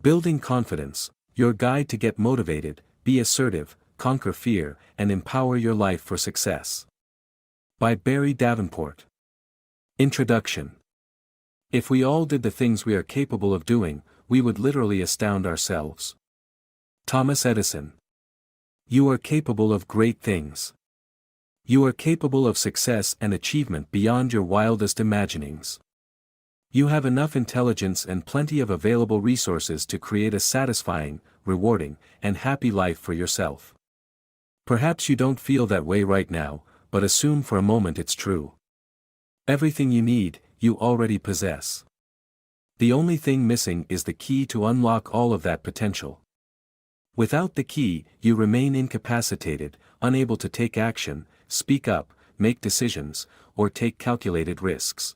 Building Confidence, your guide to get motivated, be assertive, conquer fear, and empower your life for success. By Barry Davenport. Introduction. If we all did the things we are capable of doing, we would literally astound ourselves. Thomas Edison. You are capable of great things. You are capable of success and achievement beyond your wildest imaginings. You have enough intelligence and plenty of available resources to create a satisfying, rewarding, and happy life for yourself. Perhaps you don't feel that way right now, but assume for a moment it's true. Everything you need, you already possess. The only thing missing is the key to unlock all of that potential. Without the key, you remain incapacitated, unable to take action, speak up, make decisions, or take calculated risks.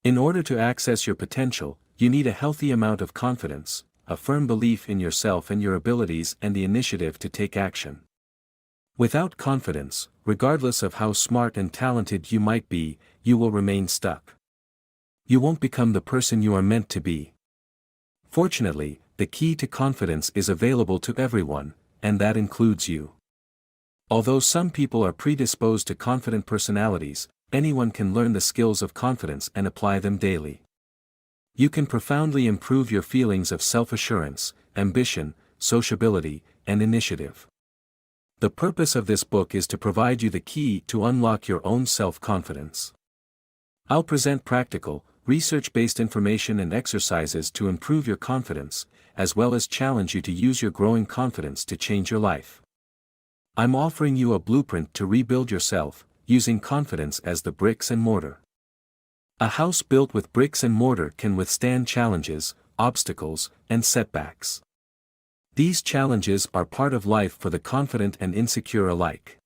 In order to access your potential, you need a healthy amount of confidence, a firm belief in yourself and your abilities, and the initiative to take action. Without confidence, regardless of how smart and talented you might be, you will remain stuck. You won't become the person you are meant to be. Fortunately, the key to confidence is available to everyone, and that includes you. Although some people are predisposed to confident personalities, anyone can learn the skills of confidence and apply them daily. You can profoundly improve your feelings of self-assurance, ambition, sociability, and initiative. The purpose of this book is to provide you the key to unlock your own self-confidence. I'll present practical, research-based information and exercises to improve your confidence, as well as challenge you to use your growing confidence to change your life. I'm offering you a blueprint to rebuild yourself, using confidence as the bricks and mortar. A house built with bricks and mortar can withstand challenges, obstacles, and setbacks. These challenges are part of life for the confident and insecure alike.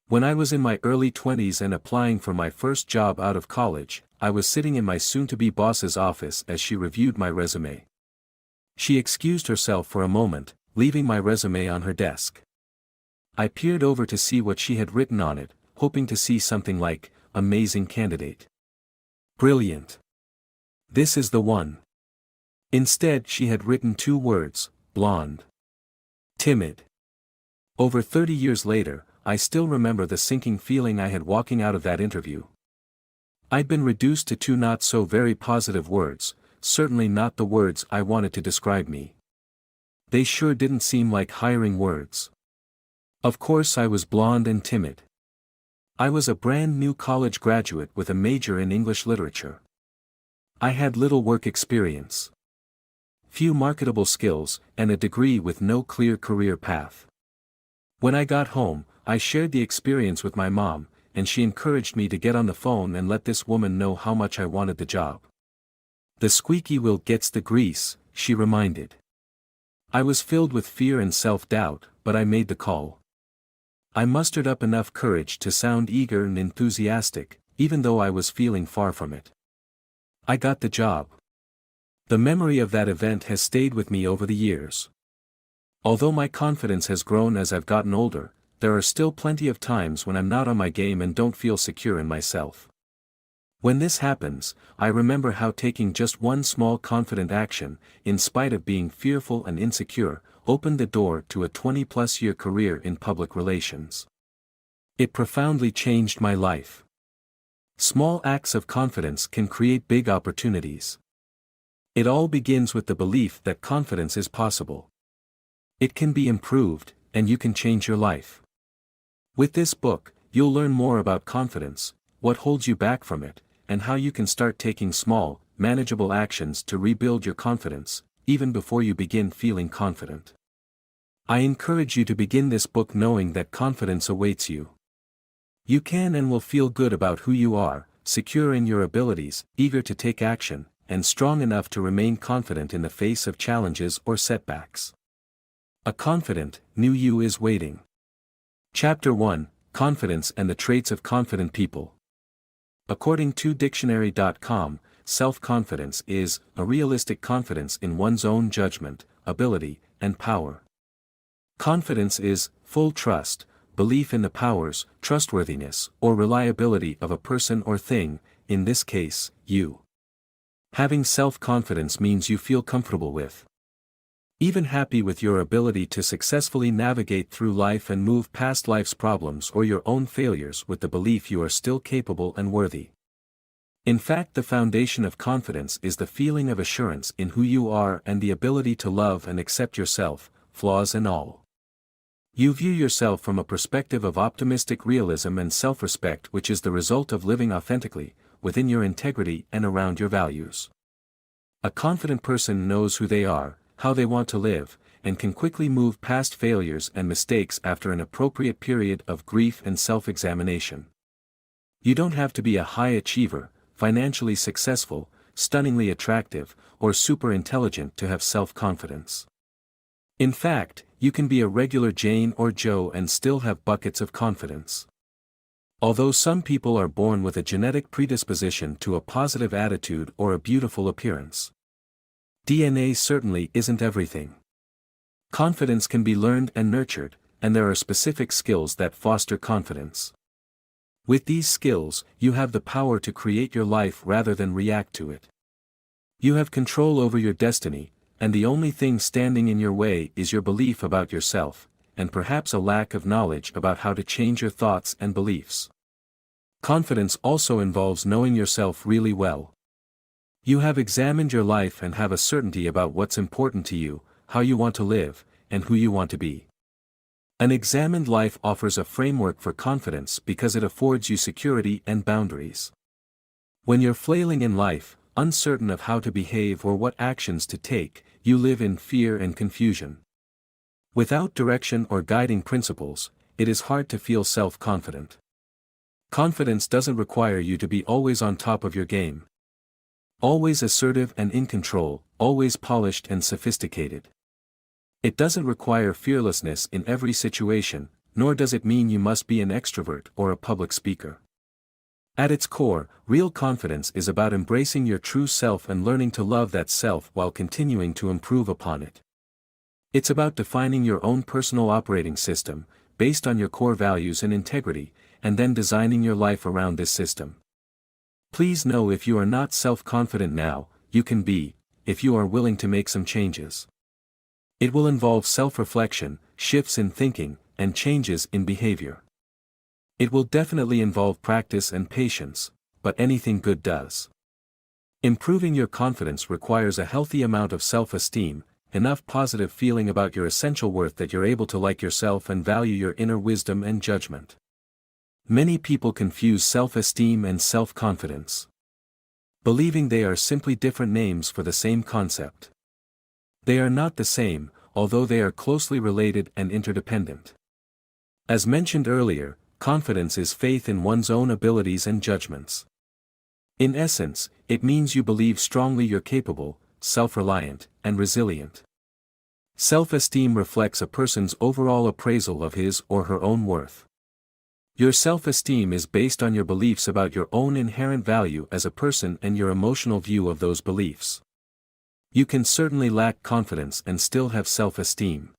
When I was in my early 20s and applying for my first job out of college, I was sitting in my soon-to-be boss's office as she reviewed my resume. She excused herself for a moment, leaving my resume on her desk. I peered over to see what she had written on it, hoping to see something like, "Amazing candidate. Brilliant. This is the one." Instead, she had written 2 words, blonde. Timid. Over 30 years later, I still remember the sinking feeling I had walking out of that interview. I'd been reduced to 2 not so very positive words, certainly not the words I wanted to describe me. They sure didn't seem like hiring words. Of course I was blonde and timid. I was a brand new college graduate with a major in English literature. I had little work experience, few marketable skills, and a degree with no clear career path. When I got home, I shared the experience with my mom, and she encouraged me to get on the phone and let this woman know how much I wanted the job. "The squeaky wheel gets the grease," she reminded. I was filled with fear and self-doubt, but I made the call. I mustered up enough courage to sound eager and enthusiastic, even though I was feeling far from it. I got the job. The memory of that event has stayed with me over the years. Although my confidence has grown as I've gotten older, there are still plenty of times when I'm not on my game and don't feel secure in myself. When this happens, I remember how taking just one small confident action, in spite of being fearful and insecure, opened the door to a 20-plus-year career in public relations. It profoundly changed my life. Small acts of confidence can create big opportunities. It all begins with the belief that confidence is possible. It can be improved, and you can change your life. With this book, you'll learn more about confidence, what holds you back from it, and how you can start taking small, manageable actions to rebuild your confidence, even before you begin feeling confident. I encourage you to begin this book knowing that confidence awaits you. You can and will feel good about who you are, secure in your abilities, eager to take action, and strong enough to remain confident in the face of challenges or setbacks. A confident, new you is waiting. Chapter 1: Confidence and the Traits of Confident People. According to dictionary.com, self-confidence is a realistic confidence in one's own judgment, ability, and power. Confidence is full trust, belief in the powers, trustworthiness, or reliability of a person or thing, in this case, you. Having self-confidence means you feel comfortable with Even happy with your ability to successfully navigate through life and move past life's problems or your own failures with the belief you are still capable and worthy. In fact, the foundation of confidence is the feeling of assurance in who you are and the ability to love and accept yourself, flaws and all. You view yourself from a perspective of optimistic realism and self-respect, which is the result of living authentically, within your integrity and around your values. A confident person knows who they are, how they want to live, and can quickly move past failures and mistakes after an appropriate period of grief and self-examination. You don't have to be a high achiever, financially successful, stunningly attractive, or super intelligent to have self-confidence. In fact, you can be a regular Jane or Joe and still have buckets of confidence. Although some people are born with a genetic predisposition to a positive attitude or a beautiful appearance, DNA certainly isn't everything. Confidence can be learned and nurtured, and there are specific skills that foster confidence. With these skills, you have the power to create your life rather than react to it. You have control over your destiny, and the only thing standing in your way is your belief about yourself, and perhaps a lack of knowledge about how to change your thoughts and beliefs. Confidence also involves knowing yourself really well. You have examined your life and have a certainty about what's important to you, how you want to live, and who you want to be. An examined life offers a framework for confidence because it affords you security and boundaries. When you're flailing in life, uncertain of how to behave or what actions to take, you live in fear and confusion. Without direction or guiding principles, it is hard to feel self-confident. Confidence doesn't require you to be always on top of your game. Always assertive and in control, always polished and sophisticated. It doesn't require fearlessness in every situation, nor does it mean you must be an extrovert or a public speaker. At its core, real confidence is about embracing your true self and learning to love that self while continuing to improve upon it. It's about defining your own personal operating system, based on your core values and integrity, and then designing your life around this system. Please know if you are not self-confident now, you can be, if you are willing to make some changes. It will involve self-reflection, shifts in thinking, and changes in behavior. It will definitely involve practice and patience, but anything good does. Improving your confidence requires a healthy amount of self-esteem, enough positive feeling about your essential worth that you're able to like yourself and value your inner wisdom and judgment. Many people confuse self-esteem and self-confidence, believing they are simply different names for the same concept. They are not the same, although they are closely related and interdependent. As mentioned earlier, confidence is faith in one's own abilities and judgments. In essence, it means you believe strongly you're capable, self-reliant, and resilient. Self-esteem reflects a person's overall appraisal of his or her own worth. Your self-esteem is based on your beliefs about your own inherent value as a person and your emotional view of those beliefs. You can certainly lack confidence and still have self-esteem.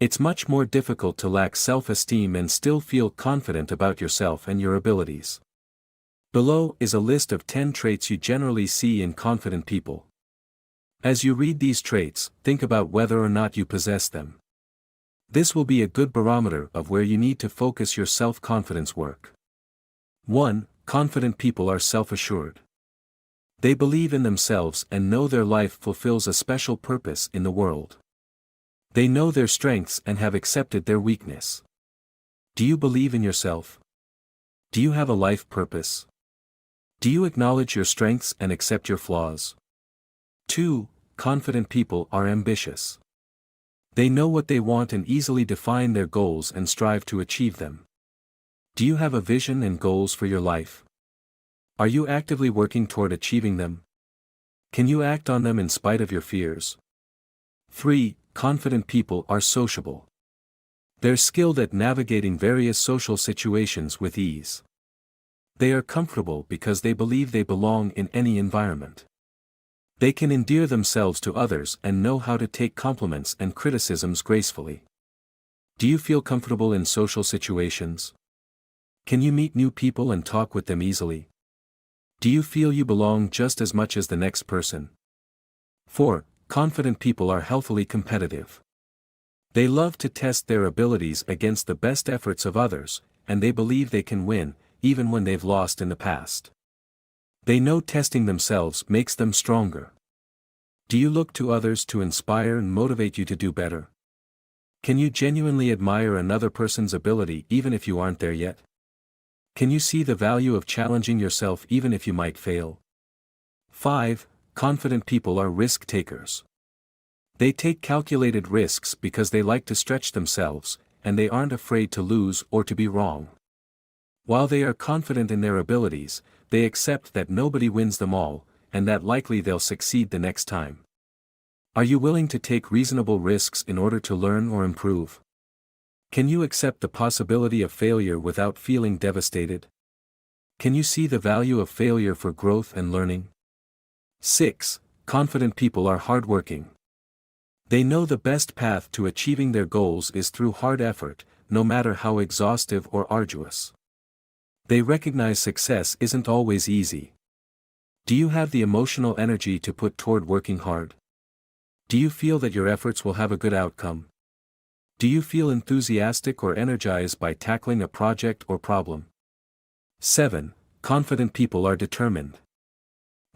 It's much more difficult to lack self-esteem and still feel confident about yourself and your abilities. Below is a list of 10 traits you generally see in confident people. As you read these traits, think about whether or not you possess them. This will be a good barometer of where you need to focus your self-confidence work. 1. Confident people are self-assured. They believe in themselves and know their life fulfills a special purpose in the world. They know their strengths and have accepted their weakness. Do you believe in yourself? Do you have a life purpose? Do you acknowledge your strengths and accept your flaws? 2. Confident people are ambitious. They know what they want and easily define their goals and strive to achieve them. Do you have a vision and goals for your life? Are you actively working toward achieving them? Can you act on them in spite of your fears? 3. Confident people are sociable. They're skilled at navigating various social situations with ease. They are comfortable because they believe they belong in any environment. They can endear themselves to others and know how to take compliments and criticisms gracefully. Do you feel comfortable in social situations? Can you meet new people and talk with them easily? Do you feel you belong just as much as the next person? 4. confident people are healthily competitive. They love to test their abilities against the best efforts of others, and they believe they can win, even when they've lost in the past. They know testing themselves makes them stronger. Do you look to others to inspire and motivate you to do better? Can you genuinely admire another person's ability even if you aren't there yet? Can you see the value of challenging yourself even if you might fail? 5. Confident people are risk takers. They take calculated risks because they like to stretch themselves, and they aren't afraid to lose or to be wrong. While they are confident in their abilities, they accept that nobody wins them all, and that likely they'll succeed the next time. Are you willing to take reasonable risks in order to learn or improve? Can you accept the possibility of failure without feeling devastated? Can you see the value of failure for growth and learning? 6. Confident people are hardworking. They know the best path to achieving their goals is through hard effort, no matter how exhaustive or arduous. They recognize success isn't always easy. Do you have the emotional energy to put toward working hard? Do you feel that your efforts will have a good outcome? Do you feel enthusiastic or energized by tackling a project or problem? 7. Confident people are determined.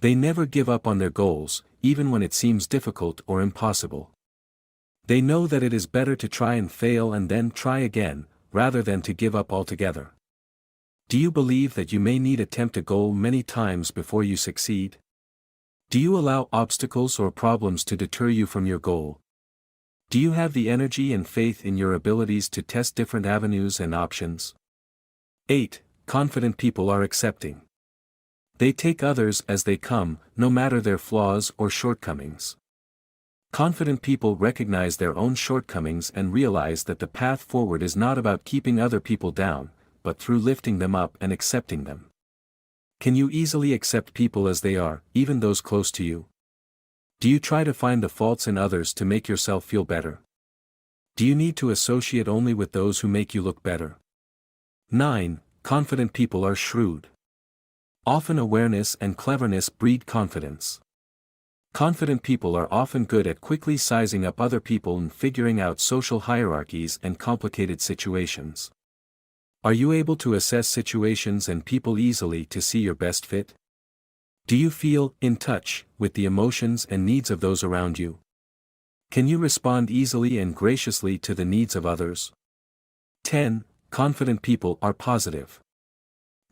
They never give up on their goals, even when it seems difficult or impossible. They know that it is better to try and fail and then try again, rather than to give up altogether. Do you believe that you may need to attempt a goal many times before you succeed? Do you allow obstacles or problems to deter you from your goal? Do you have the energy and faith in your abilities to test different avenues and options? 8. Confident people are accepting. They take others as they come, no matter their flaws or shortcomings. Confident people recognize their own shortcomings and realize that the path forward is not about keeping other people down, but through lifting them up and accepting them. Can you easily accept people as they are, even those close to you? Do you try to find the faults in others to make yourself feel better? Do you need to associate only with those who make you look better? 9. Confident people are shrewd. Often awareness and cleverness breed confidence. Confident people are often good at quickly sizing up other people and figuring out social hierarchies and complicated situations. Are you able to assess situations and people easily to see your best fit? Do you feel in touch with the emotions and needs of those around you? Can you respond easily and graciously to the needs of others? 10. Confident people are positive.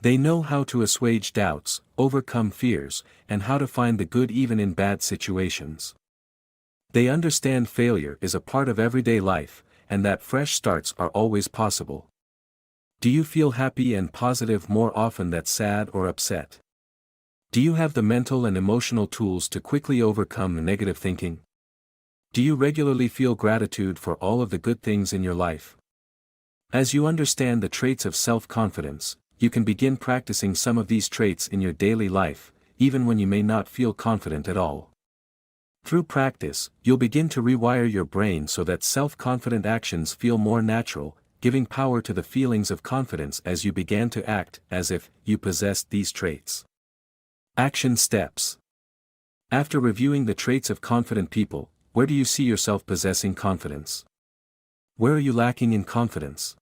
They know how to assuage doubts, overcome fears, and how to find the good even in bad situations. They understand failure is a part of everyday life, and that fresh starts are always possible. Do you feel happy and positive more often than sad or upset? Do you have the mental and emotional tools to quickly overcome negative thinking? Do you regularly feel gratitude for all of the good things in your life? As you understand the traits of self-confidence, you can begin practicing some of these traits in your daily life, even when you may not feel confident at all. Through practice, you'll begin to rewire your brain so that self-confident actions feel more natural, giving power to the feelings of confidence as you begin to act as if you possessed these traits. Action steps. After reviewing the traits of confident people, where do you see yourself possessing confidence? Where are you lacking in confidence?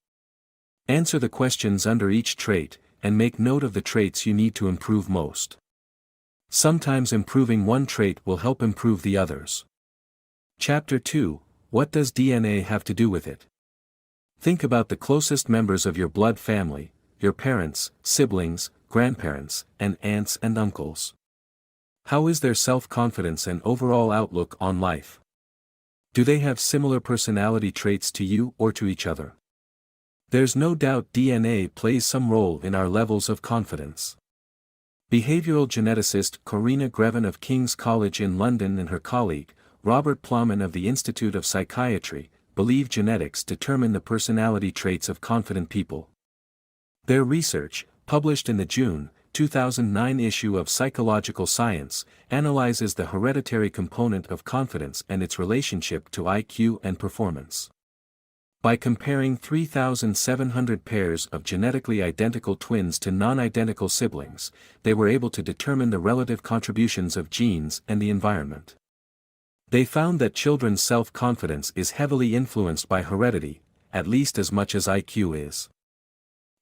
Answer the questions under each trait, and make note of the traits you need to improve most. Sometimes improving one trait will help improve the others. Chapter 2. What does DNA have to do with it? Think about the closest members of your blood family, your parents, siblings, grandparents, and aunts and uncles. How is their self-confidence and overall outlook on life? Do they have similar personality traits to you or to each other? There's no doubt DNA plays some role in our levels of confidence. Behavioral geneticist Corina Greven of King's College in London and her colleague, Robert Plowman of the Institute of Psychiatry, believe genetics determine the personality traits of confident people. Their research, published in the June 2009 issue of Psychological Science, analyzes the hereditary component of confidence and its relationship to IQ and performance. By comparing 3,700 pairs of genetically identical twins to non-identical siblings, they were able to determine the relative contributions of genes and the environment. They found that children's self-confidence is heavily influenced by heredity, at least as much as IQ is.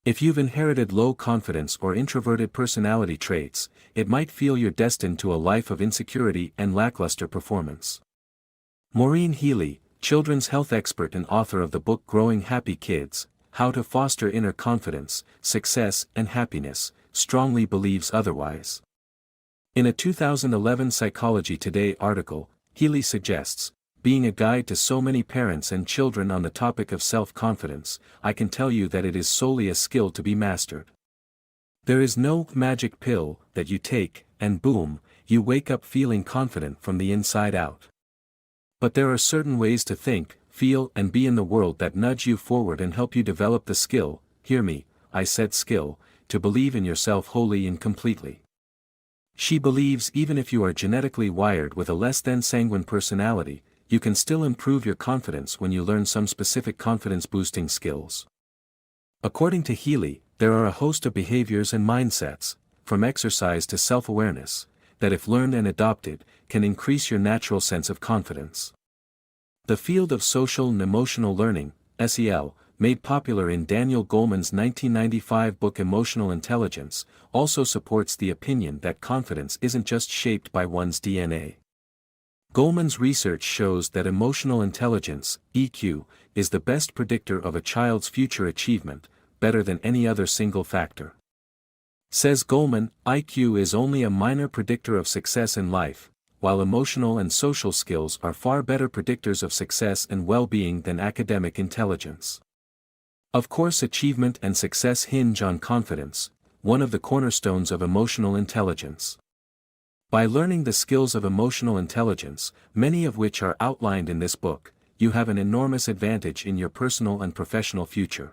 If you've inherited low confidence or introverted personality traits, it might feel you're destined to a life of insecurity and lackluster performance. Maureen Healy, children's health expert and author of the book Growing Happy Kids, How to Foster Inner Confidence, Success and Happiness, strongly believes otherwise. In a 2011 Psychology Today article, Healy suggests, being a guide to so many parents and children on the topic of self-confidence, I can tell you that it is solely a skill to be mastered. There is no magic pill that you take, and boom, you wake up feeling confident from the inside out. But there are certain ways to think, feel and be in the world that nudge you forward and help you develop the skill, hear me, I said skill, to believe in yourself wholly and completely. She believes even if you are genetically wired with a less than sanguine personality, you can still improve your confidence when you learn some specific confidence-boosting skills. According to Healy, there are a host of behaviors and mindsets, from exercise to self-awareness, that if learned and adopted, can increase your natural sense of confidence. The field of social and emotional learning, SEL, made popular in Daniel Goleman's 1995 book Emotional Intelligence, also supports the opinion that confidence isn't just shaped by one's DNA. Goleman's research shows that emotional intelligence, EQ, is the best predictor of a child's future achievement, better than any other single factor. Says Goleman, IQ is only a minor predictor of success in life, while emotional and social skills are far better predictors of success and well-being than academic intelligence. Of course, achievement and success hinge on confidence, one of the cornerstones of emotional intelligence. By learning the skills of emotional intelligence, many of which are outlined in this book, you have an enormous advantage in your personal and professional future.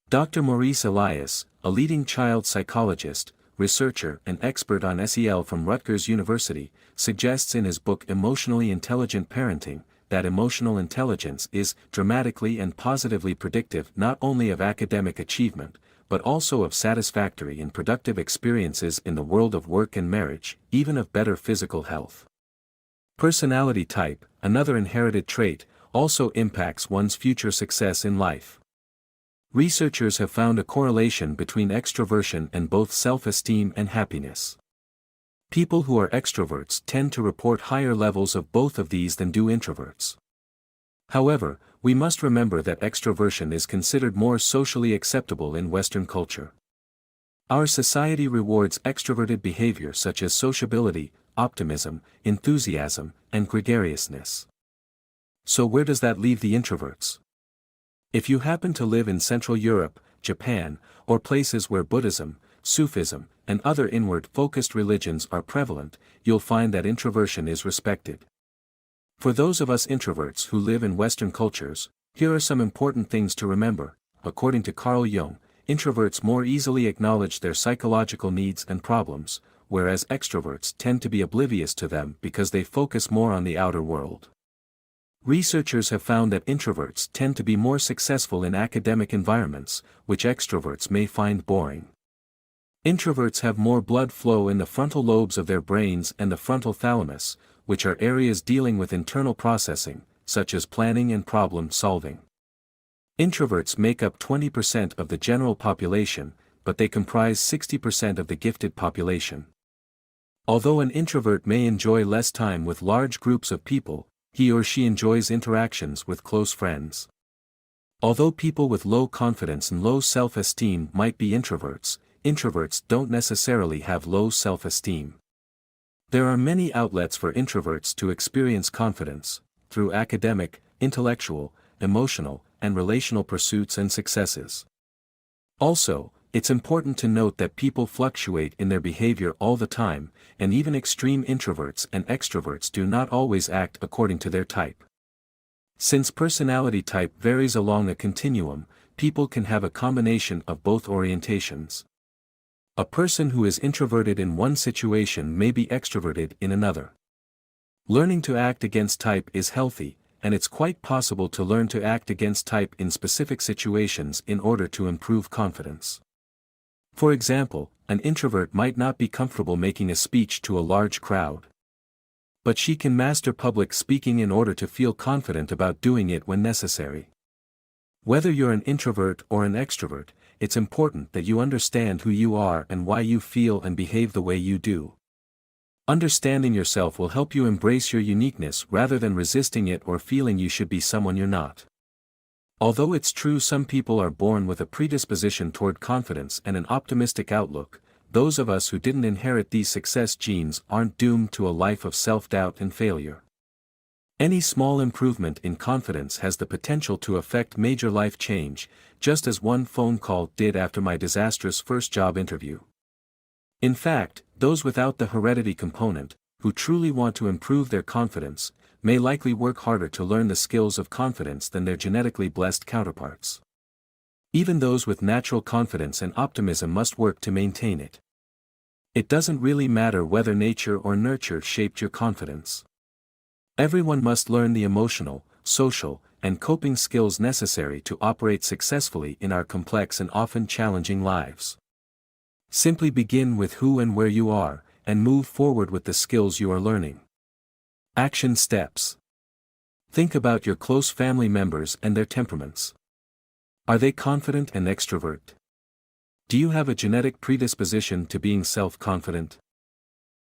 Dr. Maurice Elias, a leading child psychologist, researcher and expert on SEL from Rutgers University, suggests in his book Emotionally Intelligent Parenting, that emotional intelligence is dramatically and positively predictive not only of academic achievement, but also of satisfactory and productive experiences in the world of work and marriage, even of better physical health. Personality type, another inherited trait, also impacts one's future success in life. Researchers have found a correlation between extroversion and both self-esteem and happiness. People who are extroverts tend to report higher levels of both of these than do introverts. However, we must remember that extroversion is considered more socially acceptable in Western culture. Our society rewards extroverted behavior such as sociability, optimism, enthusiasm, and gregariousness. So where does that leave the introverts? If you happen to live in Central Europe, Japan, or places where Buddhism, Sufism, and other inward-focused religions are prevalent, you'll find that introversion is respected. For those of us introverts who live in Western cultures, here are some important things to remember. According to Carl Jung, introverts more easily acknowledge their psychological needs and problems, whereas extroverts tend to be oblivious to them because they focus more on the outer world. Researchers have found that introverts tend to be more successful in academic environments, which extroverts may find boring. Introverts have more blood flow in the frontal lobes of their brains and the frontal thalamus, which are areas dealing with internal processing, such as planning and problem solving. Introverts make up 20% of the general population, but they comprise 60% of the gifted population. Although an introvert may enjoy less time with large groups of people, he or she enjoys interactions with close friends. Although people with low confidence and low self-esteem might be introverts, introverts don't necessarily have low self-esteem. There are many outlets for introverts to experience confidence, through academic, intellectual, emotional, and relational pursuits and successes. Also, it's important to note that people fluctuate in their behavior all the time, and even extreme introverts and extroverts do not always act according to their type. Since personality type varies along a continuum, people can have a combination of both orientations. A person who is introverted in one situation may be extroverted in another. Learning to act against type is healthy, and it's quite possible to learn to act against type in specific situations in order to improve confidence. For example, an introvert might not be comfortable making a speech to a large crowd. But she can master public speaking in order to feel confident about doing it when necessary. Whether you're an introvert or an extrovert, it's important that you understand who you are and why you feel and behave the way you do. Understanding yourself will help you embrace your uniqueness rather than resisting it or feeling you should be someone you're not. Although it's true some people are born with a predisposition toward confidence and an optimistic outlook, those of us who didn't inherit these success genes aren't doomed to a life of self-doubt and failure. Any small improvement in confidence has the potential to affect major life change, just as one phone call did after my disastrous first job interview. In fact, those without the heredity component, who truly want to improve their confidence, may likely work harder to learn the skills of confidence than their genetically blessed counterparts. Even those with natural confidence and optimism must work to maintain it. It doesn't really matter whether nature or nurture shaped your confidence. Everyone must learn the emotional, social, and coping skills necessary to operate successfully in our complex and often challenging lives. Simply begin with who and where you are, and move forward with the skills you are learning. Action steps. Think about your close family members and their temperaments. Are they confident and extrovert? Do you have a genetic predisposition to being self-confident?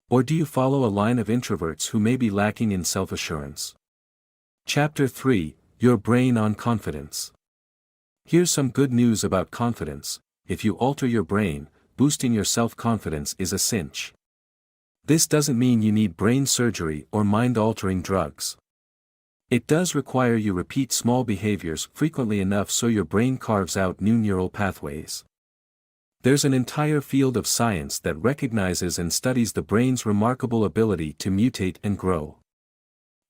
Or do you follow a line of introverts who may be lacking in self-assurance? Chapter 3, Your Brain on Confidence. Here's some good news about confidence: if you alter your brain, boosting your self-confidence is a cinch. This doesn't mean you need brain surgery or mind-altering drugs. It does require you repeat small behaviors frequently enough so your brain carves out new neural pathways. There's an entire field of science that recognizes and studies the brain's remarkable ability to mutate and grow.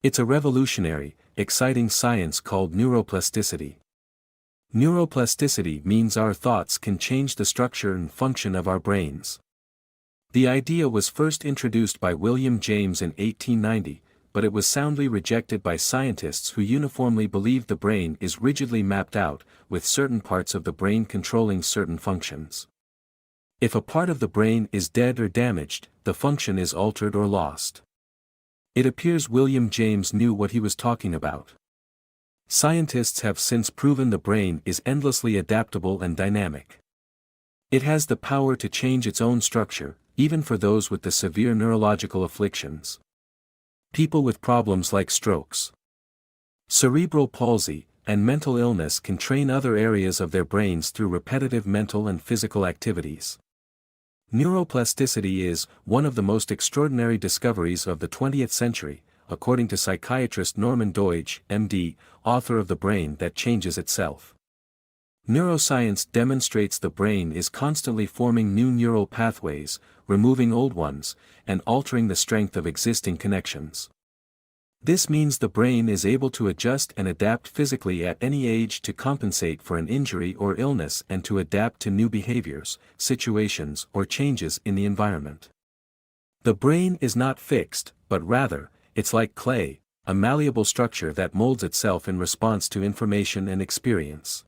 It's a revolutionary, exciting science called neuroplasticity. Neuroplasticity means our thoughts can change the structure and function of our brains. The idea was first introduced by William James in 1890, but it was soundly rejected by scientists who uniformly believe the brain is rigidly mapped out, with certain parts of the brain controlling certain functions. If a part of the brain is dead or damaged, the function is altered or lost. It appears William James knew what he was talking about. Scientists have since proven the brain is endlessly adaptable and dynamic. It has the power to change its own structure, even for those with the severe neurological afflictions. People with problems like strokes, cerebral palsy, and mental illness can train other areas of their brains through repetitive mental and physical activities. Neuroplasticity is one of the most extraordinary discoveries of the 20th century, according to psychiatrist Norman Doidge, MD, author of The Brain That Changes Itself. Neuroscience demonstrates the brain is constantly forming new neural pathways, removing old ones, and altering the strength of existing connections. This means the brain is able to adjust and adapt physically at any age to compensate for an injury or illness and to adapt to new behaviors, situations, or changes in the environment. The brain is not fixed, but rather, it's like clay, a malleable structure that molds itself in response to information and experience.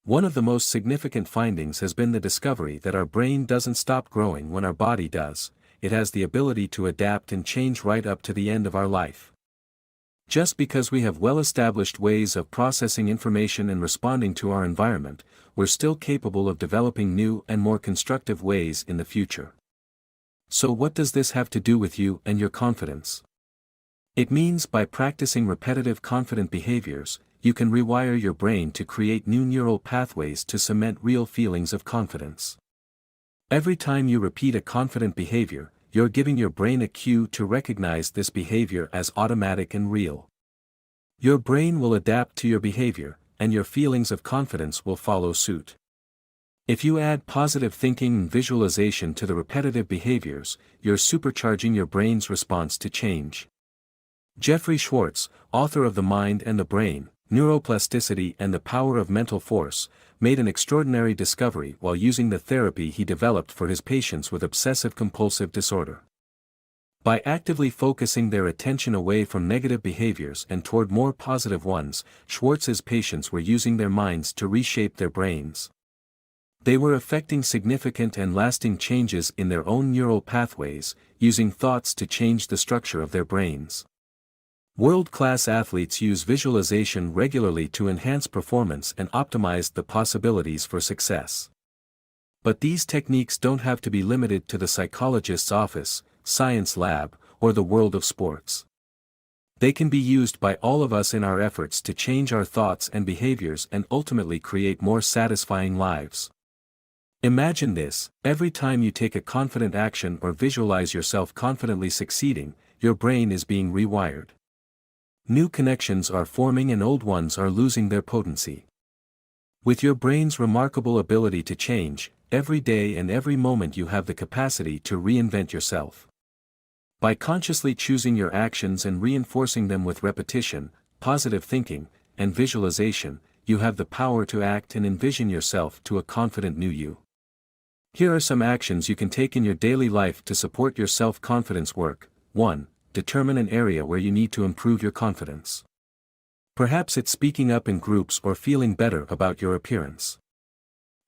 One of the most significant findings has been the discovery that our brain doesn't stop growing when our body does. It has the ability to adapt and change right up to the end of our life. Just because we have well-established ways of processing information and responding to our environment, we're still capable of developing new and more constructive ways in the future. So what does this have to do with you and your confidence? It means by practicing repetitive confident behaviors, you can rewire your brain to create new neural pathways to cement real feelings of confidence. Every time you repeat a confident behavior, you're giving your brain a cue to recognize this behavior as automatic and real. Your brain will adapt to your behavior, and your feelings of confidence will follow suit. If you add positive thinking and visualization to the repetitive behaviors, you're supercharging your brain's response to change. Jeffrey Schwartz, author of The Mind and the Brain, Neuroplasticity and the Power of Mental Force, made an extraordinary discovery while using the therapy he developed for his patients with obsessive-compulsive disorder. By actively focusing their attention away from negative behaviors and toward more positive ones, Schwartz's patients were using their minds to reshape their brains. They were effecting significant and lasting changes in their own neural pathways, using thoughts to change the structure of their brains. World-class athletes use visualization regularly to enhance performance and optimize the possibilities for success. But these techniques don't have to be limited to the psychologist's office, science lab, or the world of sports. They can be used by all of us in our efforts to change our thoughts and behaviors and ultimately create more satisfying lives. Imagine this: every time you take a confident action or visualize yourself confidently succeeding, your brain is being rewired. New connections are forming and old ones are losing their potency. With your brain's remarkable ability to change, every day and every moment you have the capacity to reinvent yourself. By consciously choosing your actions and reinforcing them with repetition, positive thinking, and visualization, you have the power to act and envision yourself to a confident new you. Here are some actions you can take in your daily life to support your self-confidence work. 1. Determine an area where you need to improve your confidence. Perhaps it's speaking up in groups or feeling better about your appearance.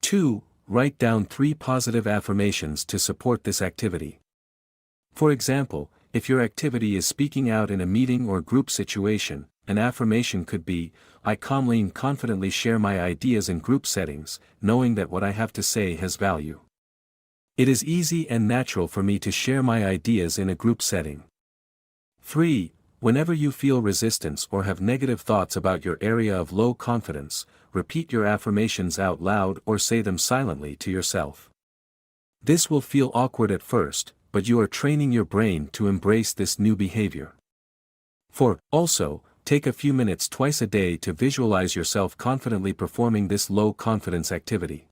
2. Write down 3 positive affirmations to support this activity. For example, if your activity is speaking out in a meeting or group situation, an affirmation could be, "I calmly and confidently share my ideas in group settings, knowing that what I have to say has value. It is easy and natural for me to share my ideas in a group setting." 3. Whenever you feel resistance or have negative thoughts about your area of low confidence, repeat your affirmations out loud or say them silently to yourself. This will feel awkward at first, but you are training your brain to embrace this new behavior. 4. Also, take a few minutes twice a day to visualize yourself confidently performing this low confidence activity.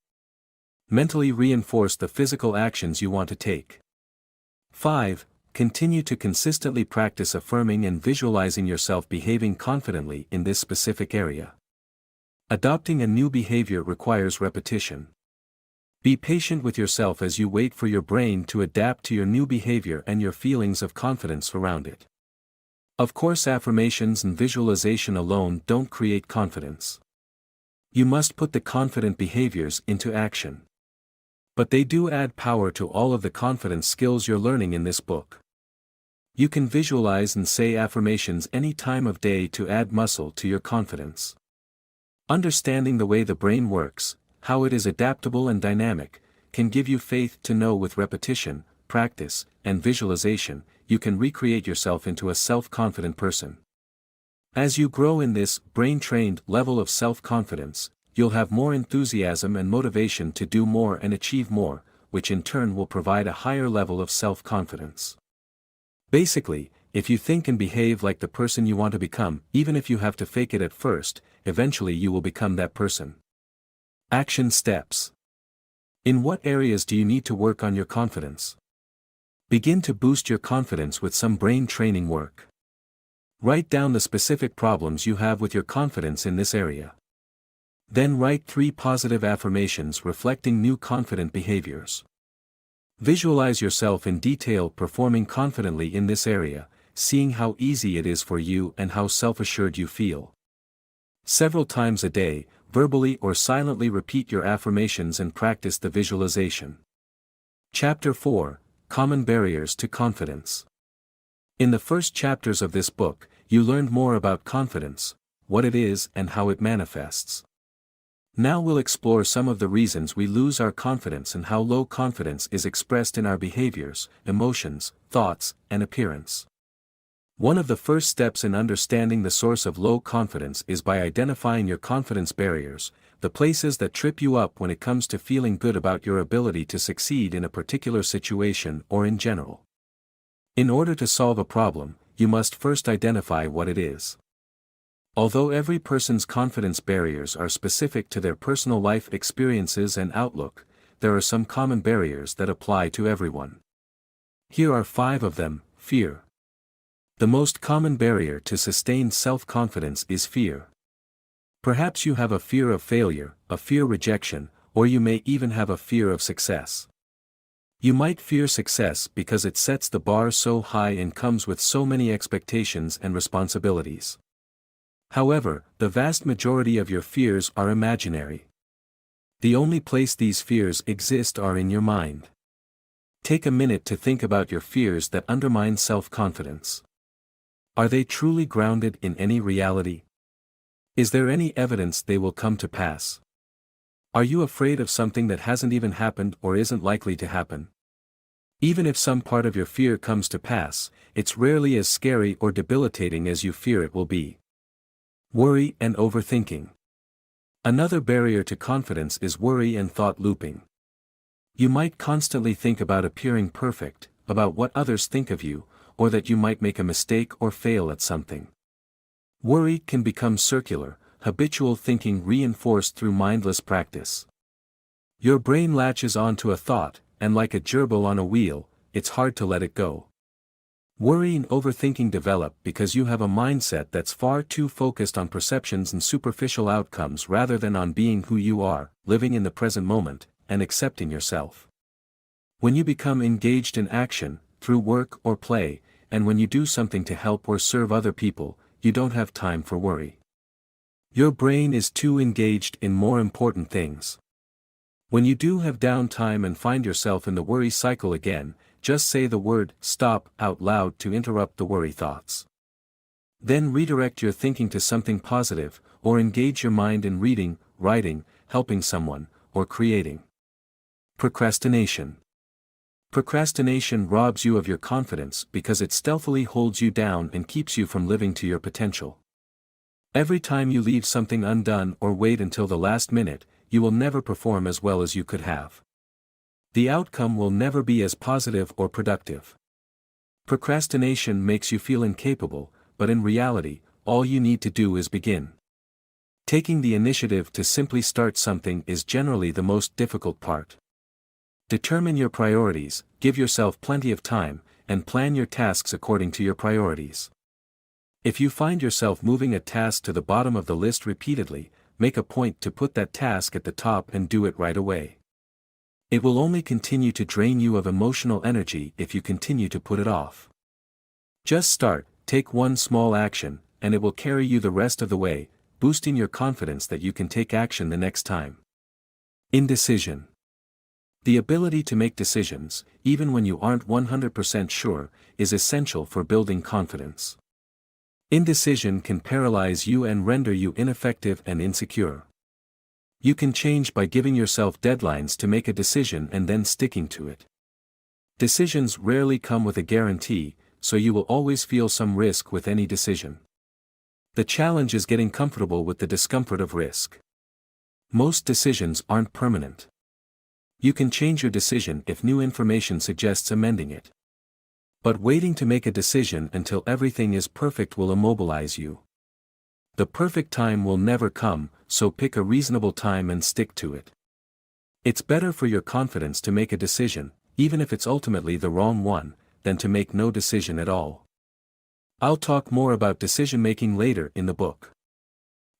Mentally reinforce the physical actions you want to take. 5. Continue to consistently practice affirming and visualizing yourself behaving confidently in this specific area. Adopting a new behavior requires repetition. Be patient with yourself as you wait for your brain to adapt to your new behavior and your feelings of confidence around it. Of course, affirmations and visualization alone don't create confidence. You must put the confident behaviors into action. But they do add power to all of the confidence skills you're learning in this book. You can visualize and say affirmations any time of day to add muscle to your confidence. Understanding the way the brain works, how it is adaptable and dynamic, can give you faith to know with repetition, practice, and visualization, you can recreate yourself into a self-confident person. As you grow in this brain-trained level of self-confidence, you'll have more enthusiasm and motivation to do more and achieve more, which in turn will provide a higher level of self-confidence. Basically, if you think and behave like the person you want to become, even if you have to fake it at first, eventually you will become that person. Action steps. In what areas do you need to work on your confidence? Begin to boost your confidence with some brain training work. Write down the specific problems you have with your confidence in this area. Then write 3 positive affirmations reflecting new confident behaviors. Visualize yourself in detail performing confidently in this area, seeing how easy it is for you and how self-assured you feel. Several times a day, verbally or silently repeat your affirmations and practice the visualization. Chapter 4: Common Barriers to Confidence. In the first chapters of this book, you learned more about confidence, what it is and how it manifests. Now we'll explore some of the reasons we lose our confidence and how low confidence is expressed in our behaviors, emotions, thoughts, and appearance. One of the first steps in understanding the source of low confidence is by identifying your confidence barriers, the places that trip you up when it comes to feeling good about your ability to succeed in a particular situation or in general. In order to solve a problem, you must first identify what it is. Although every person's confidence barriers are specific to their personal life experiences and outlook, there are some common barriers that apply to everyone. Here are 5 of them. Fear. The most common barrier to sustained self-confidence is fear. Perhaps you have a fear of failure, a fear of rejection, or you may even have a fear of success. You might fear success because it sets the bar so high and comes with so many expectations and responsibilities. However, the vast majority of your fears are imaginary. The only place these fears exist are in your mind. Take a minute to think about your fears that undermine self-confidence. Are they truly grounded in any reality? Is there any evidence they will come to pass? Are you afraid of something that hasn't even happened or isn't likely to happen? Even if some part of your fear comes to pass, it's rarely as scary or debilitating as you fear it will be. Worry and overthinking. Another barrier to confidence is worry and thought looping. You might constantly think about appearing perfect, about what others think of you, or that you might make a mistake or fail at something. Worry can become circular, habitual thinking reinforced through mindless practice. Your brain latches onto a thought, and like a gerbil on a wheel, it's hard to let it go. Worry and overthinking develop because you have a mindset that's far too focused on perceptions and superficial outcomes rather than on being who you are, living in the present moment, and accepting yourself. When you become engaged in action, through work or play, and when you do something to help or serve other people, you don't have time for worry. Your brain is too engaged in more important things. When you do have downtime and find yourself in the worry cycle again, just say the word "stop" out loud to interrupt the worry thoughts. Then redirect your thinking to something positive, or engage your mind in reading, writing, helping someone, or creating. Procrastination. Procrastination robs you of your confidence because it stealthily holds you down and keeps you from living to your potential. Every time you leave something undone or wait until the last minute, you will never perform as well as you could have. The outcome will never be as positive or productive. Procrastination makes you feel incapable, but in reality, all you need to do is begin. Taking the initiative to simply start something is generally the most difficult part. Determine your priorities, give yourself plenty of time, and plan your tasks according to your priorities. If you find yourself moving a task to the bottom of the list repeatedly, make a point to put that task at the top and do it right away. It will only continue to drain you of emotional energy if you continue to put it off. Just start, take one small action, and it will carry you the rest of the way, boosting your confidence that you can take action the next time. Indecision. The ability to make decisions, even when you aren't 100% sure, is essential for building confidence. Indecision can paralyze you and render you ineffective and insecure. You can change by giving yourself deadlines to make a decision and then sticking to it. Decisions rarely come with a guarantee, so you will always feel some risk with any decision. The challenge is getting comfortable with the discomfort of risk. Most decisions aren't permanent. You can change your decision if new information suggests amending it. But waiting to make a decision until everything is perfect will immobilize you. The perfect time will never come, so pick a reasonable time and stick to it. It's better for your confidence to make a decision, even if it's ultimately the wrong one, than to make no decision at all. I'll talk more about decision-making later in the book.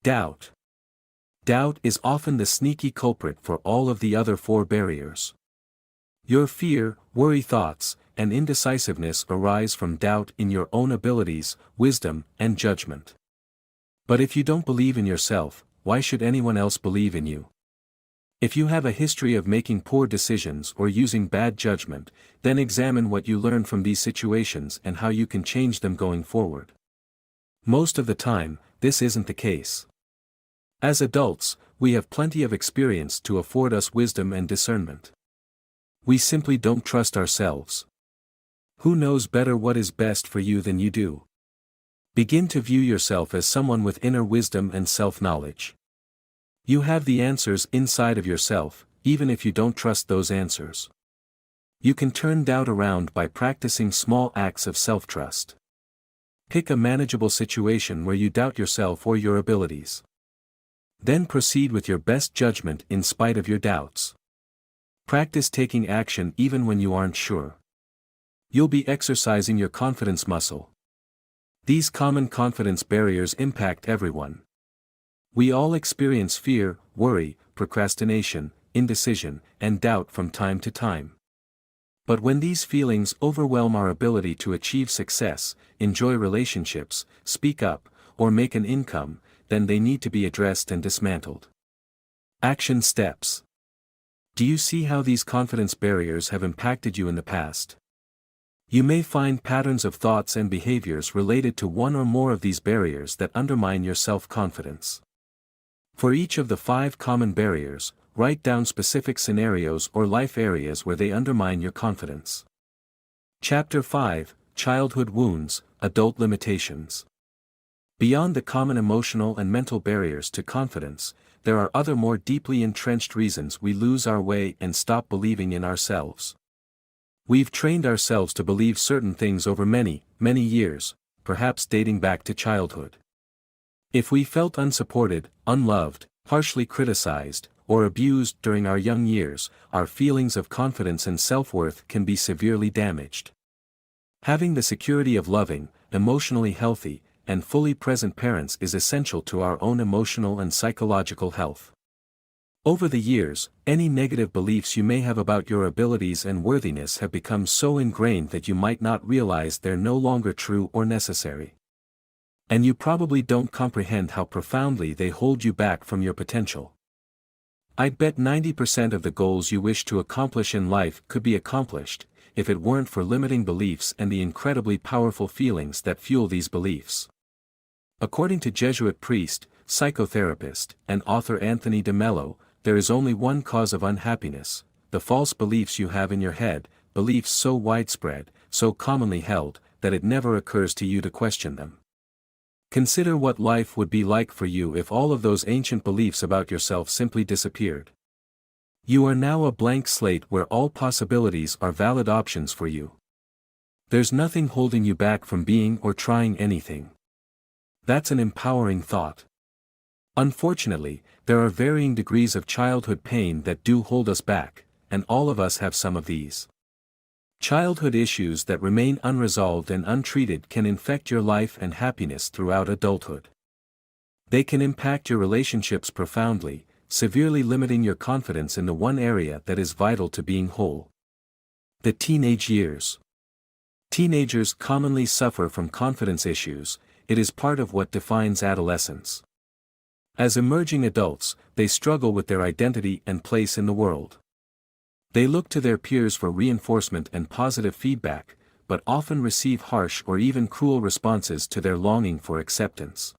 Doubt. Doubt is often the sneaky culprit for all of the other 4 barriers. Your fear, worry thoughts, and indecisiveness arise from doubt in your own abilities, wisdom, and judgment. But if you don't believe in yourself, why should anyone else believe in you? If you have a history of making poor decisions or using bad judgment, then examine what you learned from these situations and how you can change them going forward. Most of the time, this isn't the case. As adults, we have plenty of experience to afford us wisdom and discernment. We simply don't trust ourselves. Who knows better what is best for you than you do? Begin to view yourself as someone with inner wisdom and self-knowledge. You have the answers inside of yourself, even if you don't trust those answers. You can turn doubt around by practicing small acts of self-trust. Pick a manageable situation where you doubt yourself or your abilities. Then proceed with your best judgment in spite of your doubts. Practice taking action even when you aren't sure. You'll be exercising your confidence muscle. These common confidence barriers impact everyone. We all experience fear, worry, procrastination, indecision, and doubt from time to time. But when these feelings overwhelm our ability to achieve success, enjoy relationships, speak up, or make an income, then they need to be addressed and dismantled. Action steps. Do you see how these confidence barriers have impacted you in the past? You may find patterns of thoughts and behaviors related to one or more of these barriers that undermine your self-confidence. For each of the 5 common barriers, write down specific scenarios or life areas where they undermine your confidence. Chapter 5, Childhood Wounds, Adult Limitations. Beyond the common emotional and mental barriers to confidence, there are other more deeply entrenched reasons we lose our way and stop believing in ourselves. We've trained ourselves to believe certain things over many, many years, perhaps dating back to childhood. If we felt unsupported, unloved, harshly criticized, or abused during our young years, our feelings of confidence and self-worth can be severely damaged. Having the security of loving, emotionally healthy, and fully present parents is essential to our own emotional and psychological health. Over the years, any negative beliefs you may have about your abilities and worthiness have become so ingrained that you might not realize they're no longer true or necessary. And you probably don't comprehend how profoundly they hold you back from your potential. I'd bet 90% of the goals you wish to accomplish in life could be accomplished, if it weren't for limiting beliefs and the incredibly powerful feelings that fuel these beliefs. According to Jesuit priest, psychotherapist, and author Anthony de Mello, there is only one cause of unhappiness: the false beliefs you have in your head, beliefs so widespread, so commonly held, that it never occurs to you to question them. Consider what life would be like for you if all of those ancient beliefs about yourself simply disappeared. You are now a blank slate where all possibilities are valid options for you. There's nothing holding you back from being or trying anything. That's an empowering thought. Unfortunately, there are varying degrees of childhood pain that do hold us back, and all of us have some of these. Childhood issues that remain unresolved and untreated can infect your life and happiness throughout adulthood. They can impact your relationships profoundly, severely limiting your confidence in the one area that is vital to being whole. The teenage years. Teenagers commonly suffer from confidence issues. It is part of what defines adolescence. As emerging adults, they struggle with their identity and place in the world. They look to their peers for reinforcement and positive feedback, but often receive harsh or even cruel responses to their longing for acceptance.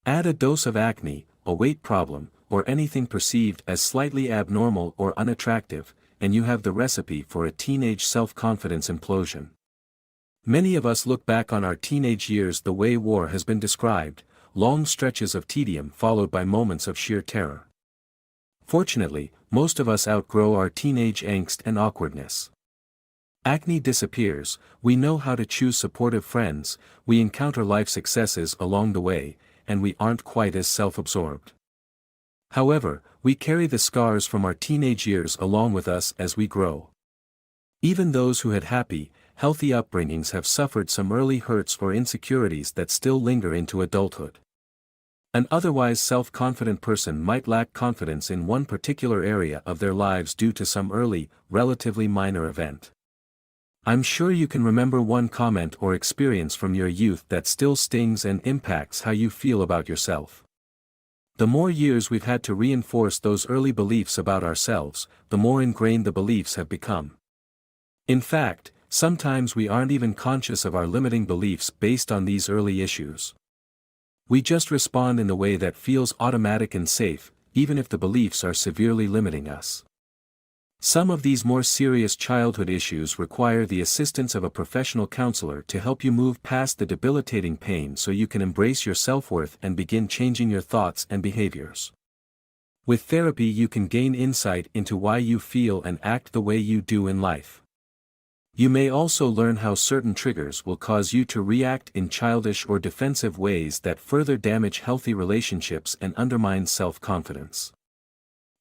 Add a dose of acne, a weight problem, or anything perceived as slightly abnormal or unattractive, and you have the recipe for a teenage self-confidence implosion. Many of us look back on our teenage years the way war has been described: long stretches of tedium followed by moments of sheer terror. Fortunately, most of us outgrow our teenage angst and awkwardness. Acne disappears, we know how to choose supportive friends, we encounter life successes along the way, and we aren't quite as self-absorbed. However, we carry the scars from our teenage years along with us as we grow. Even those who had happy, healthy upbringings have suffered some early hurts or insecurities that still linger into adulthood. An otherwise self-confident person might lack confidence in one particular area of their lives due to some early, relatively minor event. I'm sure you can remember one comment or experience from your youth that still stings and impacts how you feel about yourself. The more years we've had to reinforce those early beliefs about ourselves, the more ingrained the beliefs have become. In fact, sometimes we aren't even conscious of our limiting beliefs based on these early issues. We just respond in the way that feels automatic and safe, even if the beliefs are severely limiting us. Some of these more serious childhood issues require the assistance of a professional counselor to help you move past the debilitating pain so you can embrace your self-worth and begin changing your thoughts and behaviors. With therapy, you can gain insight into why you feel and act the way you do in life. You may also learn how certain triggers will cause you to react in childish or defensive ways that further damage healthy relationships and undermine self-confidence.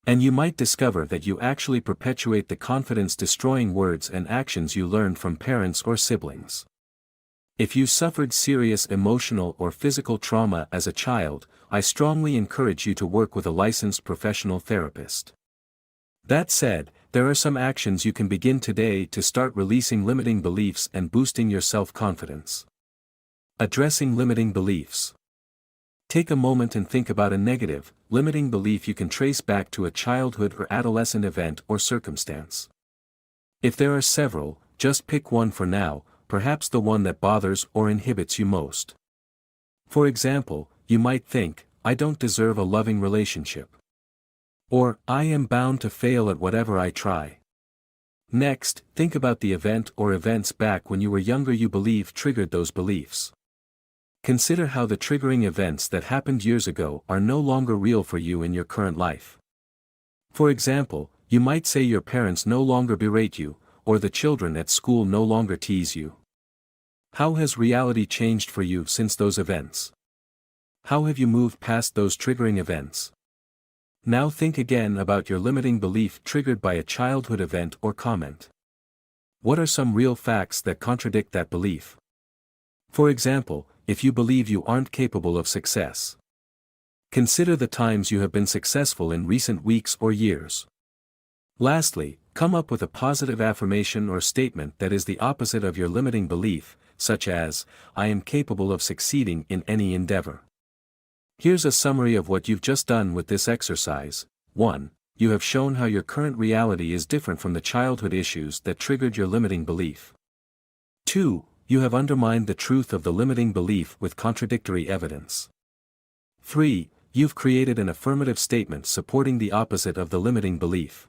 And you might discover that you actually perpetuate the confidence-destroying words and actions you learned from parents or siblings. If you suffered serious emotional or physical trauma as a child, I strongly encourage you to work with a licensed professional therapist. That said, there are some actions you can begin today to start releasing limiting beliefs and boosting your self-confidence. Addressing limiting beliefs. Take a moment and think about a negative, limiting belief you can trace back to a childhood or adolescent event or circumstance. If there are several, just pick one for now, perhaps the one that bothers or inhibits you most. For example, you might think, I don't deserve a loving relationship. Or, I am bound to fail at whatever I try. Next, think about the event or events back when you were younger you believe triggered those beliefs. Consider how the triggering events that happened years ago are no longer real for you in your current life. For example, you might say your parents no longer berate you, or the children at school no longer tease you. How has reality changed for you since those events? How have you moved past those triggering events? Now think again about your limiting belief triggered by a childhood event or comment. What are some real facts that contradict that belief? For example, if you believe you aren't capable of success. Consider the times you have been successful in recent weeks or years. Lastly, come up with a positive affirmation or statement that is the opposite of your limiting belief, such as, I am capable of succeeding in any endeavor. Here's a summary of what you've just done with this exercise. 1. You have shown how your current reality is different from the childhood issues that triggered your limiting belief. 2. You have undermined the truth of the limiting belief with contradictory evidence. 3. You've created an affirmative statement supporting the opposite of the limiting belief.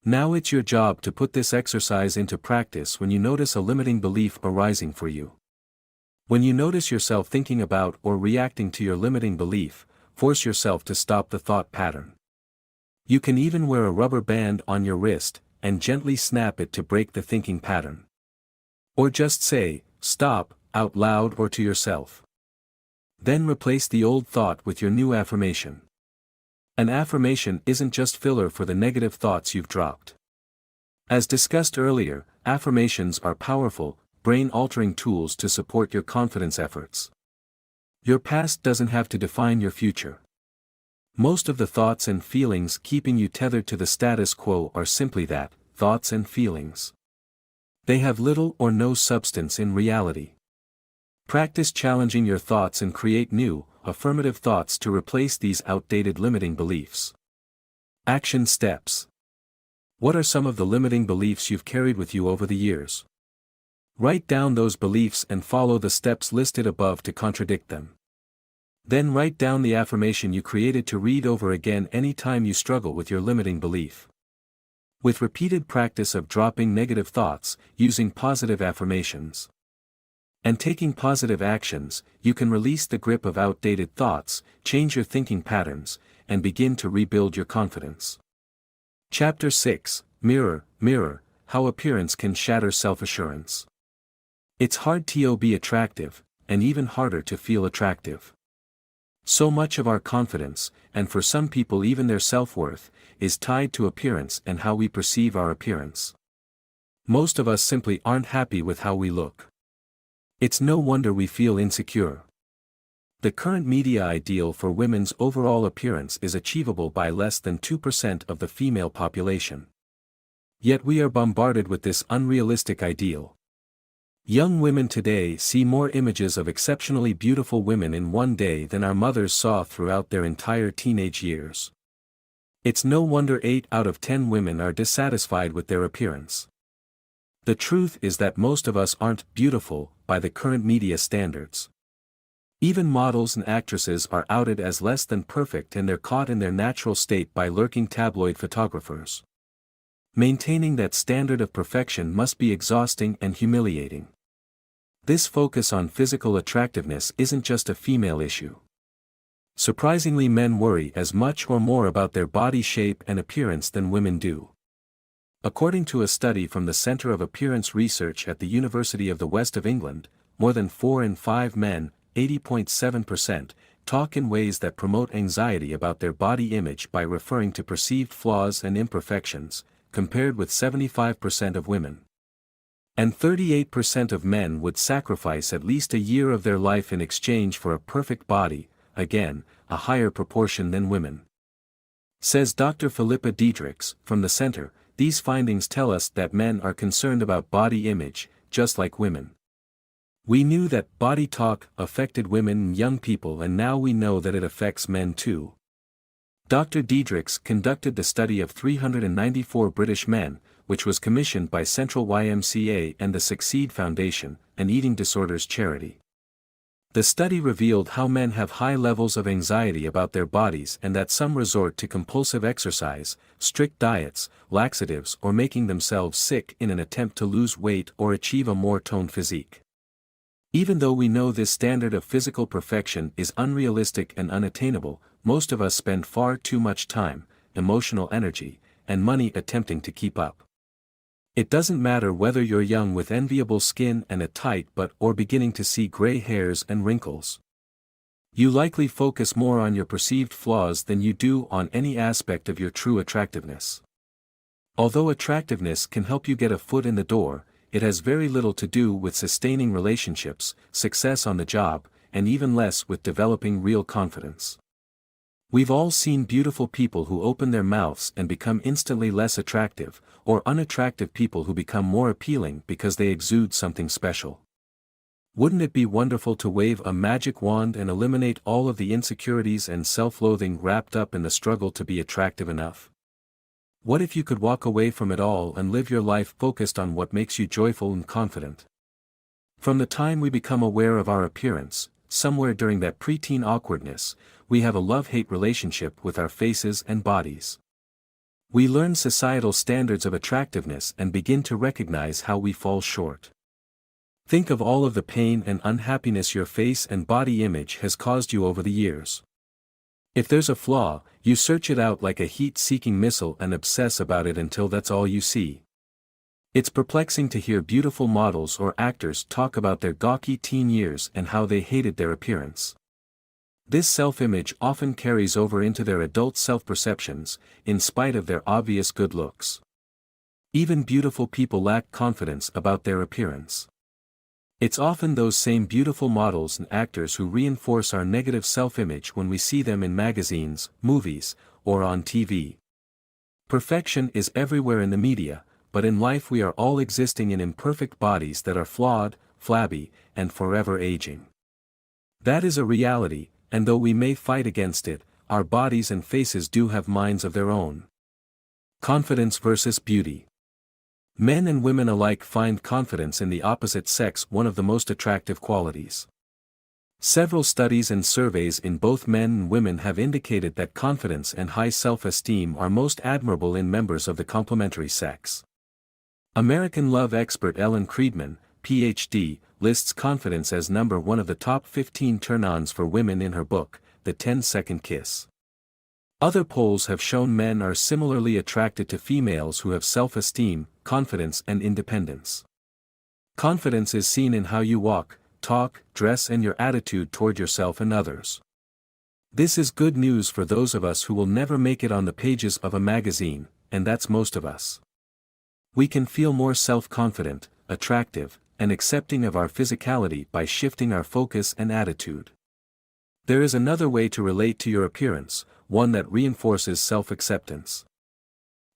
Now it's your job to put this exercise into practice when you notice a limiting belief arising for you. When you notice yourself thinking about or reacting to your limiting belief, force yourself to stop the thought pattern. You can even wear a rubber band on your wrist, and gently snap it to break the thinking pattern. Or just say, stop, out loud or to yourself. Then replace the old thought with your new affirmation. An affirmation isn't just filler for the negative thoughts you've dropped. As discussed earlier, affirmations are powerful, brain-altering tools to support your confidence efforts. Your past doesn't have to define your future. Most of the thoughts and feelings keeping you tethered to the status quo are simply that, thoughts and feelings. They have little or no substance in reality. Practice challenging your thoughts and create new, affirmative thoughts to replace these outdated limiting beliefs. Action steps. What are some of the limiting beliefs you've carried with you over the years? Write down those beliefs and follow the steps listed above to contradict them. Then write down the affirmation you created to read over again any time you struggle with your limiting belief. With repeated practice of dropping negative thoughts, using positive affirmations, and taking positive actions, you can release the grip of outdated thoughts, change your thinking patterns, and begin to rebuild your confidence. Chapter 6, Mirror, Mirror, How Appearance Can Shatter Self-Assurance. It's hard to be attractive, and even harder to feel attractive. So much of our confidence, and for some people even their self-worth, is tied to appearance and how we perceive our appearance. Most of us simply aren't happy with how we look. It's no wonder we feel insecure. The current media ideal for women's overall appearance is achievable by less than 2% of the female population. Yet we are bombarded with this unrealistic ideal. Young women today see more images of exceptionally beautiful women in one day than our mothers saw throughout their entire teenage years. It's no wonder 8 out of 10 women are dissatisfied with their appearance. The truth is that most of us aren't beautiful by the current media standards. Even models and actresses are outed as less than perfect, and they're caught in their natural state by lurking tabloid photographers. Maintaining that standard of perfection must be exhausting and humiliating. This focus on physical attractiveness isn't just a female issue. Surprisingly, men worry as much or more about their body shape and appearance than women do. According to a study from the Centre of Appearance Research at the University of the West of England, more than 4 in 5 men, 80.7%, talk in ways that promote anxiety about their body image by referring to perceived flaws and imperfections, compared with 75% of women. And 38% of men would sacrifice at least a year of their life in exchange for a perfect body, again, a higher proportion than women. Says Dr. Philippa Diedrichs, from the center, these findings tell us that men are concerned about body image, just like women. We knew that body talk affected women and young people, and now we know that it affects men too. Dr. Diedrichs conducted the study of 394 British men, which was commissioned by Central YMCA and the Succeed Foundation, an eating disorders charity. The study revealed how men have high levels of anxiety about their bodies and that some resort to compulsive exercise, strict diets, laxatives, or making themselves sick in an attempt to lose weight or achieve a more toned physique. Even though we know this standard of physical perfection is unrealistic and unattainable, most of us spend far too much time, emotional energy, and money attempting to keep up. It doesn't matter whether you're young with enviable skin and a tight butt or beginning to see gray hairs and wrinkles. You likely focus more on your perceived flaws than you do on any aspect of your true attractiveness. Although attractiveness can help you get a foot in the door, it has very little to do with sustaining relationships, success on the job, and even less with developing real confidence. We've all seen beautiful people who open their mouths and become instantly less attractive, or unattractive people who become more appealing because they exude something special. Wouldn't it be wonderful to wave a magic wand and eliminate all of the insecurities and self-loathing wrapped up in the struggle to be attractive enough? What if you could walk away from it all and live your life focused on what makes you joyful and confident? From the time we become aware of our appearance, somewhere during that preteen awkwardness, we have a love-hate relationship with our faces and bodies. We learn societal standards of attractiveness and begin to recognize how we fall short. Think of all of the pain and unhappiness your face and body image has caused you over the years. If there's a flaw, you search it out like a heat-seeking missile and obsess about it until that's all you see. It's perplexing to hear beautiful models or actors talk about their gawky teen years and how they hated their appearance. This self-image often carries over into their adult self-perceptions, in spite of their obvious good looks. Even beautiful people lack confidence about their appearance. It's often those same beautiful models and actors who reinforce our negative self-image when we see them in magazines, movies, or on TV. Perfection is everywhere in the media, but in life we are all existing in imperfect bodies that are flawed, flabby, and forever aging. That is a reality, and though we may fight against it, our bodies and faces do have minds of their own. Confidence versus beauty. Men and women alike find confidence in the opposite sex one of the most attractive qualities. Several studies and surveys in both men and women have indicated that confidence and high self-esteem are most admirable in members of the complementary sex. American love expert Ellen Friedman, Ph.D., lists confidence as number one of the top 15 turn-ons for women in her book, The 10-Second Kiss. Other polls have shown men are similarly attracted to females who have self-esteem, confidence and independence. Confidence is seen in how you walk, talk, dress and your attitude toward yourself and others. This is good news for those of us who will never make it on the pages of a magazine, and that's most of us. We can feel more self-confident, attractive, and accepting of our physicality by shifting our focus and attitude. There is another way to relate to your appearance, one that reinforces self-acceptance.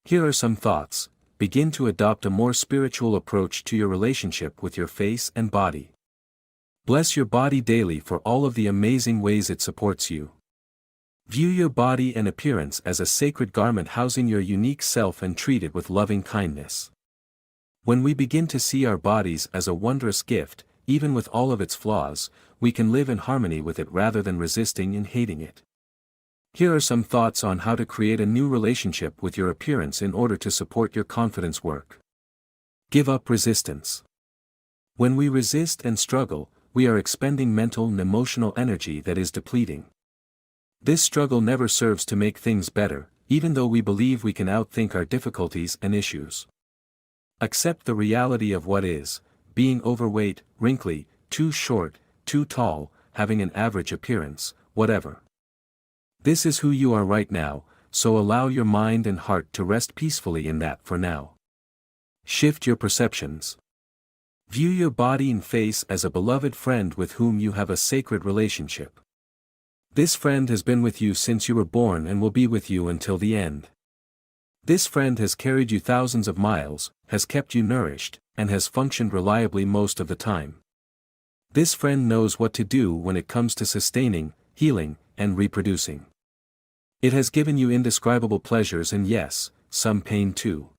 Here are some thoughts. Begin to adopt a more spiritual approach to your relationship with your face and body. Bless your body daily for all of the amazing ways it supports you. View your body and appearance as a sacred garment housing your unique self and treat it with loving kindness. When we begin to see our bodies as a wondrous gift, even with all of its flaws, we can live in harmony with it rather than resisting and hating it. Here are some thoughts on how to create a new relationship with your appearance in order to support your confidence work. Give up resistance. When we resist and struggle, we are expending mental and emotional energy that is depleting. This struggle never serves to make things better, even though we believe we can outthink our difficulties and issues. Accept the reality of what is, being overweight, wrinkly, too short, too tall, having an average appearance, whatever. This is who you are right now, so allow your mind and heart to rest peacefully in that for now. Shift your perceptions. View your body and face as a beloved friend with whom you have a sacred relationship. This friend has been with you since you were born and will be with you until the end. This friend has carried you thousands of miles, has kept you nourished, and has functioned reliably most of the time. This friend knows what to do when it comes to sustaining, healing, and reproducing. It has given you indescribable pleasures and yes, some pain too.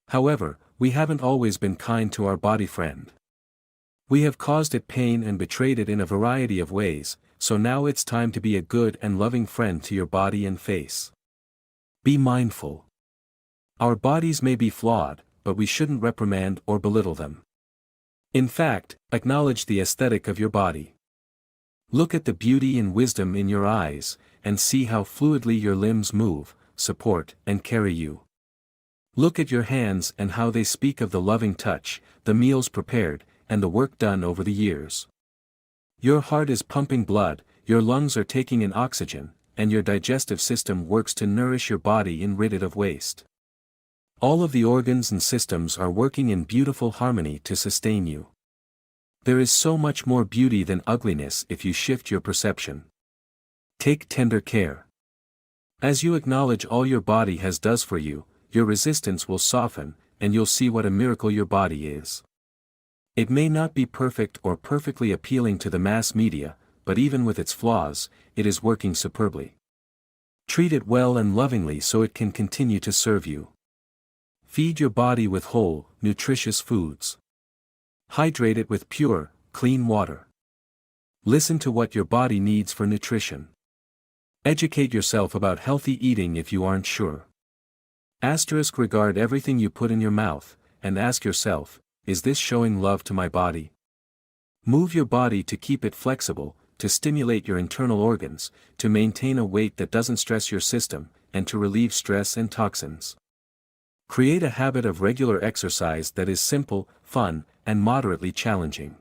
However, we haven't always been kind to our body friend. We have caused it pain and betrayed it in a variety of ways, so now it's time to be a good and loving friend to your body and face. Be mindful. Our bodies may be flawed, but we shouldn't reprimand or belittle them. In fact, acknowledge the aesthetic of your body. Look at the beauty and wisdom in your eyes, and see how fluidly your limbs move, support, and carry you. Look at your hands and how they speak of the loving touch, the meals prepared, and the work done over the years. Your heart is pumping blood, your lungs are taking in oxygen, and your digestive system works to nourish your body and rid it of waste. All of the organs and systems are working in beautiful harmony to sustain you. There is so much more beauty than ugliness if you shift your perception. Take tender care. As you acknowledge all your body does for you, your resistance will soften, and you'll see what a miracle your body is. It may not be perfect or perfectly appealing to the mass media, but even with its flaws, it is working superbly. Treat it well and lovingly so it can continue to serve you. Feed your body with whole, nutritious foods. Hydrate it with pure, clean water. Listen to what your body needs for nutrition. Educate yourself about healthy eating if you aren't sure. Regard everything you put in your mouth, and ask yourself, is this showing love to my body? Move your body to keep it flexible, to stimulate your internal organs, to maintain a weight that doesn't stress your system, and to relieve stress and toxins. Create a habit of regular exercise that is simple, fun, and moderately challenging.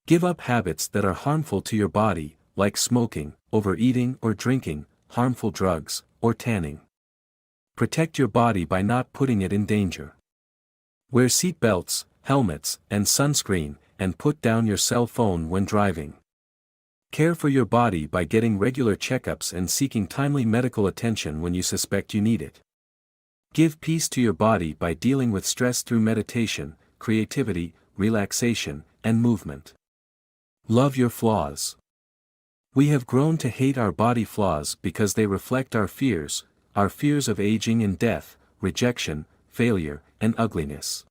Give up habits that are harmful to your body, like smoking, overeating or drinking, harmful drugs, or tanning. Protect your body by not putting it in danger. Wear seat belts, helmets, and sunscreen, and put down your cell phone when driving. Care for your body by getting regular checkups and seeking timely medical attention when you suspect you need it. Give peace to your body by dealing with stress through meditation, creativity, relaxation, and movement. Love your flaws. We have grown to hate our body flaws because they reflect our fears of aging and death, rejection, failure, and ugliness.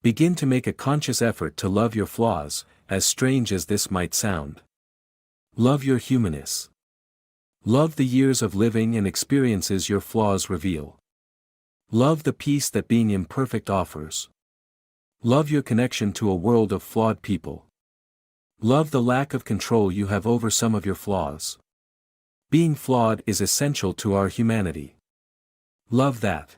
Begin to make a conscious effort to love your flaws, as strange as this might sound. Love your humanness. Love the years of living and experiences your flaws reveal. Love the peace that being imperfect offers. Love your connection to a world of flawed people. Love the lack of control you have over some of your flaws. Being flawed is essential to our humanity. Love that.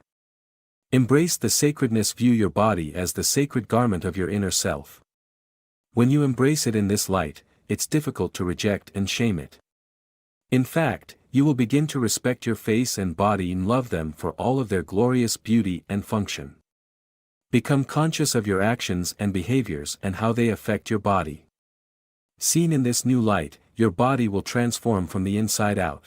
Embrace the sacredness. View your body as the sacred garment of your inner self. When you embrace it in this light, it's difficult to reject and shame it. In fact, you will begin to respect your face and body and love them for all of their glorious beauty and function. Become conscious of your actions and behaviors and how they affect your body. Seen in this new light, your body will transform from the inside out.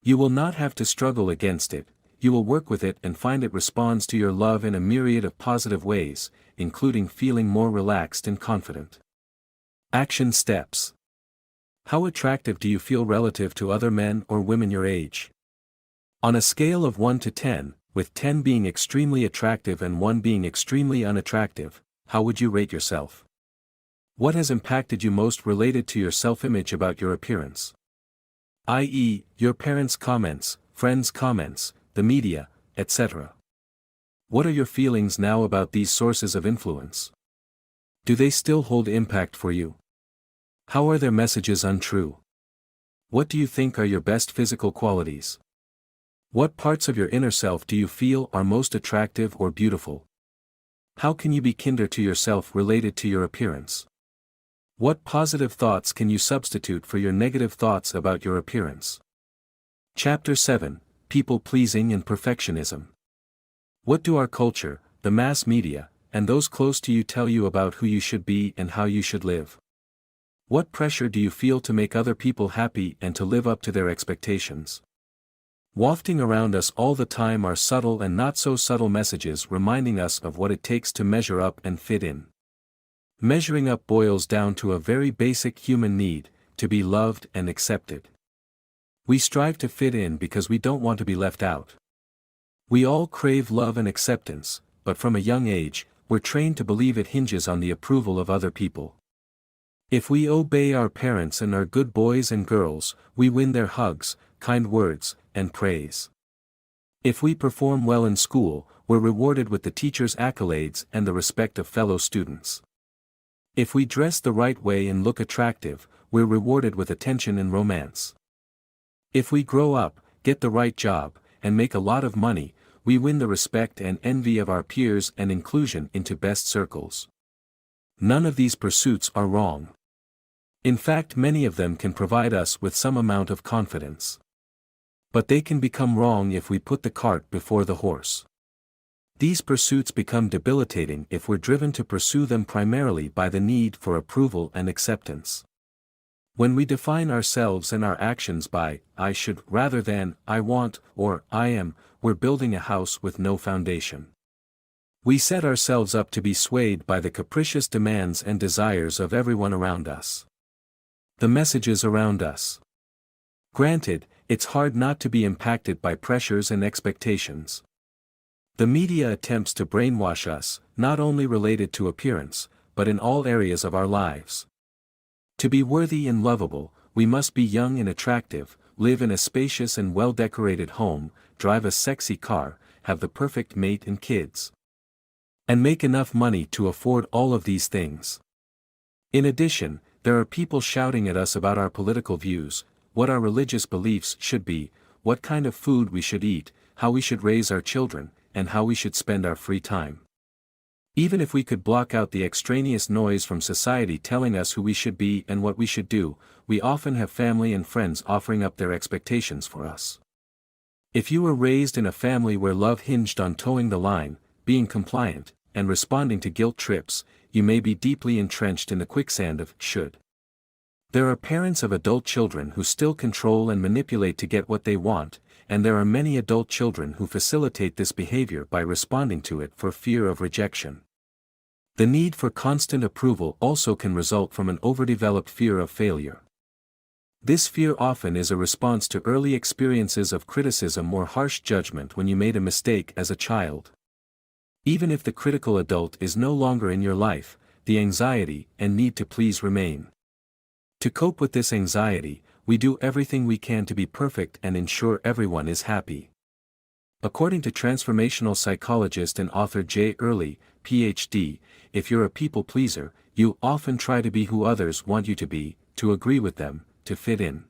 You will not have to struggle against it, you will work with it and find it responds to your love in a myriad of positive ways, including feeling more relaxed and confident. Action steps. How attractive do you feel relative to other men or women your age? On a scale of 1 to 10, with 10 being extremely attractive and 1 being extremely unattractive, how would you rate yourself? What has impacted you most related to your self-image about your appearance? I.e., your parents' comments, friends' comments, the media, etc. What are your feelings now about these sources of influence? Do they still hold impact for you? How are their messages untrue? What do you think are your best physical qualities? What parts of your inner self do you feel are most attractive or beautiful? How can you be kinder to yourself related to your appearance? What positive thoughts can you substitute for your negative thoughts about your appearance? Chapter 7, People-Pleasing and Perfectionism. What do our culture, the mass media, and those close to you tell you about who you should be and how you should live? What pressure do you feel to make other people happy and to live up to their expectations? Wafting around us all the time are subtle and not so subtle messages reminding us of what it takes to measure up and fit in. Measuring up boils down to a very basic human need, to be loved and accepted. We strive to fit in because we don't want to be left out. We all crave love and acceptance, but from a young age, we're trained to believe it hinges on the approval of other people. If we obey our parents and are good boys and girls, we win their hugs, kind words, and praise. If we perform well in school, we're rewarded with the teacher's accolades and the respect of fellow students. If we dress the right way and look attractive, we're rewarded with attention and romance. If we grow up, get the right job, and make a lot of money, we win the respect and envy of our peers and inclusion into best circles. None of these pursuits are wrong. In fact, many of them can provide us with some amount of confidence. But they can become wrong if we put the cart before the horse. These pursuits become debilitating if we're driven to pursue them primarily by the need for approval and acceptance. When we define ourselves and our actions by, I should, rather than, I want, or, I am, we're building a house with no foundation. We set ourselves up to be swayed by the capricious demands and desires of everyone around us. The messages around us. Granted, it's hard not to be impacted by pressures and expectations. The media attempts to brainwash us, not only related to appearance, but in all areas of our lives. To be worthy and lovable, we must be young and attractive, live in a spacious and well-decorated home, drive a sexy car, have the perfect mate and kids. And make enough money to afford all of these things. In addition, there are people shouting at us about our political views, what our religious beliefs should be, what kind of food we should eat, how we should raise our children, and how we should spend our free time. Even if we could block out the extraneous noise from society telling us who we should be and what we should do, we often have family and friends offering up their expectations for us. If you were raised in a family where love hinged on towing the line, being compliant, and responding to guilt trips, you may be deeply entrenched in the quicksand of should. There are parents of adult children who still control and manipulate to get what they want, and there are many adult children who facilitate this behavior by responding to it for fear of rejection. The need for constant approval also can result from an overdeveloped fear of failure. This fear often is a response to early experiences of criticism or harsh judgment when you made a mistake as a child. Even if the critical adult is no longer in your life, the anxiety and need to please remain. To cope with this anxiety, we do everything we can to be perfect and ensure everyone is happy. According to transformational psychologist and author J. Early, Ph.D., if you're a people pleaser, you often try to be who others want you to be, to agree with them, to fit in.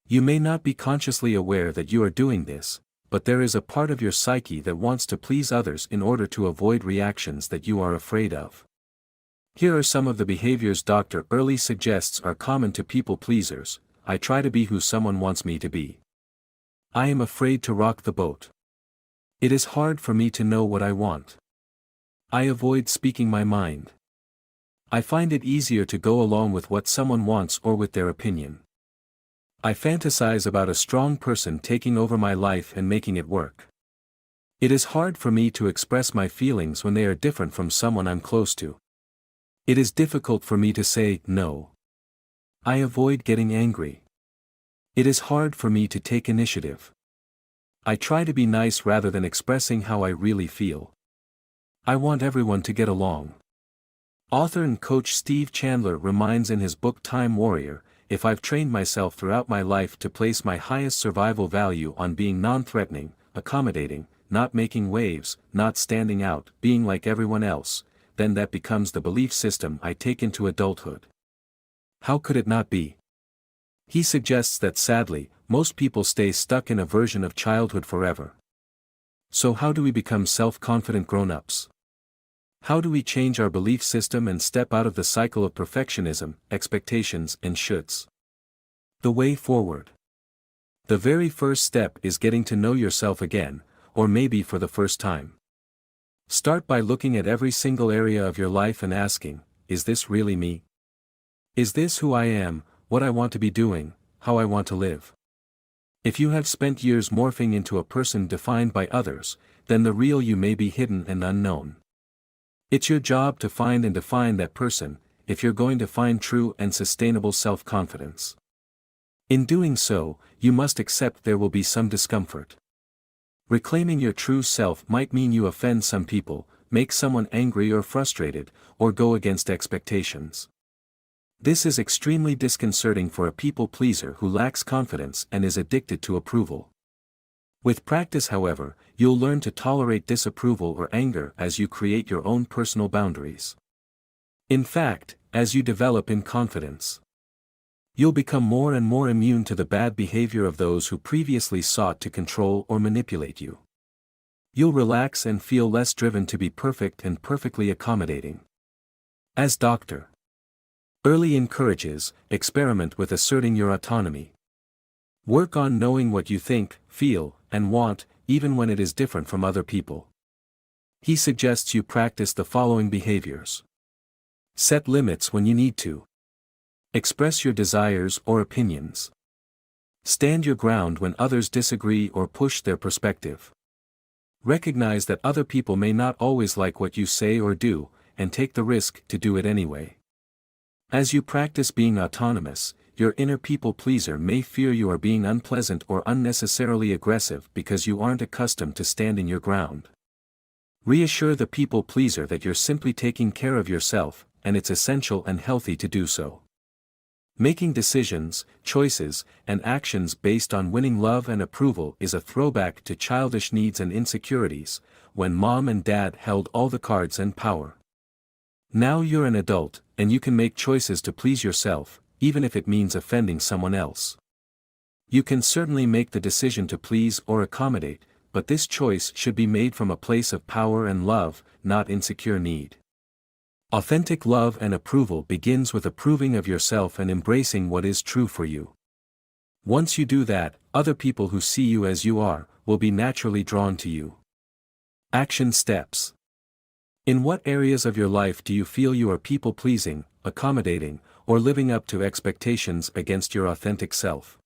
You may not be consciously aware that you are doing this, but there is a part of your psyche that wants to please others in order to avoid reactions that you are afraid of. Here are some of the behaviors Dr. Early suggests are common to people pleasers. I try to be who someone wants me to be. I am afraid to rock the boat. It is hard for me to know what I want. I avoid speaking my mind. I find it easier to go along with what someone wants or with their opinion. I fantasize about a strong person taking over my life and making it work. It is hard for me to express my feelings when they are different from someone I'm close to. It is difficult for me to say no. I avoid getting angry. It is hard for me to take initiative. I try to be nice rather than expressing how I really feel. I want everyone to get along. Author and coach Steve Chandler reminds in his book Time Warrior, if I've trained myself throughout my life to place my highest survival value on being non-threatening, accommodating, not making waves, not standing out, being like everyone else, then that becomes the belief system I take into adulthood. How could it not be? He suggests that sadly, most people stay stuck in a version of childhood forever. So how do we become self-confident grown-ups? How do we change our belief system and step out of the cycle of perfectionism, expectations and shoulds? The way forward. The very first step is getting to know yourself again, or maybe for the first time. Start by looking at every single area of your life and asking, is this really me? Is this who I am, what I want to be doing, how I want to live? If you have spent years morphing into a person defined by others, then the real you may be hidden and unknown. It's your job to find and define that person, if you're going to find true and sustainable self-confidence. In doing so, you must accept there will be some discomfort. Reclaiming your true self might mean you offend some people, make someone angry or frustrated, or go against expectations. This is extremely disconcerting for a people-pleaser who lacks confidence and is addicted to approval. With practice, however, you'll learn to tolerate disapproval or anger as you create your own personal boundaries. In fact, as you develop in confidence, you'll become more and more immune to the bad behavior of those who previously sought to control or manipulate you. You'll relax and feel less driven to be perfect and perfectly accommodating. As Dr. Early encourages, experiment with asserting your autonomy. Work on knowing what you think, feel, and want, even when it is different from other people. He suggests you practice the following behaviors. Set limits when you need to. Express your desires or opinions. Stand your ground when others disagree or push their perspective. Recognize that other people may not always like what you say or do, and take the risk to do it anyway. As you practice being autonomous, your inner people-pleaser may fear you are being unpleasant or unnecessarily aggressive because you aren't accustomed to standing your ground. Reassure the people-pleaser that you're simply taking care of yourself, and it's essential and healthy to do so. Making decisions, choices, and actions based on winning love and approval is a throwback to childish needs and insecurities, when mom and dad held all the cards and power. Now you're an adult, and you can make choices to please yourself, even if it means offending someone else. You can certainly make the decision to please or accommodate, but this choice should be made from a place of power and love, not insecure need. Authentic love and approval begins with approving of yourself and embracing what is true for you. Once you do that, other people who see you as you are, will be naturally drawn to you. Action steps. In what areas of your life do you feel you are people-pleasing, accommodating, or living up to expectations against your authentic self?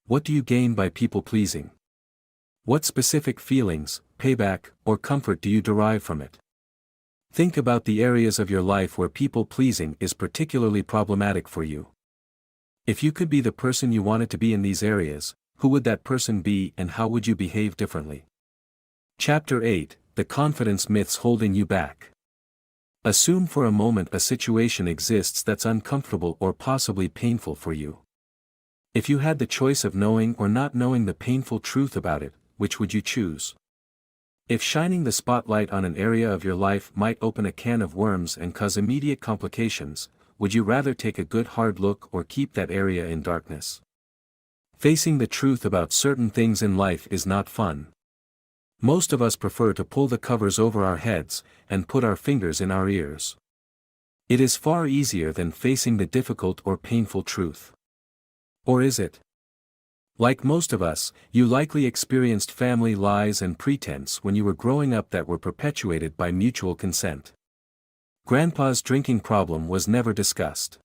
What do you gain by people-pleasing? What specific feelings, payback, or comfort do you derive from it? Think about the areas of your life where people-pleasing is particularly problematic for you. If you could be the person you wanted to be in these areas, who would that person be and how would you behave differently? Chapter 8, The Confidence Myths Holding You Back. Assume for a moment a situation exists that's uncomfortable or possibly painful for you. If you had the choice of knowing or not knowing the painful truth about it, which would you choose? If shining the spotlight on an area of your life might open a can of worms and cause immediate complications, would you rather take a good hard look or keep that area in darkness? Facing the truth about certain things in life is not fun. Most of us prefer to pull the covers over our heads and put our fingers in our ears. It is far easier than facing the difficult or painful truth. Or is it? Like most of us, you likely experienced family lies and pretense when you were growing up that were perpetuated by mutual consent. Grandpa's drinking problem was never discussed.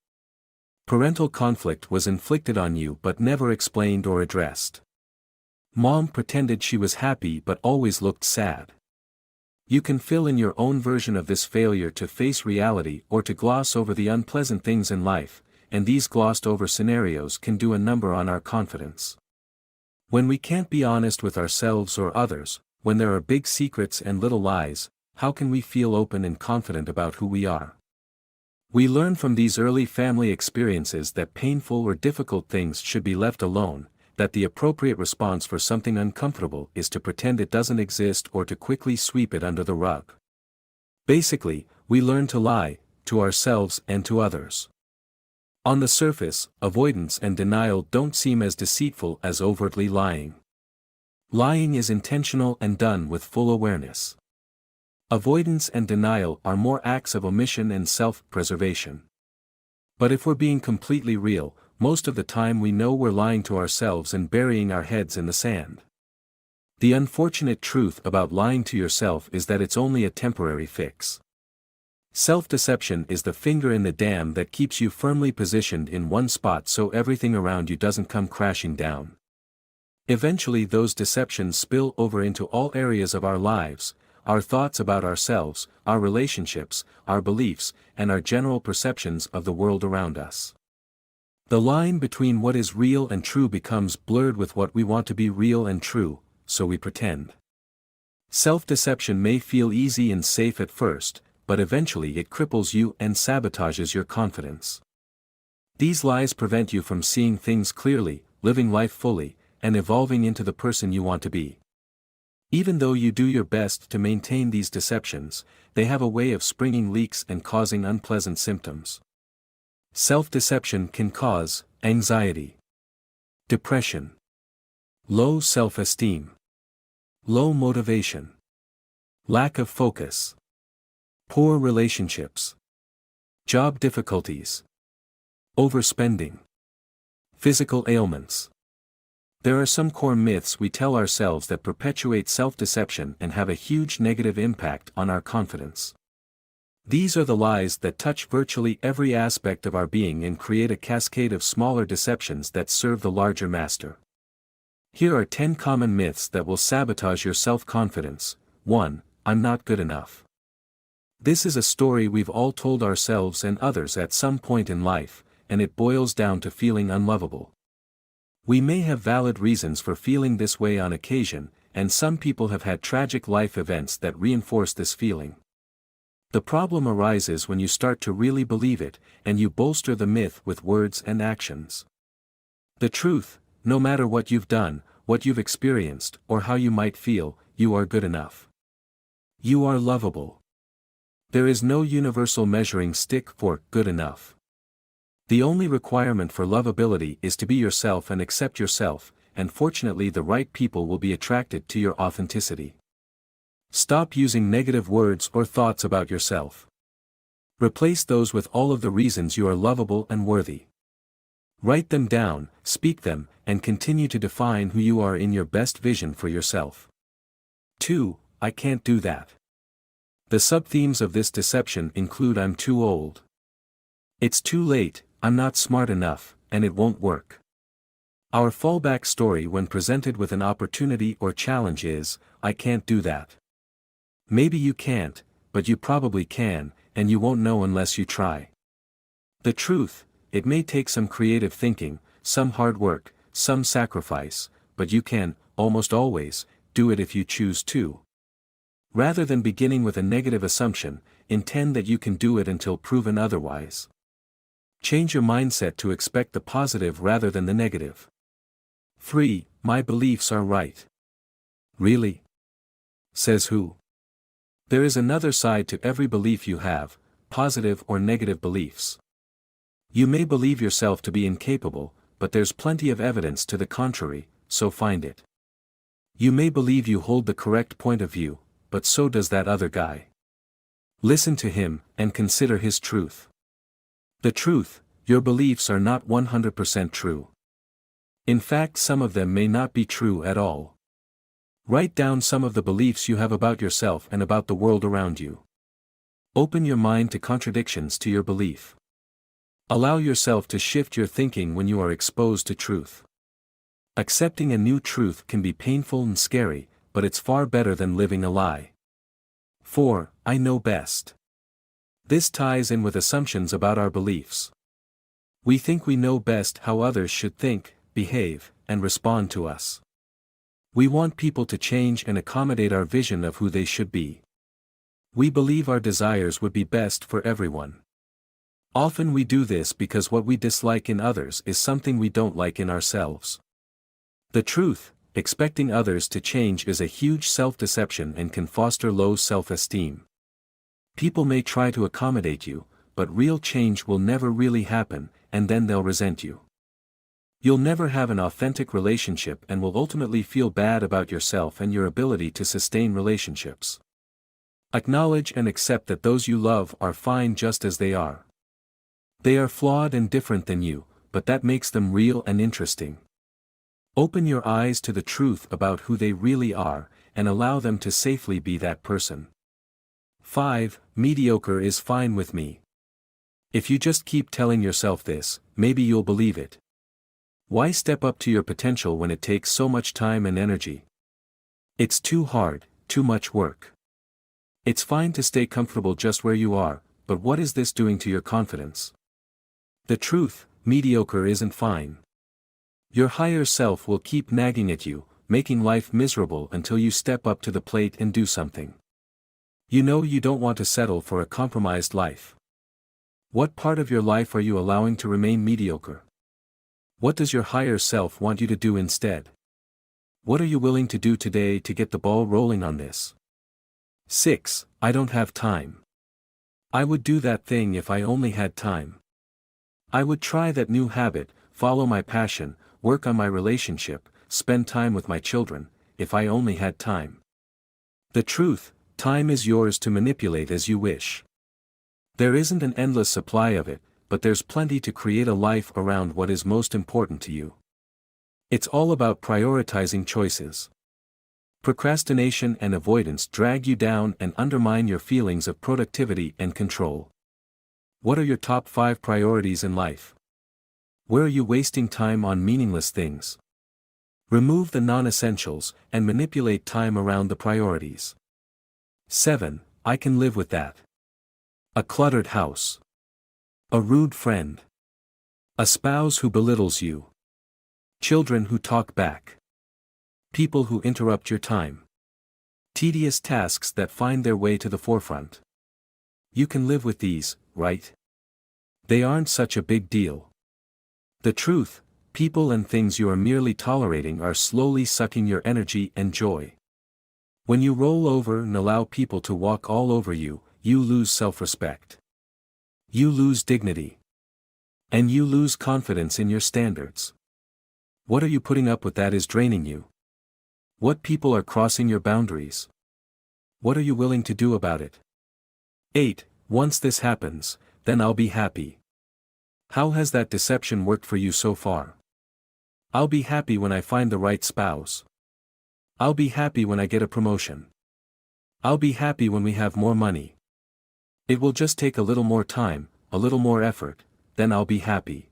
Parental conflict was inflicted on you but never explained or addressed. Mom pretended she was happy but always looked sad. You can fill in your own version of this failure to face reality or to gloss over the unpleasant things in life, and these glossed over scenarios can do a number on our confidence. When we can't be honest with ourselves or others, when there are big secrets and little lies, how can we feel open and confident about who we are? We learn from these early family experiences that painful or difficult things should be left alone, that the appropriate response for something uncomfortable is to pretend it doesn't exist or to quickly sweep it under the rug. Basically, we learn to lie, to ourselves and to others. On the surface, avoidance and denial don't seem as deceitful as overtly lying. Lying is intentional and done with full awareness. Avoidance and denial are more acts of omission and self-preservation. But if we're being completely real, most of the time we know we're lying to ourselves and burying our heads in the sand. The unfortunate truth about lying to yourself is that it's only a temporary fix. Self-deception is the finger in the dam that keeps you firmly positioned in one spot so everything around you doesn't come crashing down. Eventually those deceptions spill over into all areas of our lives, our thoughts about ourselves, our relationships, our beliefs, and our general perceptions of the world around us. The line between what is real and true becomes blurred with what we want to be real and true, so we pretend. Self-deception may feel easy and safe at first, but eventually it cripples you and sabotages your confidence. These lies prevent you from seeing things clearly, living life fully, and evolving into the person you want to be. Even though you do your best to maintain these deceptions, they have a way of springing leaks and causing unpleasant symptoms. Self-deception can cause anxiety, depression, low self-esteem, low motivation, lack of focus, poor relationships, job difficulties, overspending, physical ailments. There are some core myths we tell ourselves that perpetuate self-deception and have a huge negative impact on our confidence. These are the lies that touch virtually every aspect of our being and create a cascade of smaller deceptions that serve the larger master. Here are 10 common myths that will sabotage your self-confidence. 1. I'm not good enough. This is a story we've all told ourselves and others at some point in life, and it boils down to feeling unlovable. We may have valid reasons for feeling this way on occasion, and some people have had tragic life events that reinforce this feeling. The problem arises when you start to really believe it, and you bolster the myth with words and actions. The truth, no matter what you've done, what you've experienced, or how you might feel, you are good enough. You are lovable. There is no universal measuring stick for good enough. The only requirement for lovability is to be yourself and accept yourself, and fortunately the right people will be attracted to your authenticity. Stop using negative words or thoughts about yourself. Replace those with all of the reasons you are lovable and worthy. Write them down, speak them, and continue to define who you are in your best vision for yourself. 2. I can't do that. The sub-themes of this deception include I'm too old. It's too late, I'm not smart enough, and it won't work. Our fallback story when presented with an opportunity or challenge is, I can't do that. Maybe you can't, but you probably can, and you won't know unless you try. The truth, it may take some creative thinking, some hard work, some sacrifice, but you can, almost always, do it if you choose to. Rather than beginning with a negative assumption, intend that you can do it until proven otherwise. Change your mindset to expect the positive rather than the negative. 3. My beliefs are right. Really? Says who? There is another side to every belief you have, positive or negative beliefs. You may believe yourself to be incapable, but there's plenty of evidence to the contrary, so find it. You may believe you hold the correct point of view, but so does that other guy. Listen to him, and consider his truth. The truth, your beliefs are not 100% true. In fact, some of them may not be true at all. Write down some of the beliefs you have about yourself and about the world around you. Open your mind to contradictions to your belief. Allow yourself to shift your thinking when you are exposed to truth. Accepting a new truth can be painful and scary, but it's far better than living a lie. 4. I know best. This ties in with assumptions about our beliefs. We think we know best how others should think, behave, and respond to us. We want people to change and accommodate our vision of who they should be. We believe our desires would be best for everyone. Often we do this because what we dislike in others is something we don't like in ourselves. The truth, expecting others to change is a huge self-deception and can foster low self-esteem. People may try to accommodate you, but real change will never really happen, and then they'll resent you. You'll never have an authentic relationship and will ultimately feel bad about yourself and your ability to sustain relationships. Acknowledge and accept that those you love are fine just as they are. They are flawed and different than you, but that makes them real and interesting. Open your eyes to the truth about who they really are, and allow them to safely be that person. 5. Mediocre is fine with me. If you just keep telling yourself this, maybe you'll believe it. Why step up to your potential when it takes so much time and energy? It's too hard, too much work. It's fine to stay comfortable just where you are, but what is this doing to your confidence? The truth, mediocre isn't fine. Your higher self will keep nagging at you, making life miserable until you step up to the plate and do something. You know you don't want to settle for a compromised life. What part of your life are you allowing to remain mediocre? What does your higher self want you to do instead? What are you willing to do today to get the ball rolling on this? 6. I don't have time. I would do that thing if I only had time. I would try that new habit, follow my passion, work on my relationship, spend time with my children, if I only had time. The truth, time is yours to manipulate as you wish. There isn't an endless supply of it, but there's plenty to create a life around what is most important to you. It's all about prioritizing choices. Procrastination and avoidance drag you down and undermine your feelings of productivity and control. What are your top 5 priorities in life? Where are you wasting time on meaningless things? Remove the non-essentials and manipulate time around the priorities. 7. I can live with that. A cluttered house. A rude friend. A spouse who belittles you. Children who talk back. People who interrupt your time. Tedious tasks that find their way to the forefront. You can live with these, right? They aren't such a big deal. The truth, people and things you are merely tolerating are slowly sucking your energy and joy. When you roll over and allow people to walk all over you, you lose self-respect. You lose dignity. And you lose confidence in your standards. What are you putting up with that is draining you? What people are crossing your boundaries? What are you willing to do about it? 8. Once this happens, then I'll be happy. How has that deception worked for you so far? I'll be happy when I find the right spouse. I'll be happy when I get a promotion. I'll be happy when we have more money. It will just take a little more time, a little more effort, then I'll be happy.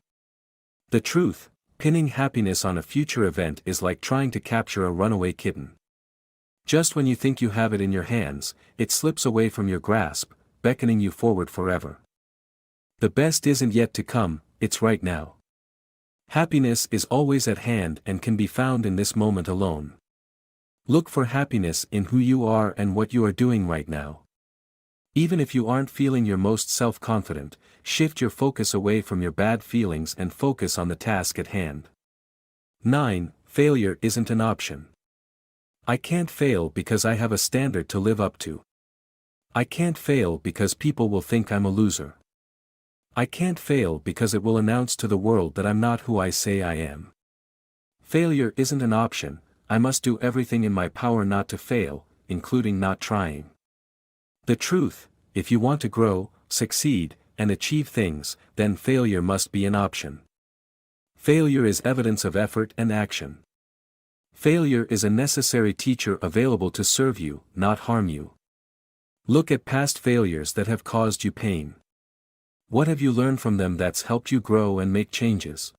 The truth, pinning happiness on a future event is like trying to capture a runaway kitten. Just when you think you have it in your hands, it slips away from your grasp, beckoning you forward forever. The best isn't yet to come, it's right now. Happiness is always at hand and can be found in this moment alone. Look for happiness in who you are and what you are doing right now. Even if you aren't feeling your most self-confident, shift your focus away from your bad feelings and focus on the task at hand. 9. Failure isn't an option. I can't fail because I have a standard to live up to. I can't fail because people will think I'm a loser. I can't fail because it will announce to the world that I'm not who I say I am. Failure isn't an option, I must do everything in my power not to fail, including not trying. The truth, if you want to grow, succeed, and achieve things, then failure must be an option. Failure is evidence of effort and action. Failure is a necessary teacher available to serve you, not harm you. Look at past failures that have caused you pain. What have you learned from them that's helped you grow and make changes?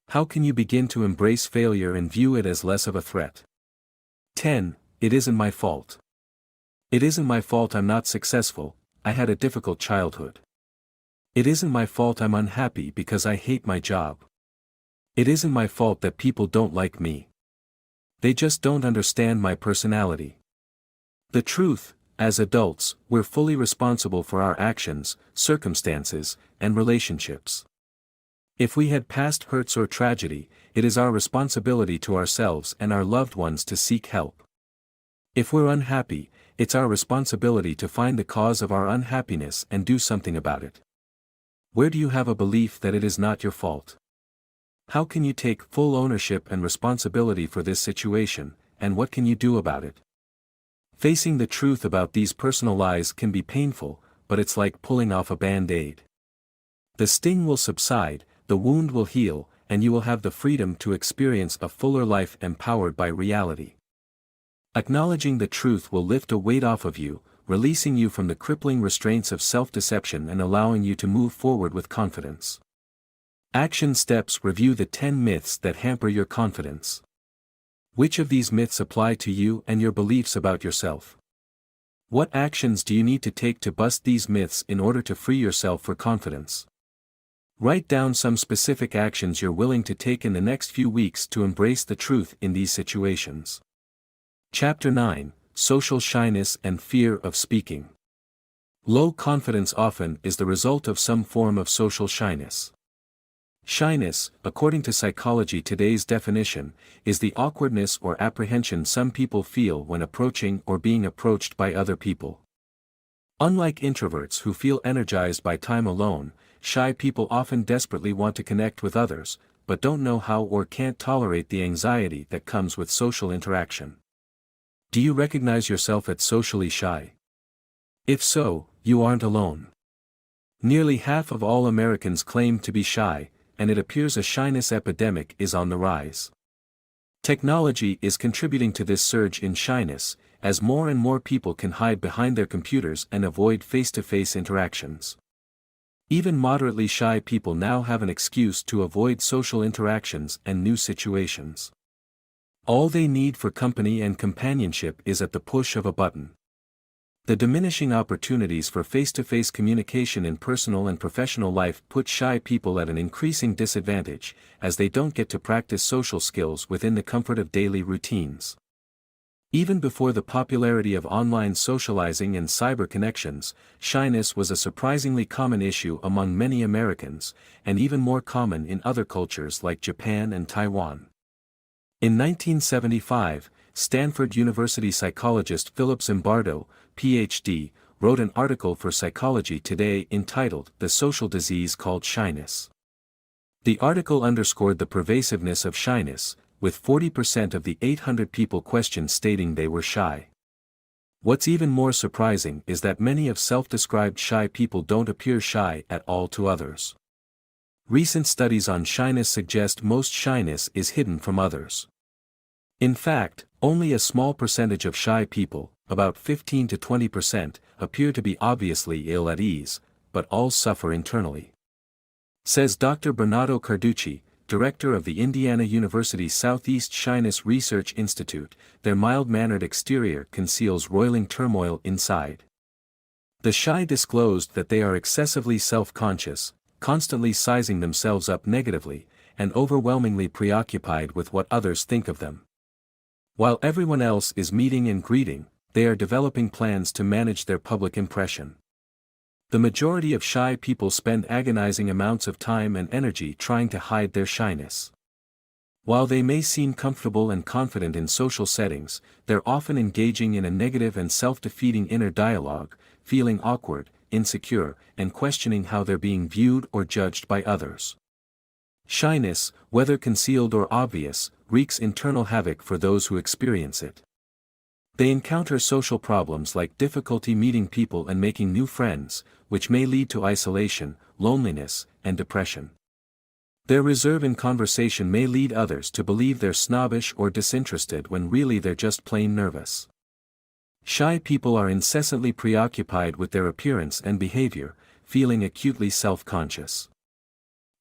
How can you begin to embrace failure and view it as less of a threat? 10. It isn't my fault. It isn't my fault I'm not successful, I had a difficult childhood. It isn't my fault I'm unhappy because I hate my job. It isn't my fault that people don't like me. They just don't understand my personality. The truth, as adults, we're fully responsible for our actions, circumstances, and relationships. If we had past hurts or tragedy, it is our responsibility to ourselves and our loved ones to seek help. If we're unhappy, it's our responsibility to find the cause of our unhappiness and do something about it. Where do you have a belief that it is not your fault? How can you take full ownership and responsibility for this situation, and what can you do about it? Facing the truth about these personal lies can be painful, but it's like pulling off a band-aid. The sting will subside, the wound will heal, and you will have the freedom to experience a fuller life empowered by reality. Acknowledging the truth will lift a weight off of you, releasing you from the crippling restraints of self-deception and allowing you to move forward with confidence. Action steps: review the 10 myths that hamper your confidence. Which of these myths apply to you and your beliefs about yourself? What actions do you need to take to bust these myths in order to free yourself for confidence? Write down some specific actions you're willing to take in the next few weeks to embrace the truth in these situations. Chapter 9: Social Shyness and Fear of Speaking. Low confidence often is the result of some form of social shyness. Shyness, according to Psychology Today's definition, is the awkwardness or apprehension some people feel when approaching or being approached by other people. Unlike introverts who feel energized by time alone, shy people often desperately want to connect with others, but don't know how or can't tolerate the anxiety that comes with social interaction. Do you recognize yourself as socially shy? If so, you aren't alone. Nearly half of all Americans claim to be shy, and it appears a shyness epidemic is on the rise. Technology is contributing to this surge in shyness, as more and more people can hide behind their computers and avoid face-to-face interactions. Even moderately shy people now have an excuse to avoid social interactions and new situations. All they need for company and companionship is at the push of a button. The diminishing opportunities for face-to-face communication in personal and professional life put shy people at an increasing disadvantage, as they don't get to practice social skills within the comfort of daily routines. Even before the popularity of online socializing and cyber connections, shyness was a surprisingly common issue among many Americans, and even more common in other cultures like Japan and Taiwan. In 1975, Stanford University psychologist Philip Zimbardo, Ph.D., wrote an article for Psychology Today entitled "The Social Disease Called Shyness." The article underscored the pervasiveness of shyness, with 40% of the 800 people questioned stating they were shy. What's even more surprising is that many of self-described shy people don't appear shy at all to others. Recent studies on shyness suggest most shyness is hidden from others. In fact, only a small percentage of shy people, about 15 to 20%, appear to be obviously ill at ease, but all suffer internally. Says Dr. Bernardo Carducci, director of the Indiana University Southeast Shyness Research Institute, their mild-mannered exterior conceals roiling turmoil inside. The shy disclosed that they are excessively self-conscious, constantly sizing themselves up negatively, and overwhelmingly preoccupied with what others think of them. While everyone else is meeting and greeting, they are developing plans to manage their public impression. The majority of shy people spend agonizing amounts of time and energy trying to hide their shyness. While they may seem comfortable and confident in social settings, they're often engaging in a negative and self-defeating inner dialogue, feeling awkward, insecure, and questioning how they're being viewed or judged by others. Shyness, whether concealed or obvious, wreaks internal havoc for those who experience it. They encounter social problems like difficulty meeting people and making new friends, which may lead to isolation, loneliness, and depression. Their reserve in conversation may lead others to believe they're snobbish or disinterested when really they're just plain nervous. Shy people are incessantly preoccupied with their appearance and behavior, feeling acutely self-conscious.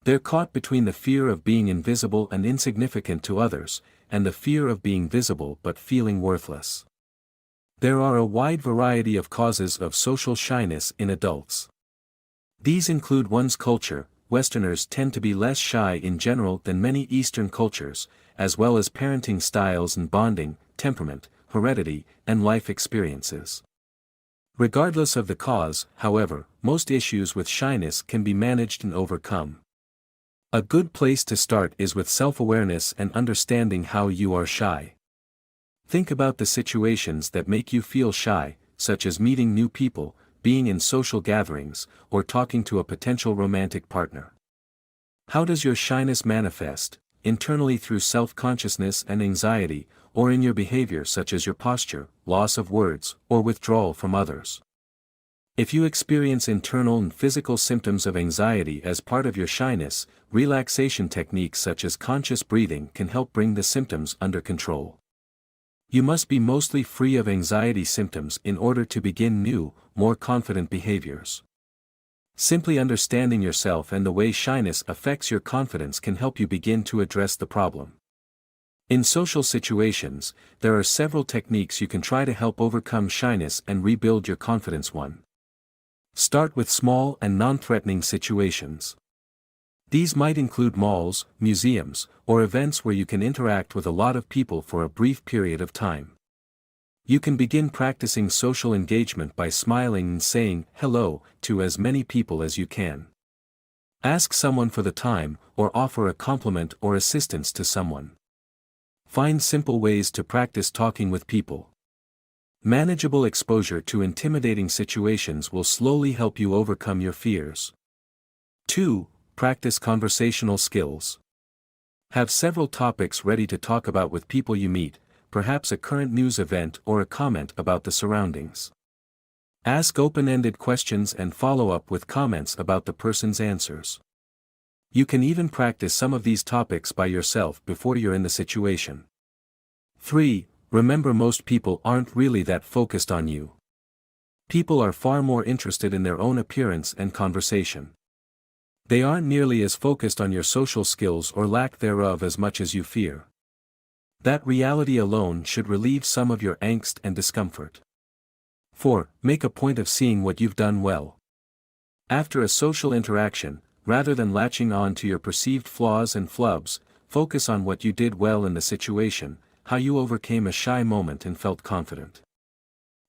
They're caught between the fear of being invisible and insignificant to others, and the fear of being visible but feeling worthless. There are a wide variety of causes of social shyness in adults. These include one's culture. Westerners tend to be less shy in general than many Eastern cultures, as well as parenting styles and bonding, temperament, heredity, and life experiences. Regardless of the cause, however, most issues with shyness can be managed and overcome. A good place to start is with self-awareness and understanding how you are shy. Think about the situations that make you feel shy, such as meeting new people, being in social gatherings, or talking to a potential romantic partner. How does your shyness manifest? Internally through self-consciousness and anxiety, or in your behavior such as your posture, loss of words, or withdrawal from others? If you experience internal and physical symptoms of anxiety as part of your shyness, relaxation techniques such as conscious breathing can help bring the symptoms under control. You must be mostly free of anxiety symptoms in order to begin new, more confident behaviors. Simply understanding yourself and the way shyness affects your confidence can help you begin to address the problem. In social situations, there are several techniques you can try to help overcome shyness and rebuild your confidence. 1. Start with small and non-threatening situations. These might include malls, museums, or events where you can interact with a lot of people for a brief period of time. You can begin practicing social engagement by smiling and saying hello to as many people as you can. Ask someone for the time, or offer a compliment or assistance to someone. Find simple ways to practice talking with people. Manageable exposure to intimidating situations will slowly help you overcome your fears. 2. Practice conversational skills. Have several topics ready to talk about with people you meet, perhaps a current news event or a comment about the surroundings. Ask open-ended questions and follow up with comments about the person's answers. You can even practice some of these topics by yourself before you're in the situation. 3. Remember, most people aren't really that focused on you. People are far more interested in their own appearance and conversation. They aren't nearly as focused on your social skills or lack thereof as much as you fear. That reality alone should relieve some of your angst and discomfort. 4. Make a point of seeing what you've done well. After a social interaction, rather than latching on to your perceived flaws and flubs, focus on what you did well in the situation, how you overcame a shy moment and felt confident.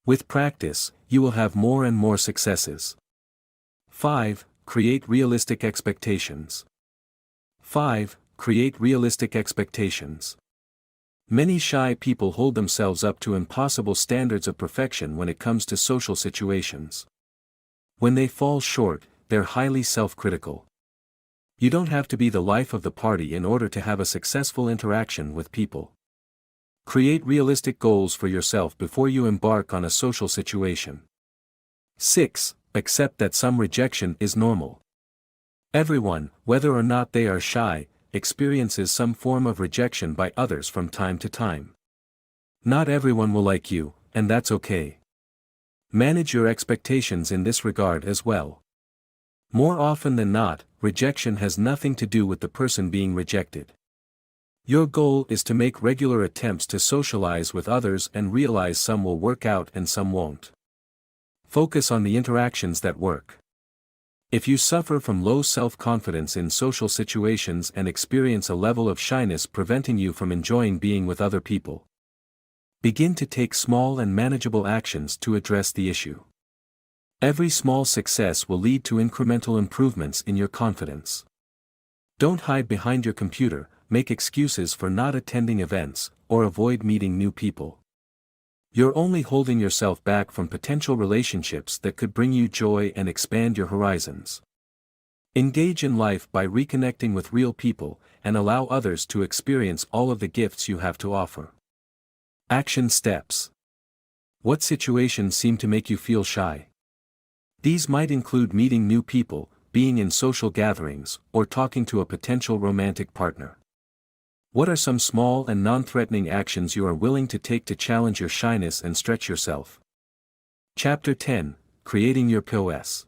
With practice, you will have more and more successes. 5. Create realistic expectations. 5. Create realistic expectations. Many shy people hold themselves up to impossible standards of perfection when it comes to social situations. When they fall short, they're highly self-critical. You don't have to be the life of the party in order to have a successful interaction with people. Create realistic goals for yourself before you embark on a social situation. 6. Accept that some rejection is normal. Everyone, whether or not they are shy, experiences some form of rejection by others from time to time. Not everyone will like you, and that's okay. Manage your expectations in this regard as well. More often than not, rejection has nothing to do with the person being rejected. Your goal is to make regular attempts to socialize with others and realize some will work out and some won't. Focus on the interactions that work. If you suffer from low self-confidence in social situations and experience a level of shyness preventing you from enjoying being with other people, begin to take small and manageable actions to address the issue. Every small success will lead to incremental improvements in your confidence. Don't hide behind your computer, make excuses for not attending events, or avoid meeting new people. You're only holding yourself back from potential relationships that could bring you joy and expand your horizons. Engage in life by reconnecting with real people, and allow others to experience all of the gifts you have to offer. Action steps. What situations seem to make you feel shy? These might include meeting new people, being in social gatherings, or talking to a potential romantic partner. What are some small and non-threatening actions you are willing to take to challenge your shyness and stretch yourself? Chapter 10, Creating Your POS.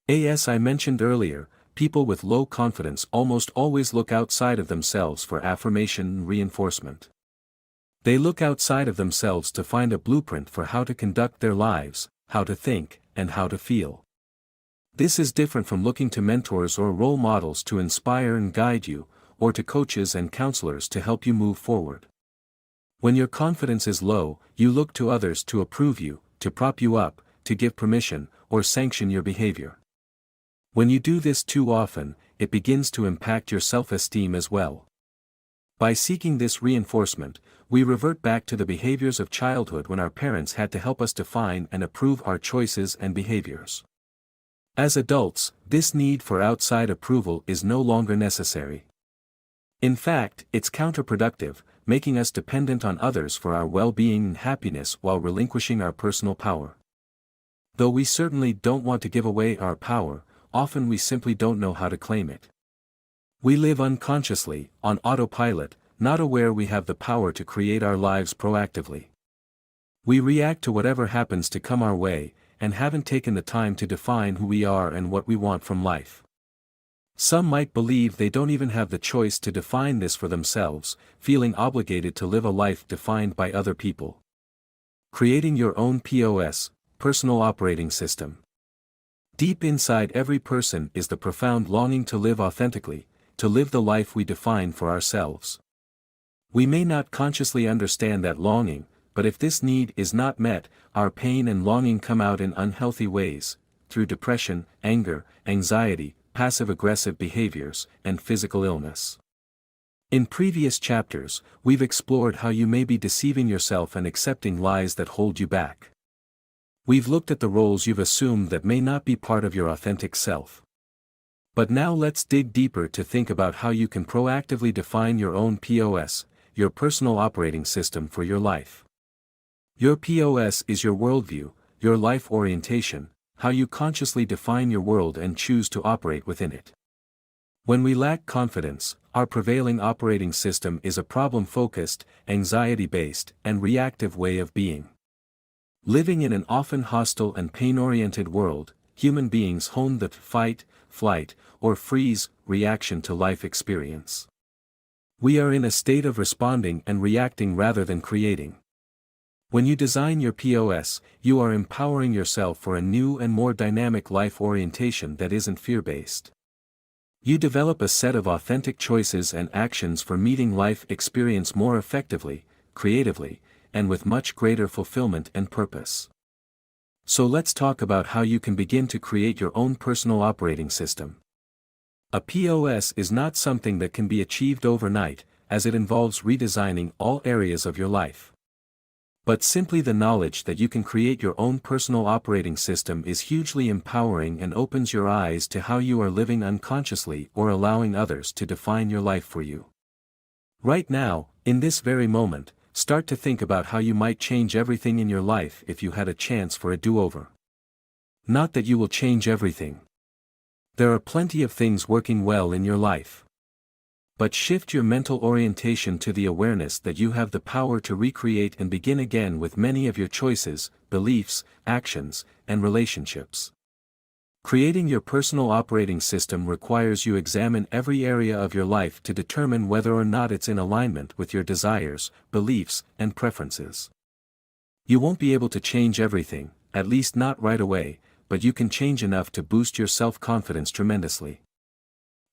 As I mentioned earlier, people with low confidence almost always look outside of themselves for affirmation and reinforcement. They look outside of themselves to find a blueprint for how to conduct their lives, how to think, and how to feel. This is different from looking to mentors or role models to inspire and guide you, or to coaches and counselors to help you move forward. When your confidence is low, you look to others to approve you, to prop you up, to give permission, or sanction your behavior. When you do this too often, it begins to impact your self-esteem as well. By seeking this reinforcement, we revert back to the behaviors of childhood when our parents had to help us define and approve our choices and behaviors. As adults, this need for outside approval is no longer necessary. In fact, it's counterproductive, making us dependent on others for our well-being and happiness while relinquishing our personal power. Though we certainly don't want to give away our power, often we simply don't know how to claim it. We live unconsciously, on autopilot, not aware we have the power to create our lives proactively. We react to whatever happens to come our way, and haven't taken the time to define who we are and what we want from life. Some might believe they don't even have the choice to define this for themselves, feeling obligated to live a life defined by other people. Creating your own POS, personal operating system. Deep inside every person is the profound longing to live authentically, to live the life we define for ourselves. We may not consciously understand that longing, but if this need is not met, our pain and longing come out in unhealthy ways, through depression, anger, anxiety, passive-aggressive behaviors, and physical illness. In previous chapters, we've explored how you may be deceiving yourself and accepting lies that hold you back. We've looked at the roles you've assumed that may not be part of your authentic self. But now let's dig deeper to think about how you can proactively define your own POS, your personal operating system for your life. Your POS is your worldview, your life orientation, how you consciously define your world and choose to operate within it. When we lack confidence, our prevailing operating system is a problem-focused, anxiety-based, and reactive way of being. Living in an often hostile and pain-oriented world, human beings hone the fight, flight, or freeze reaction to life experience. We are in a state of responding and reacting rather than creating. When you design your POS, you are empowering yourself for a new and more dynamic life orientation that isn't fear-based. You develop a set of authentic choices and actions for meeting life experience more effectively, creatively, and with much greater fulfillment and purpose. So let's talk about how you can begin to create your own personal operating system. A POS is not something that can be achieved overnight, as it involves redesigning all areas of your life. But simply the knowledge that you can create your own personal operating system is hugely empowering and opens your eyes to how you are living unconsciously or allowing others to define your life for you. Right now, in this very moment, start to think about how you might change everything in your life if you had a chance for a do-over. Not that you will change everything. There are plenty of things working well in your life. But shift your mental orientation to the awareness that you have the power to recreate and begin again with many of your choices, beliefs, actions, and relationships. Creating your personal operating system requires you examine every area of your life to determine whether or not it's in alignment with your desires, beliefs, and preferences. You won't be able to change everything, at least not right away, but you can change enough to boost your self-confidence tremendously.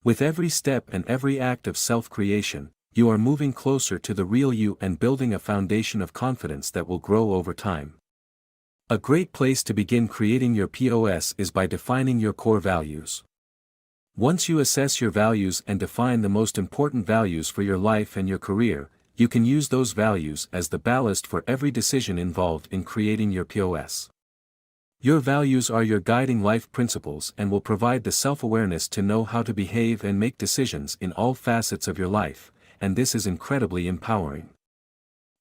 With every step and every act of self-creation, you are moving closer to the real you and building a foundation of confidence that will grow over time. A great place to begin creating your POS is by defining your core values. Once you assess your values and define the most important values for your life and your career, you can use those values as the ballast for every decision involved in creating your POS. Your values are your guiding life principles and will provide the self-awareness to know how to behave and make decisions in all facets of your life, and this is incredibly empowering.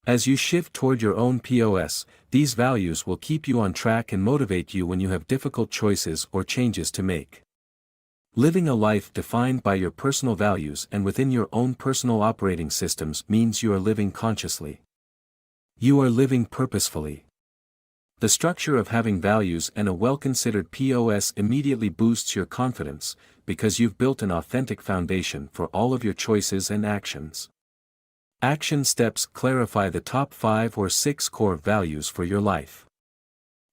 As you shift toward your own POS, these values will keep you on track and motivate you when you have difficult choices or changes to make. Living a life defined by your personal values and within your own personal operating systems means you are living consciously. You are living purposefully. The structure of having values and a well-considered POS immediately boosts your confidence, because you've built an authentic foundation for all of your choices and actions. Action steps: clarify the top 5 or 6 core values for your life.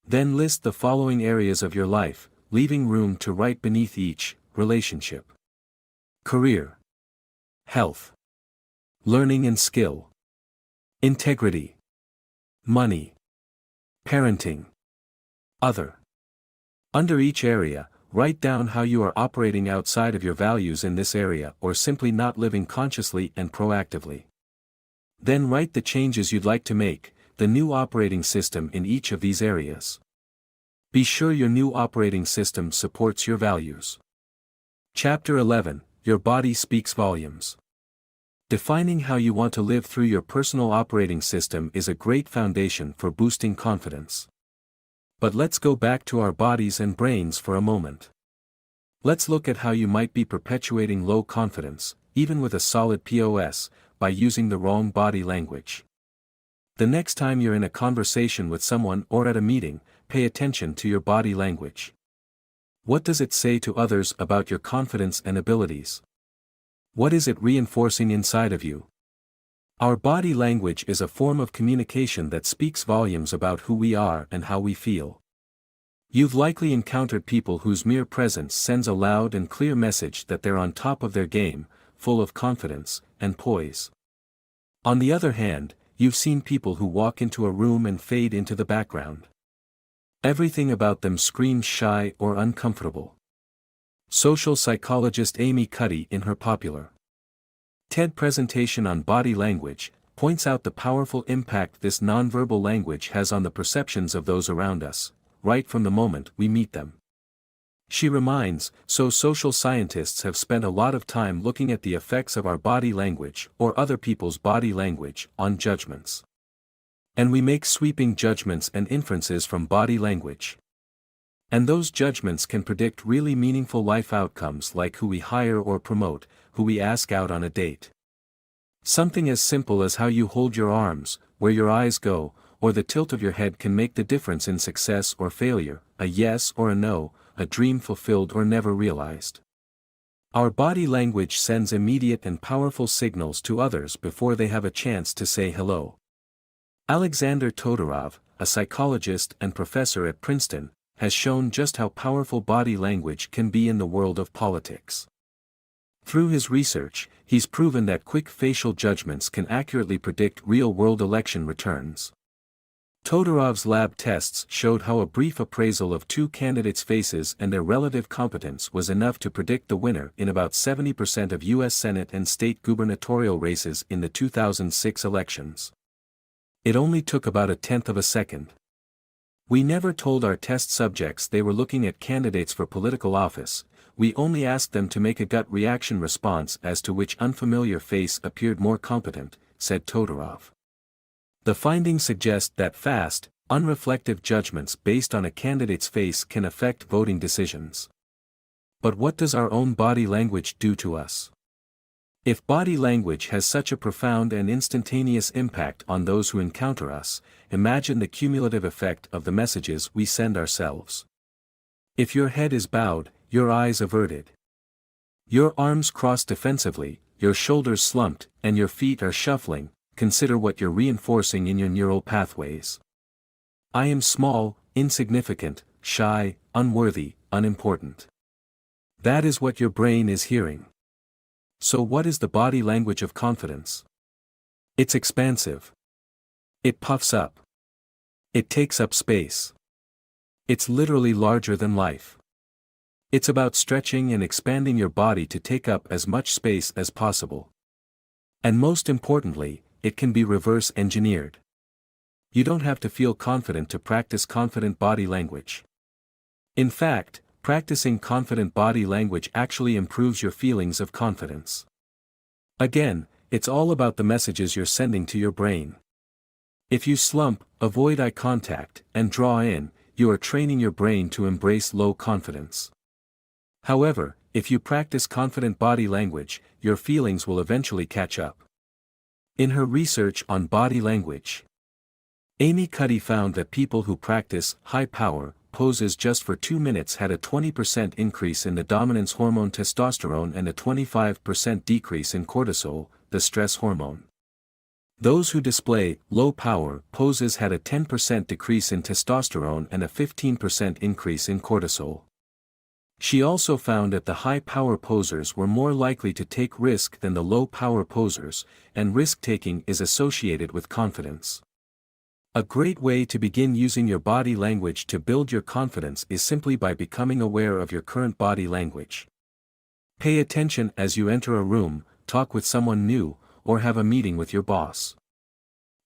Then list the following areas of your life, leaving room to right beneath each: relationship, career, health, learning and skill, integrity, money, parenting, other. Under each area, write down how you are operating outside of your values in this area or simply not living consciously and proactively. Then write the changes you'd like to make, the new operating system in each of these areas. Be sure your new operating system supports your values. Chapter 11: Your Body Speaks Volumes. Defining how you want to live through your personal operating system is a great foundation for boosting confidence. But let's go back to our bodies and brains for a moment. Let's look at how you might be perpetuating low confidence, even with a solid POS, by using the wrong body language. The next time you're in a conversation with someone or at a meeting, pay attention to your body language. What does it say to others about your confidence and abilities? What is it reinforcing inside of you? Our body language is a form of communication that speaks volumes about who we are and how we feel. You've likely encountered people whose mere presence sends a loud and clear message that they're on top of their game, full of confidence and poise. On the other hand, you've seen people who walk into a room and fade into the background. Everything about them screams shy or uncomfortable. Social psychologist Amy Cuddy, in her popular TED presentation on body language, points out the powerful impact this nonverbal language has on the perceptions of those around us, right from the moment we meet them. She reminds, so social scientists have spent a lot of time looking at the effects of our body language, or other people's body language, on judgments. And we make sweeping judgments and inferences from body language. And those judgments can predict really meaningful life outcomes like who we hire or promote, who we ask out on a date. Something as simple as how you hold your arms, where your eyes go, or the tilt of your head can make the difference in success or failure, a yes or a no, a dream fulfilled or never realized. Our body language sends immediate and powerful signals to others before they have a chance to say hello. Alexander Todorov, a psychologist and professor at Princeton, has shown just how powerful body language can be in the world of politics. Through his research, he's proven that quick facial judgments can accurately predict real-world election returns. Todorov's lab tests showed how a brief appraisal of two candidates' faces and their relative competence was enough to predict the winner in about 70% of U.S. Senate and state gubernatorial races in the 2006 elections. It only took about a tenth of a second. We never told our test subjects they were looking at candidates for political office, we only asked them to make a gut reaction response as to which unfamiliar face appeared more competent, said Todorov. The findings suggest that fast, unreflective judgments based on a candidate's face can affect voting decisions. But what does our own body language do to us? If body language has such a profound and instantaneous impact on those who encounter us, imagine the cumulative effect of the messages we send ourselves. If your head is bowed, your eyes averted, your arms crossed defensively, your shoulders slumped, and your feet are shuffling, consider what you're reinforcing in your neural pathways. I am small, insignificant, shy, unworthy, unimportant. That is what your brain is hearing. So what is the body language of confidence? It's expansive. It puffs up. It takes up space. It's literally larger than life. It's about stretching and expanding your body to take up as much space as possible. And most importantly, it can be reverse engineered. You don't have to feel confident to practice confident body language. In fact, practicing confident body language actually improves your feelings of confidence. Again, it's all about the messages you're sending to your brain. If you slump, avoid eye contact, and draw in, you are training your brain to embrace low confidence. However, if you practice confident body language, your feelings will eventually catch up. In her research on body language, Amy Cuddy found that people who practice high-power poses just for 2 minutes had a 20% increase in the dominance hormone testosterone and a 25% decrease in cortisol, the stress hormone. Those who display low-power poses had a 10% decrease in testosterone and a 15% increase in cortisol. She also found that the high-power posers were more likely to take risk than the low-power posers, and risk-taking is associated with confidence. A great way to begin using your body language to build your confidence is simply by becoming aware of your current body language. Pay attention as you enter a room, talk with someone new, or have a meeting with your boss.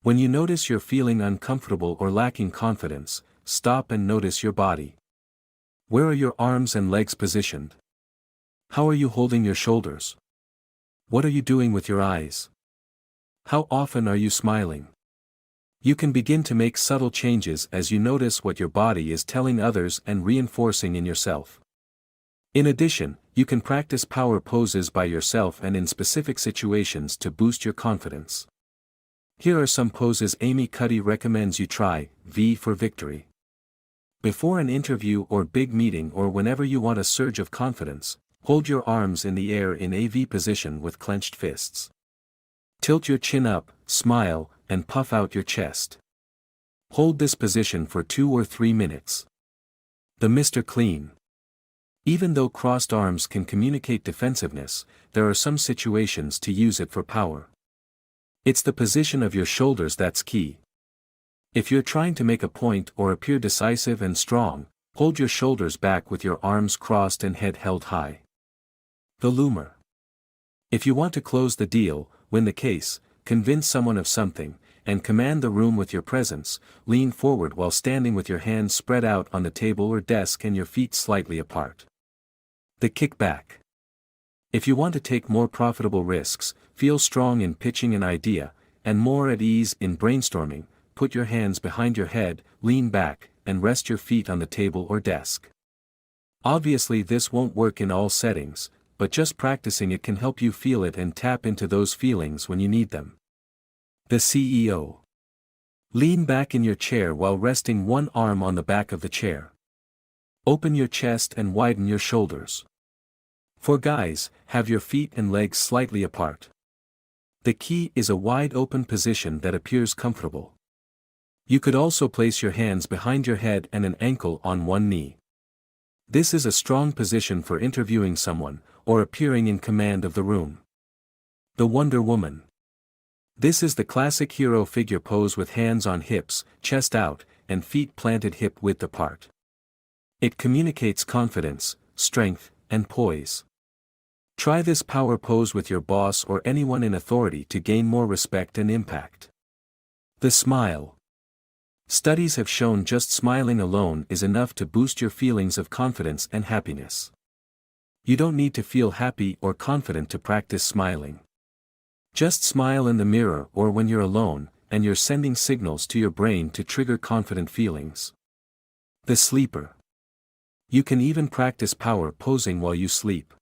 When you notice you're feeling uncomfortable or lacking confidence, stop and notice your body. Where are your arms and legs positioned? How are you holding your shoulders? What are you doing with your eyes? How often are you smiling? You can begin to make subtle changes as you notice what your body is telling others and reinforcing in yourself. In addition, you can practice power poses by yourself and in specific situations to boost your confidence. Here are some poses Amy Cuddy recommends you try. V for victory. Before an interview or big meeting or whenever you want a surge of confidence, hold your arms in the air in a V position with clenched fists. Tilt your chin up, smile, and puff out your chest. Hold this position for 2 or 3 minutes. The Mr. Clean. Even though crossed arms can communicate defensiveness, there are some situations to use it for power. It's the position of your shoulders that's key. If you're trying to make a point or appear decisive and strong, hold your shoulders back with your arms crossed and head held high. The loomer. If you want to close the deal, win the case, convince someone of something, and command the room with your presence, lean forward while standing with your hands spread out on the table or desk and your feet slightly apart. The kickback. If you want to take more profitable risks, feel strong in pitching an idea, and more at ease in brainstorming, put your hands behind your head, lean back, and rest your feet on the table or desk. Obviously this won't work in all settings, but just practicing it can help you feel it and tap into those feelings when you need them. The CEO. Lean back in your chair while resting one arm on the back of the chair. Open your chest and widen your shoulders. For guys, have your feet and legs slightly apart. The key is a wide open position that appears comfortable. You could also place your hands behind your head and an ankle on one knee. This is a strong position for interviewing someone, or appearing in command of the room. The Wonder Woman. This is the classic hero figure pose with hands on hips, chest out, and feet planted hip width apart. It communicates confidence, strength, and poise. Try this power pose with your boss or anyone in authority to gain more respect and impact. The smile. Studies have shown just smiling alone is enough to boost your feelings of confidence and happiness. You don't need to feel happy or confident to practice smiling. Just smile in the mirror or when you're alone, and you're sending signals to your brain to trigger confident feelings. The sleeper. You can even practice power posing while you sleep.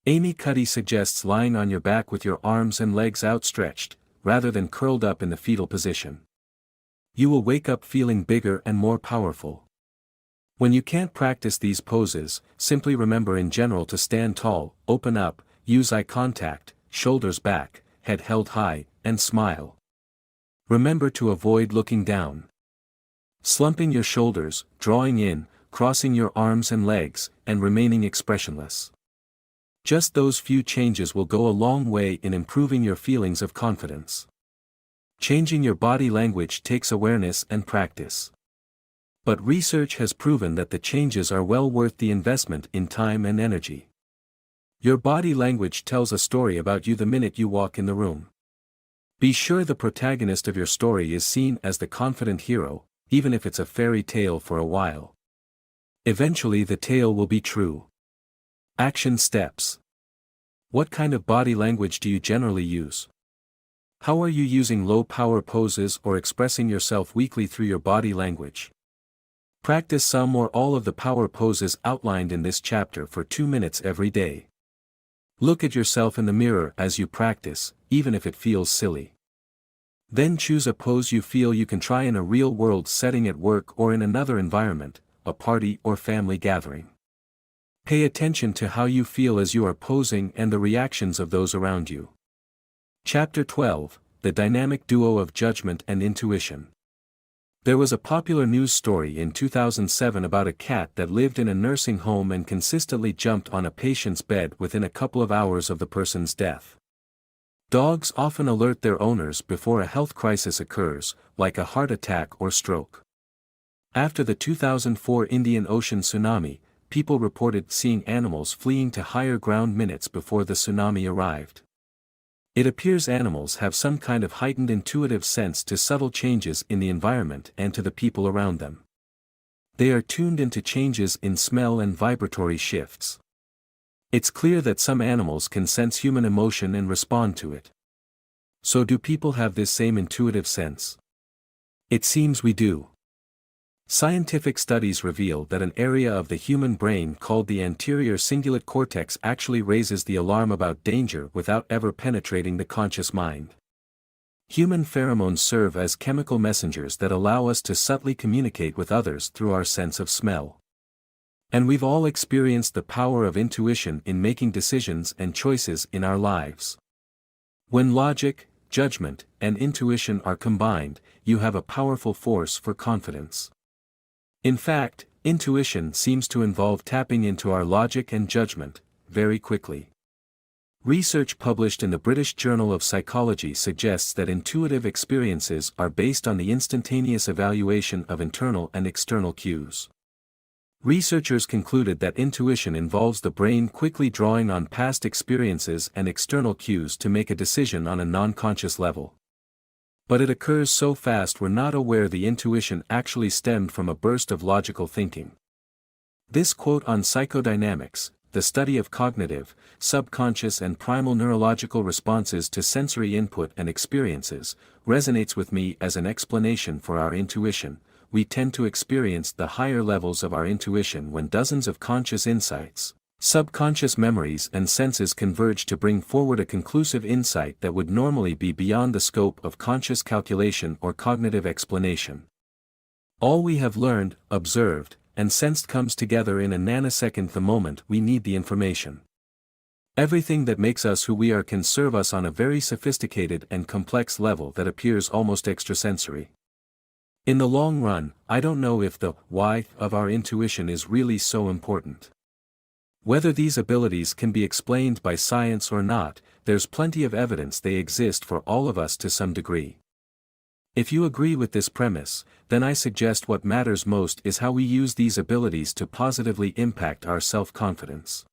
Amy Cuddy suggests lying on your back with your arms and legs outstretched, rather than curled up in the fetal position. You will wake up feeling bigger and more powerful. When you can't practice these poses, simply remember in general to stand tall, open up, use eye contact, shoulders back, head held high, and smile. Remember to avoid looking down. Slumping your shoulders, drawing in, crossing your arms and legs, and remaining expressionless. Just those few changes will go a long way in improving your feelings of confidence. Changing your body language takes awareness and practice. But research has proven that the changes are well worth the investment in time and energy. Your body language tells a story about you the minute you walk in the room. Be sure the protagonist of your story is seen as the confident hero, even if it's a fairy tale for a while. Eventually the tale will be true. Action steps. What kind of body language do you generally use? How are you using low-power poses or expressing yourself weakly through your body language? Practice some or all of the power poses outlined in this chapter for 2 minutes every day. Look at yourself in the mirror as you practice, even if it feels silly. Then choose a pose you feel you can try in a real-world setting at work or in another environment, a party or family gathering. Pay attention to how you feel as you are posing and the reactions of those around you. Chapter 12, The Dynamic Duo of Judgment and Intuition. There was a popular news story in 2007 about a cat that lived in a nursing home and consistently jumped on a patient's bed within a couple of hours of the person's death. Dogs often alert their owners before a health crisis occurs, like a heart attack or stroke. After the 2004 Indian Ocean tsunami, people reported seeing animals fleeing to higher ground minutes before the tsunami arrived. It appears animals have some kind of heightened intuitive sense to subtle changes in the environment and to the people around them. They are tuned into changes in smell and vibratory shifts. It's clear that some animals can sense human emotion and respond to it. So do people have this same intuitive sense? It seems we do. Scientific studies reveal that an area of the human brain called the anterior cingulate cortex actually raises the alarm about danger without ever penetrating the conscious mind. Human pheromones serve as chemical messengers that allow us to subtly communicate with others through our sense of smell. And we've all experienced the power of intuition in making decisions and choices in our lives. When logic, judgment, and intuition are combined, you have a powerful force for confidence. In fact, intuition seems to involve tapping into our logic and judgment very quickly. Research published in the British Journal of Psychology suggests that intuitive experiences are based on the instantaneous evaluation of internal and external cues. Researchers concluded that intuition involves the brain quickly drawing on past experiences and external cues to make a decision on a non-conscious level. But it occurs so fast we're not aware the intuition actually stemmed from a burst of logical thinking. This quote on psychodynamics, the study of cognitive, subconscious and primal neurological responses to sensory input and experiences, resonates with me as an explanation for our intuition. We tend to experience the higher levels of our intuition when dozens of conscious insights, subconscious memories and senses converge to bring forward a conclusive insight that would normally be beyond the scope of conscious calculation or cognitive explanation. All we have learned, observed, and sensed comes together in a nanosecond the moment we need the information. Everything that makes us who we are can serve us on a very sophisticated and complex level that appears almost extrasensory. In the long run, I don't know if the why of our intuition is really so important. Whether these abilities can be explained by science or not, there's plenty of evidence they exist for all of us to some degree. If you agree with this premise, then I suggest what matters most is how we use these abilities to positively impact our self-confidence.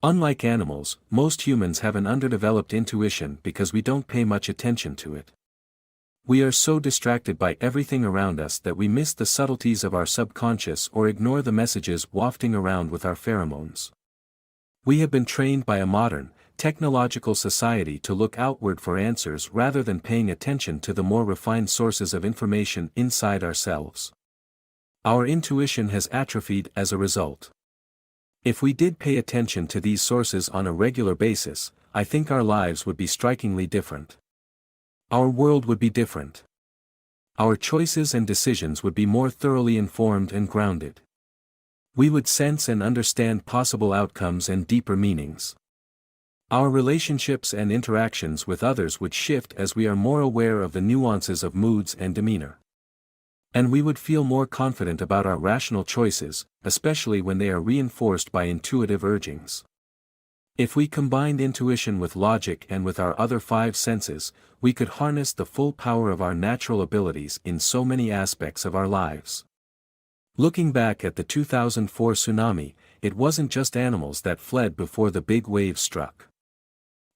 Unlike animals, most humans have an underdeveloped intuition because we don't pay much attention to it. We are so distracted by everything around us that we miss the subtleties of our subconscious or ignore the messages wafting around with our pheromones. We have been trained by a modern, technological society to look outward for answers rather than paying attention to the more refined sources of information inside ourselves. Our intuition has atrophied as a result. If we did pay attention to these sources on a regular basis, I think our lives would be strikingly different. Our world would be different. Our choices and decisions would be more thoroughly informed and grounded. We would sense and understand possible outcomes and deeper meanings. Our relationships and interactions with others would shift as we are more aware of the nuances of moods and demeanor. And we would feel more confident about our rational choices, especially when they are reinforced by intuitive urgings. If we combined intuition with logic and with our other 5 senses, we could harness the full power of our natural abilities in so many aspects of our lives. Looking back at the 2004 tsunami, it wasn't just animals that fled before the big wave struck.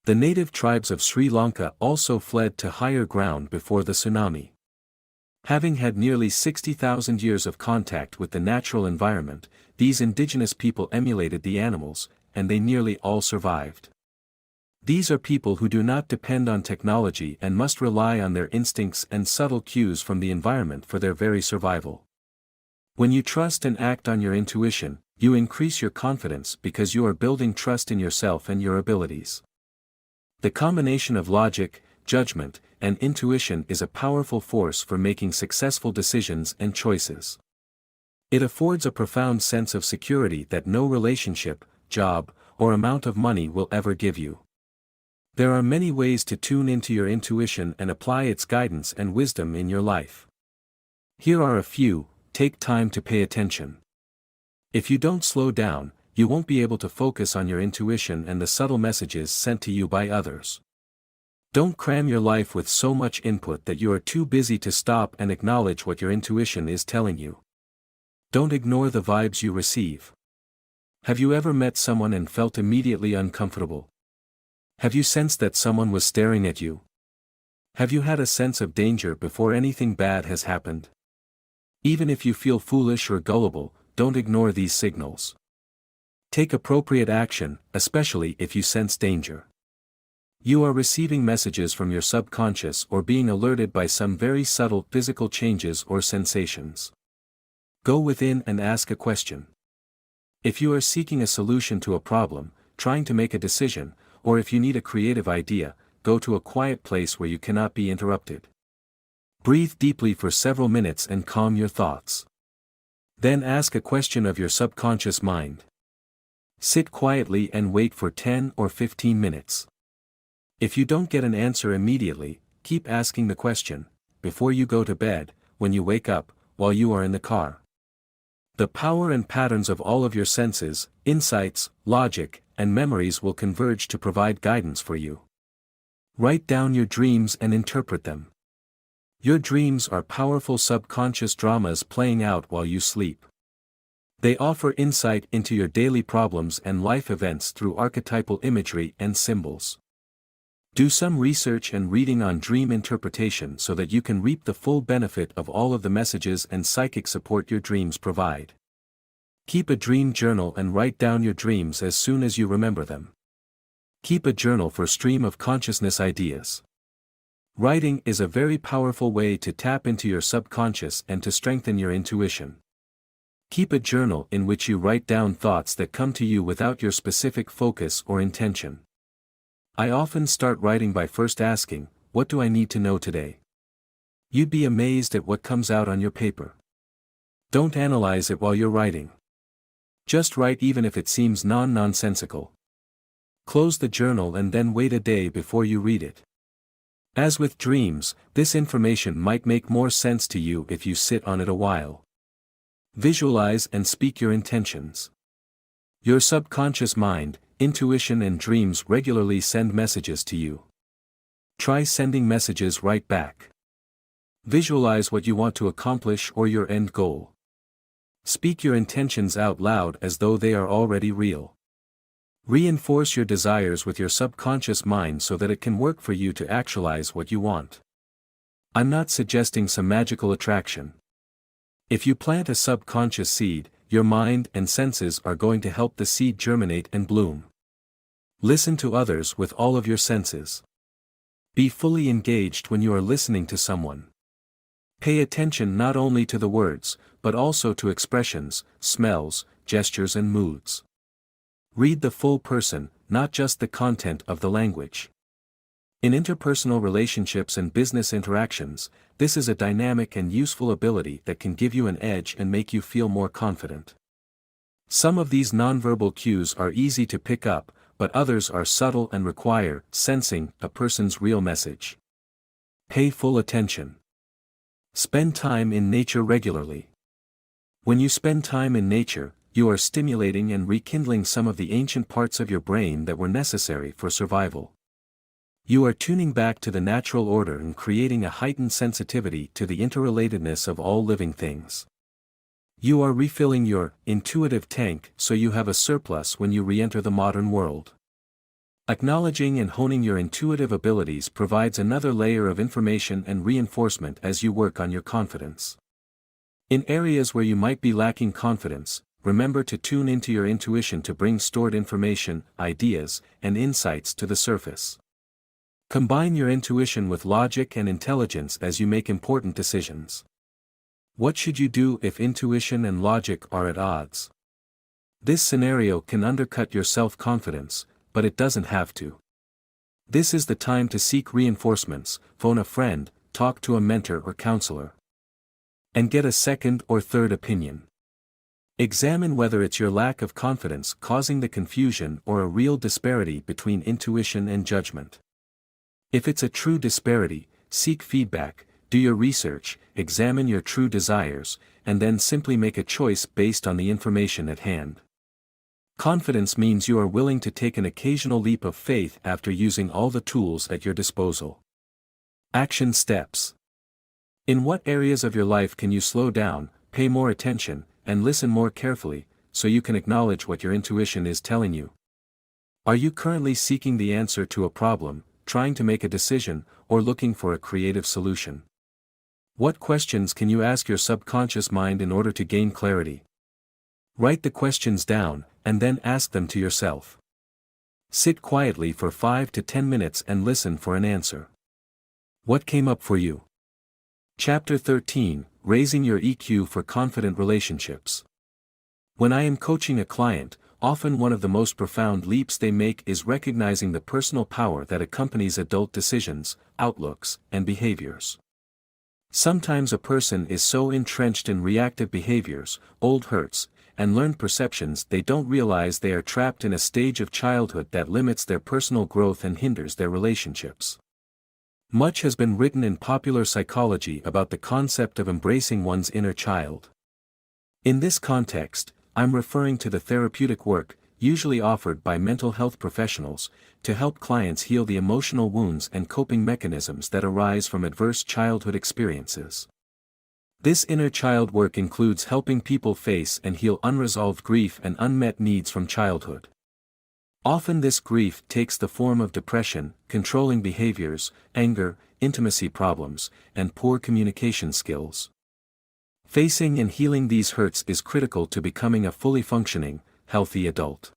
The native tribes of Sri Lanka also fled to higher ground before the tsunami. Having had nearly 60,000 years of contact with the natural environment, these indigenous people emulated the animals, and they nearly all survived. These are people who do not depend on technology and must rely on their instincts and subtle cues from the environment for their very survival. When you trust and act on your intuition, you increase your confidence because you are building trust in yourself and your abilities. The combination of logic, judgment, and intuition is a powerful force for making successful decisions and choices. It affords a profound sense of security that no relationship, job, or amount of money will ever give you. There are many ways to tune into your intuition and apply its guidance and wisdom in your life. Here are a few. Take time to pay attention. If you don't slow down, you won't be able to focus on your intuition and the subtle messages sent to you by others. Don't cram your life with so much input that you are too busy to stop and acknowledge what your intuition is telling you. Don't ignore the vibes you receive. Have you ever met someone and felt immediately uncomfortable? Have you sensed that someone was staring at you? Have you had a sense of danger before anything bad has happened? Even if you feel foolish or gullible, don't ignore these signals. Take appropriate action, especially if you sense danger. You are receiving messages from your subconscious or being alerted by some very subtle physical changes or sensations. Go within and ask a question. If you are seeking a solution to a problem, trying to make a decision, or if you need a creative idea, go to a quiet place where you cannot be interrupted. Breathe deeply for several minutes and calm your thoughts. Then ask a question of your subconscious mind. Sit quietly and wait for 10 or 15 minutes. If you don't get an answer immediately, keep asking the question, before you go to bed, when you wake up, while you are in the car. The power and patterns of all of your senses, insights, logic, and memories will converge to provide guidance for you. Write down your dreams and interpret them. Your dreams are powerful subconscious dramas playing out while you sleep. They offer insight into your daily problems and life events through archetypal imagery and symbols. Do some research and reading on dream interpretation so that you can reap the full benefit of all of the messages and psychic support your dreams provide. Keep a dream journal and write down your dreams as soon as you remember them. Keep a journal for stream of consciousness ideas. Writing is a very powerful way to tap into your subconscious and to strengthen your intuition. Keep a journal in which you write down thoughts that come to you without your specific focus or intention. I often start writing by first asking, what do I need to know today? You'd be amazed at what comes out on your paper. Don't analyze it while you're writing. Just write even if it seems nonsensical. Close the journal and then wait a day before you read it. As with dreams, this information might make more sense to you if you sit on it a while. Visualize and speak your intentions. Your subconscious mind, intuition and dreams regularly send messages to you. Try sending messages right back. Visualize what you want to accomplish or your end goal. Speak your intentions out loud as though they are already real. Reinforce your desires with your subconscious mind so that it can work for you to actualize what you want. I'm not suggesting some magical attraction. If you plant a subconscious seed, your mind and senses are going to help the seed germinate and bloom. Listen to others with all of your senses. Be fully engaged when you are listening to someone. Pay attention not only to the words, but also to expressions, smells, gestures and moods. Read the full person, not just the content of the language. In interpersonal relationships and business interactions, this is a dynamic and useful ability that can give you an edge and make you feel more confident. Some of these nonverbal cues are easy to pick up, but others are subtle and require sensing a person's real message. Pay full attention. Spend time in nature regularly. When you spend time in nature, you are stimulating and rekindling some of the ancient parts of your brain that were necessary for survival. You are tuning back to the natural order and creating a heightened sensitivity to the interrelatedness of all living things. You are refilling your intuitive tank so you have a surplus when you re-enter the modern world. Acknowledging and honing your intuitive abilities provides another layer of information and reinforcement as you work on your confidence. In areas where you might be lacking confidence, remember to tune into your intuition to bring stored information, ideas, and insights to the surface. Combine your intuition with logic and intelligence as you make important decisions. What should you do if intuition and logic are at odds? This scenario can undercut your self-confidence, but it doesn't have to. This is the time to seek reinforcements, phone a friend, talk to a mentor or counselor. And get a second or third opinion. Examine whether it's your lack of confidence causing the confusion or a real disparity between intuition and judgment. If it's a true disparity, seek feedback, do your research, examine your true desires, and then simply make a choice based on the information at hand. Confidence means you are willing to take an occasional leap of faith after using all the tools at your disposal. Action steps. In what areas of your life can you slow down, pay more attention, and listen more carefully, so you can acknowledge what your intuition is telling you? Are you currently seeking the answer to a problem, trying to make a decision, or looking for a creative solution? What questions can you ask your subconscious mind in order to gain clarity? Write the questions down, and then ask them to yourself. Sit quietly for 5 to 10 minutes and listen for an answer. What came up for you? Chapter 13, Raising Your EQ for Confident Relationships. When I am coaching a client, often one of the most profound leaps they make is recognizing the personal power that accompanies adult decisions, outlooks, and behaviors. Sometimes a person is so entrenched in reactive behaviors, old hurts, and learned perceptions they don't realize they are trapped in a stage of childhood that limits their personal growth and hinders their relationships. Much has been written in popular psychology about the concept of embracing one's inner child. In this context, I'm referring to the therapeutic work, usually offered by mental health professionals, to help clients heal the emotional wounds and coping mechanisms that arise from adverse childhood experiences. This inner child work includes helping people face and heal unresolved grief and unmet needs from childhood. Often this grief takes the form of depression, controlling behaviors, anger, intimacy problems, and poor communication skills. Facing and healing these hurts is critical to becoming a fully functioning, healthy adult.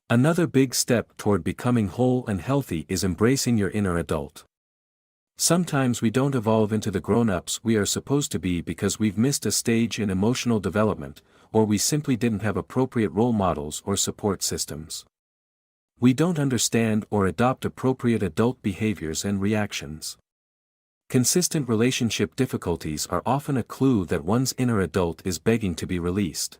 Another big step toward becoming whole and healthy is embracing your inner adult. Sometimes we don't evolve into the grown-ups we are supposed to be because we've missed a stage in emotional development, or we simply didn't have appropriate role models or support systems. We don't understand or adopt appropriate adult behaviors and reactions. Consistent relationship difficulties are often a clue that one's inner adult is begging to be released.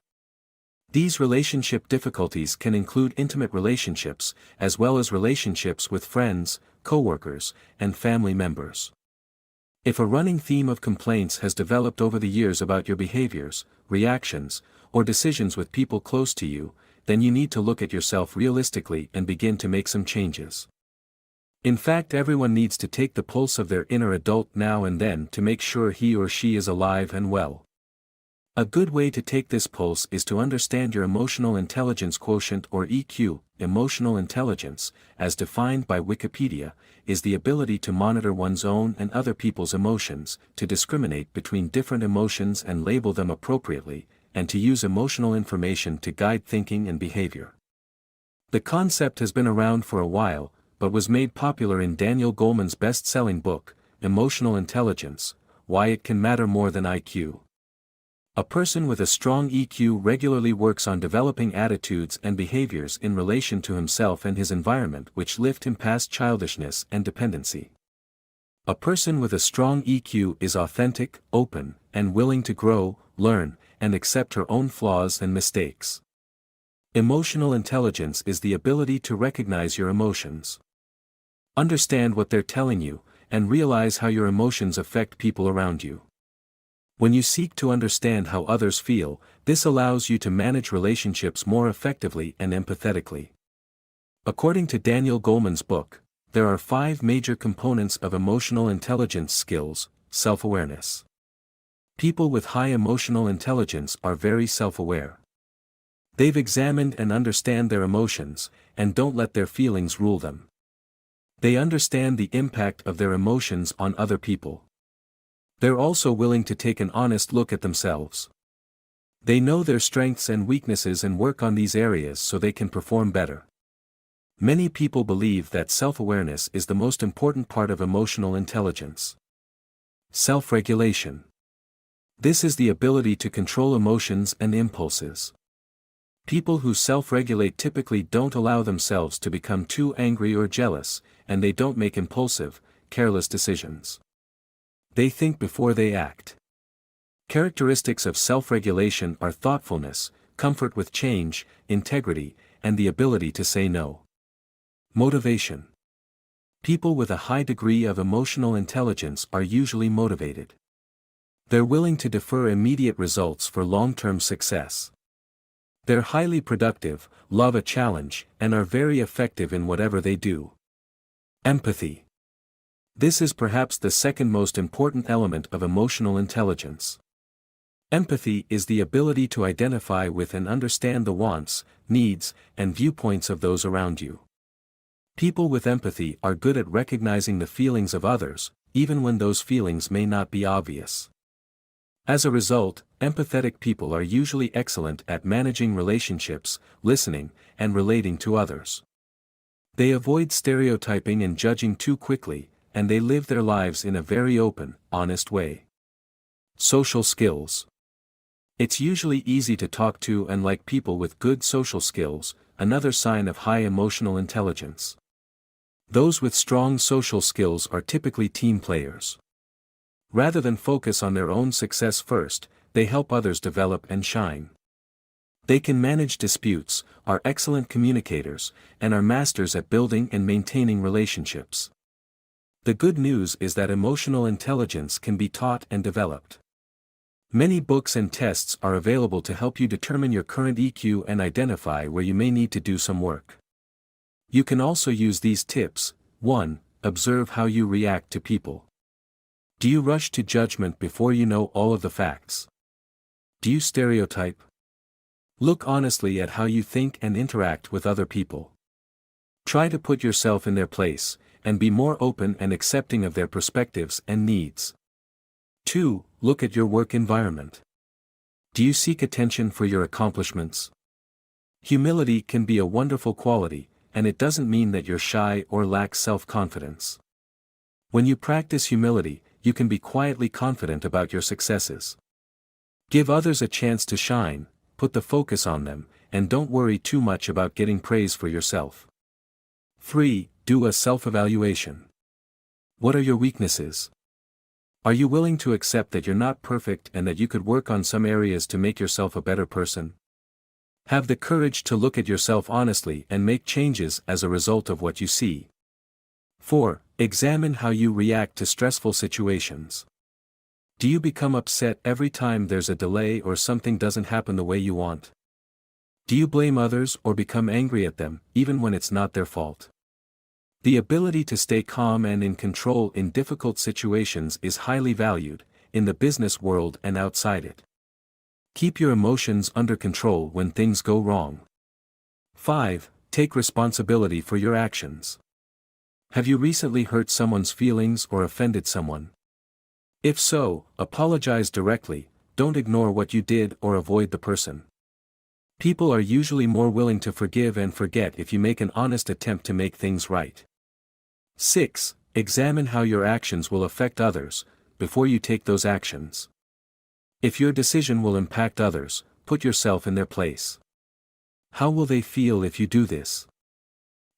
These relationship difficulties can include intimate relationships, as well as relationships with friends, coworkers, and family members. If a running theme of complaints has developed over the years about your behaviors, reactions, or decisions with people close to you, then you need to look at yourself realistically and begin to make some changes. In fact, everyone needs to take the pulse of their inner adult now and then to make sure he or she is alive and well. A good way to take this pulse is to understand your emotional intelligence quotient or EQ. Emotional intelligence, as defined by Wikipedia, is the ability to monitor one's own and other people's emotions, to discriminate between different emotions and label them appropriately, and to use emotional information to guide thinking and behavior. The concept has been around for a while, but was made popular in Daniel Goleman's best-selling book, Emotional Intelligence: Why It Can Matter More Than IQ. A person with a strong EQ regularly works on developing attitudes and behaviors in relation to himself and his environment which lift him past childishness and dependency. A person with a strong EQ is authentic, open, and willing to grow, learn, and accept her own flaws and mistakes. Emotional intelligence is the ability to recognize your emotions. Understand what they're telling you, and realize how your emotions affect people around you. When you seek to understand how others feel, this allows you to manage relationships more effectively and empathetically. According to Daniel Goleman's book, there are 5 major components of emotional intelligence skills. Self-awareness. People with high emotional intelligence are very self-aware. They've examined and understand their emotions, and don't let their feelings rule them. They understand the impact of their emotions on other people. They're also willing to take an honest look at themselves. They know their strengths and weaknesses and work on these areas so they can perform better. Many people believe that self-awareness is the most important part of emotional intelligence. Self-regulation. This is the ability to control emotions and impulses. People who self-regulate typically don't allow themselves to become too angry or jealous, and they don't make impulsive, careless decisions. They think before they act. Characteristics of self-regulation are thoughtfulness, comfort with change, integrity, and the ability to say no. Motivation. People with a high degree of emotional intelligence are usually motivated. They're willing to defer immediate results for long-term success. They're highly productive, love a challenge, and are very effective in whatever they do. Empathy. This is perhaps the second most important element of emotional intelligence. Empathy is the ability to identify with and understand the wants, needs, and viewpoints of those around you. People with empathy are good at recognizing the feelings of others, even when those feelings may not be obvious. As a result, empathetic people are usually excellent at managing relationships, listening, and relating to others. They avoid stereotyping and judging too quickly, and they live their lives in a very open, honest way. Social skills. It's usually easy to talk to and like people with good social skills, another sign of high emotional intelligence. Those with strong social skills are typically team players. Rather than focus on their own success first, they help others develop and shine. They can manage disputes, are excellent communicators, and are masters at building and maintaining relationships. The good news is that emotional intelligence can be taught and developed. Many books and tests are available to help you determine your current EQ and identify where you may need to do some work. You can also use these tips. 1. Observe how you react to people. Do you rush to judgment before you know all of the facts? Do you stereotype? Look honestly at how you think and interact with other people. Try to put yourself in their place, and be more open and accepting of their perspectives and needs. 2. Look at your work environment. Do you seek attention for your accomplishments? Humility can be a wonderful quality, and it doesn't mean that you're shy or lack self-confidence. When you practice humility, you can be quietly confident about your successes. Give others a chance to shine, put the focus on them, and don't worry too much about getting praise for yourself. 3. Do a self-evaluation. What are your weaknesses? Are you willing to accept that you're not perfect and that you could work on some areas to make yourself a better person? Have the courage to look at yourself honestly and make changes as a result of what you see. 4. Examine how you react to stressful situations. Do you become upset every time there's a delay or something doesn't happen the way you want? Do you blame others or become angry at them, even when it's not their fault? The ability to stay calm and in control in difficult situations is highly valued, in the business world and outside it. Keep your emotions under control when things go wrong. 5. Take responsibility for your actions. Have you recently hurt someone's feelings or offended someone? If so, apologize directly, don't ignore what you did or avoid the person. People are usually more willing to forgive and forget if you make an honest attempt to make things right. 6. Examine how your actions will affect others, before you take those actions. If your decision will impact others, put yourself in their place. How will they feel if you do this?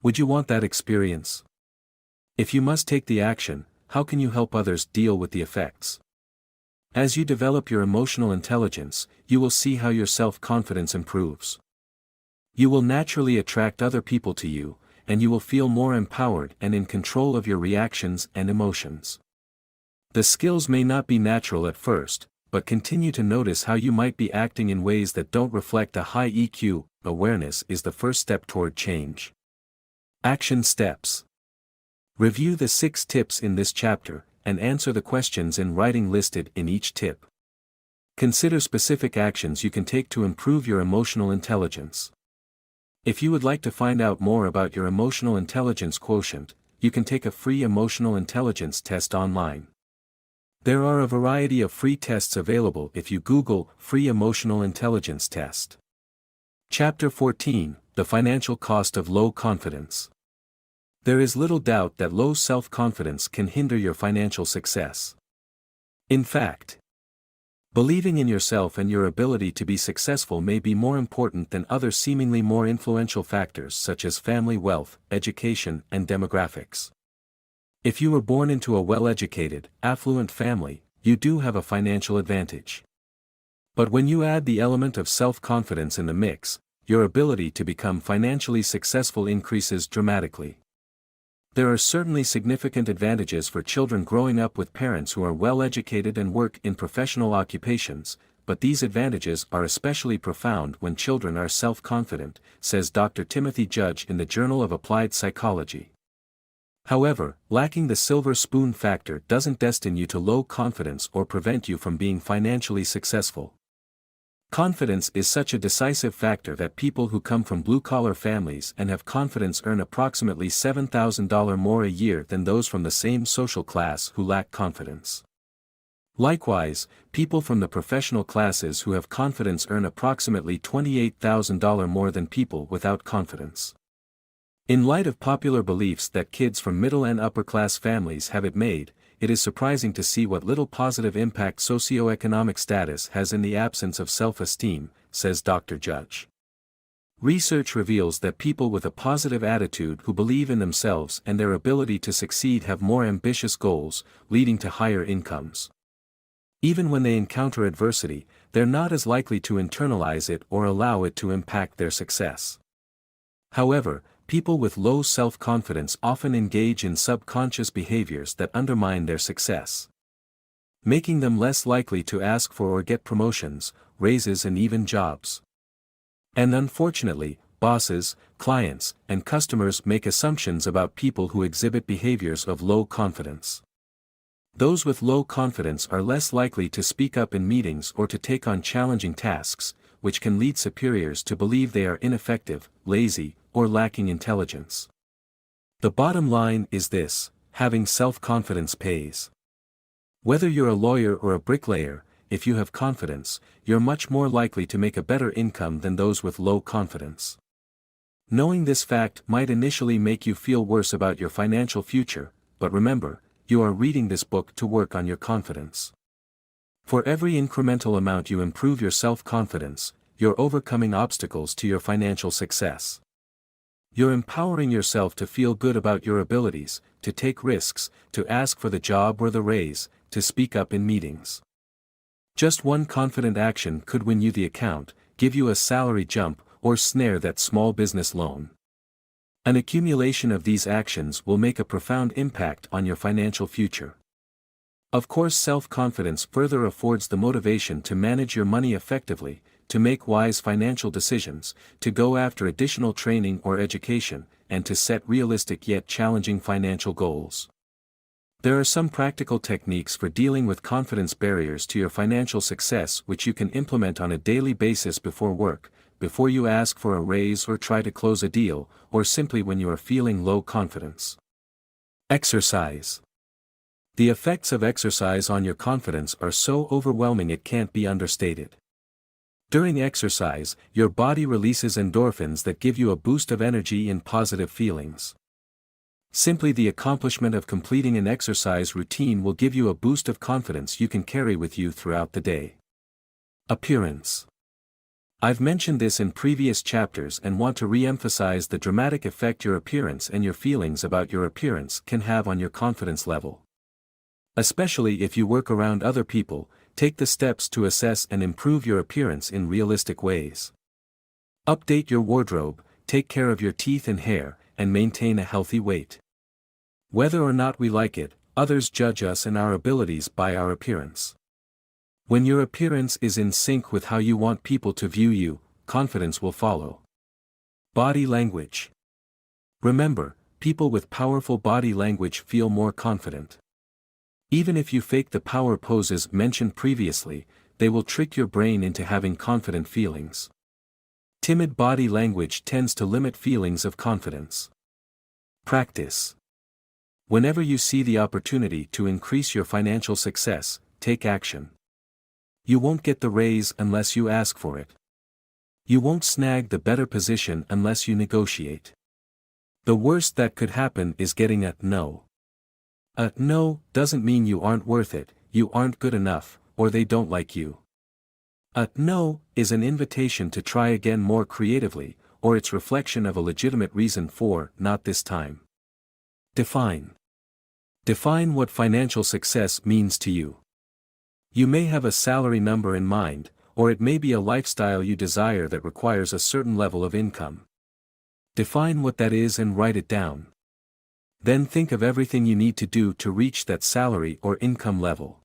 Would you want that experience? If you must take the action, how can you help others deal with the effects? As you develop your emotional intelligence, you will see how your self-confidence improves. You will naturally attract other people to you, and you will feel more empowered and in control of your reactions and emotions. The skills may not be natural at first, but continue to notice how you might be acting in ways that don't reflect a high EQ. Awareness is the first step toward change. Action steps. Review the 6 tips in this chapter, and answer the questions in writing listed in each tip. Consider specific actions you can take to improve your emotional intelligence. If you would like to find out more about your emotional intelligence quotient, you can take a free emotional intelligence test online. There are a variety of free tests available if you Google Free Emotional Intelligence Test. Chapter 14, The Financial Cost of Low Confidence. There is little doubt that low self-confidence can hinder your financial success. In fact, believing in yourself and your ability to be successful may be more important than other seemingly more influential factors such as family wealth, education, and demographics. If you were born into a well-educated, affluent family, you do have a financial advantage. But when you add the element of self-confidence in the mix, your ability to become financially successful increases dramatically. There are certainly significant advantages for children growing up with parents who are well-educated and work in professional occupations, but these advantages are especially profound when children are self-confident, says Dr. Timothy Judge in the Journal of Applied Psychology. However, lacking the silver spoon factor doesn't destine you to low confidence or prevent you from being financially successful. Confidence is such a decisive factor that people who come from blue-collar families and have confidence earn approximately $7,000 more a year than those from the same social class who lack confidence. Likewise, people from the professional classes who have confidence earn approximately $28,000 more than people without confidence. In light of popular beliefs that kids from middle and upper-class families have it made, it is surprising to see what little positive impact socioeconomic status has in the absence of self-esteem, says Dr. Judge. Research reveals that people with a positive attitude who believe in themselves and their ability to succeed have more ambitious goals, leading to higher incomes. Even when they encounter adversity, they're not as likely to internalize it or allow it to impact their success. However, people with low self-confidence often engage in subconscious behaviors that undermine their success, making them less likely to ask for or get promotions, raises and even jobs. And unfortunately, bosses, clients, and customers make assumptions about people who exhibit behaviors of low confidence. Those with low confidence are less likely to speak up in meetings or to take on challenging tasks, which can lead superiors to believe they are ineffective, lazy, or lacking intelligence. The bottom line is this: having self-confidence pays. Whether you're a lawyer or a bricklayer, if you have confidence, you're much more likely to make a better income than those with low confidence. Knowing this fact might initially make you feel worse about your financial future, but remember, you are reading this book to work on your confidence. For every incremental amount you improve your self-confidence, you're overcoming obstacles to your financial success. You're empowering yourself to feel good about your abilities, to take risks, to ask for the job or the raise, to speak up in meetings. Just one confident action could win you the account, give you a salary jump, or snare that small business loan. An accumulation of these actions will make a profound impact on your financial future. Of course, self-confidence further affords the motivation to manage your money effectively, to make wise financial decisions, to go after additional training or education, and to set realistic yet challenging financial goals. There are some practical techniques for dealing with confidence barriers to your financial success which you can implement on a daily basis before work, before you ask for a raise or try to close a deal, or simply when you are feeling low confidence. Exercise. The effects of exercise on your confidence are so overwhelming it can't be understated. During exercise, your body releases endorphins that give you a boost of energy and positive feelings. Simply the accomplishment of completing an exercise routine will give you a boost of confidence you can carry with you throughout the day. Appearance. I've mentioned this in previous chapters and want to re-emphasize the dramatic effect your appearance and your feelings about your appearance can have on your confidence level. Especially if you work around other people, take the steps to assess and improve your appearance in realistic ways. Update your wardrobe, take care of your teeth and hair, and maintain a healthy weight. Whether or not we like it, others judge us and our abilities by our appearance. When your appearance is in sync with how you want people to view you, confidence will follow. Body language. Remember, people with powerful body language feel more confident. Even if you fake the power poses mentioned previously, they will trick your brain into having confident feelings. Timid body language tends to limit feelings of confidence. Practice. Whenever you see the opportunity to increase your financial success, take action. You won't get the raise unless you ask for it. You won't snag the better position unless you negotiate. The worst that could happen is getting a no. A no doesn't mean you aren't worth it, you aren't good enough, or they don't like you. A no is an invitation to try again more creatively, or its reflection of a legitimate reason for not this time. Define. Define what financial success means to you. You may have a salary number in mind, or it may be a lifestyle you desire that requires a certain level of income. Define what that is and write it down. Then think of everything you need to do to reach that salary or income level.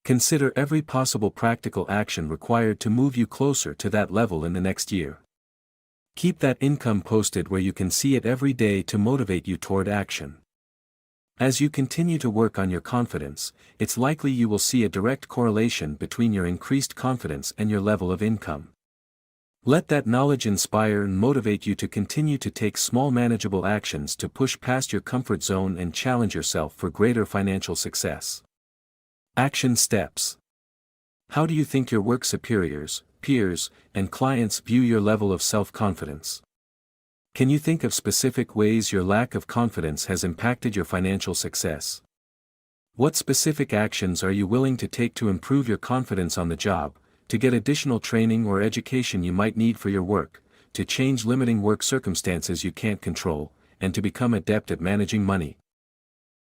Consider every possible practical action required to move you closer to that level in the next year. Keep that income posted where you can see it every day to motivate you toward action. As you continue to work on your confidence, it's likely you will see a direct correlation between your increased confidence and your level of income. Let that knowledge inspire and motivate you to continue to take small manageable actions to push past your comfort zone and challenge yourself for greater financial success. Action steps. How do you think your work superiors, peers, and clients view your level of self-confidence? Can you think of specific ways your lack of confidence has impacted your financial success? What specific actions are you willing to take to improve your confidence on the job, to get additional training or education you might need for your work, to change limiting work circumstances you can't control, and to become adept at managing money?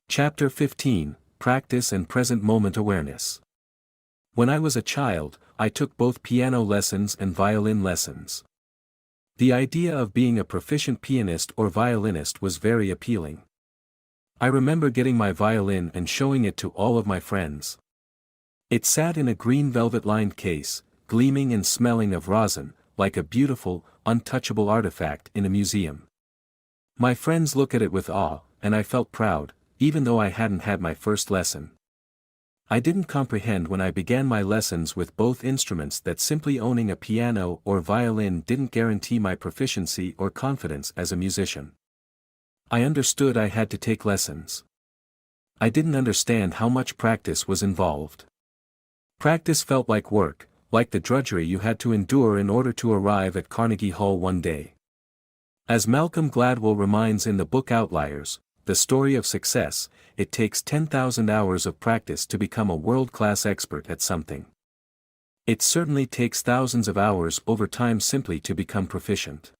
Chapter 15, Practice and Present Moment Awareness. When I was a child, I took both piano lessons and violin lessons. The idea of being a proficient pianist or violinist was very appealing. I remember getting my violin and showing it to all of my friends. It sat in a green velvet-lined case, gleaming and smelling of rosin, like a beautiful, untouchable artifact in a museum. My friends looked at it with awe, and I felt proud, even though I hadn't had my first lesson. I didn't comprehend when I began my lessons with both instruments that simply owning a piano or violin didn't guarantee my proficiency or confidence as a musician. I understood I had to take lessons. I didn't understand how much practice was involved. Practice felt like work, like the drudgery you had to endure in order to arrive at Carnegie Hall one day. As Malcolm Gladwell reminds in the book Outliers, The Story of Success, it takes 10,000 hours of practice to become a world-class expert at something. It certainly takes thousands of hours over time simply to become proficient.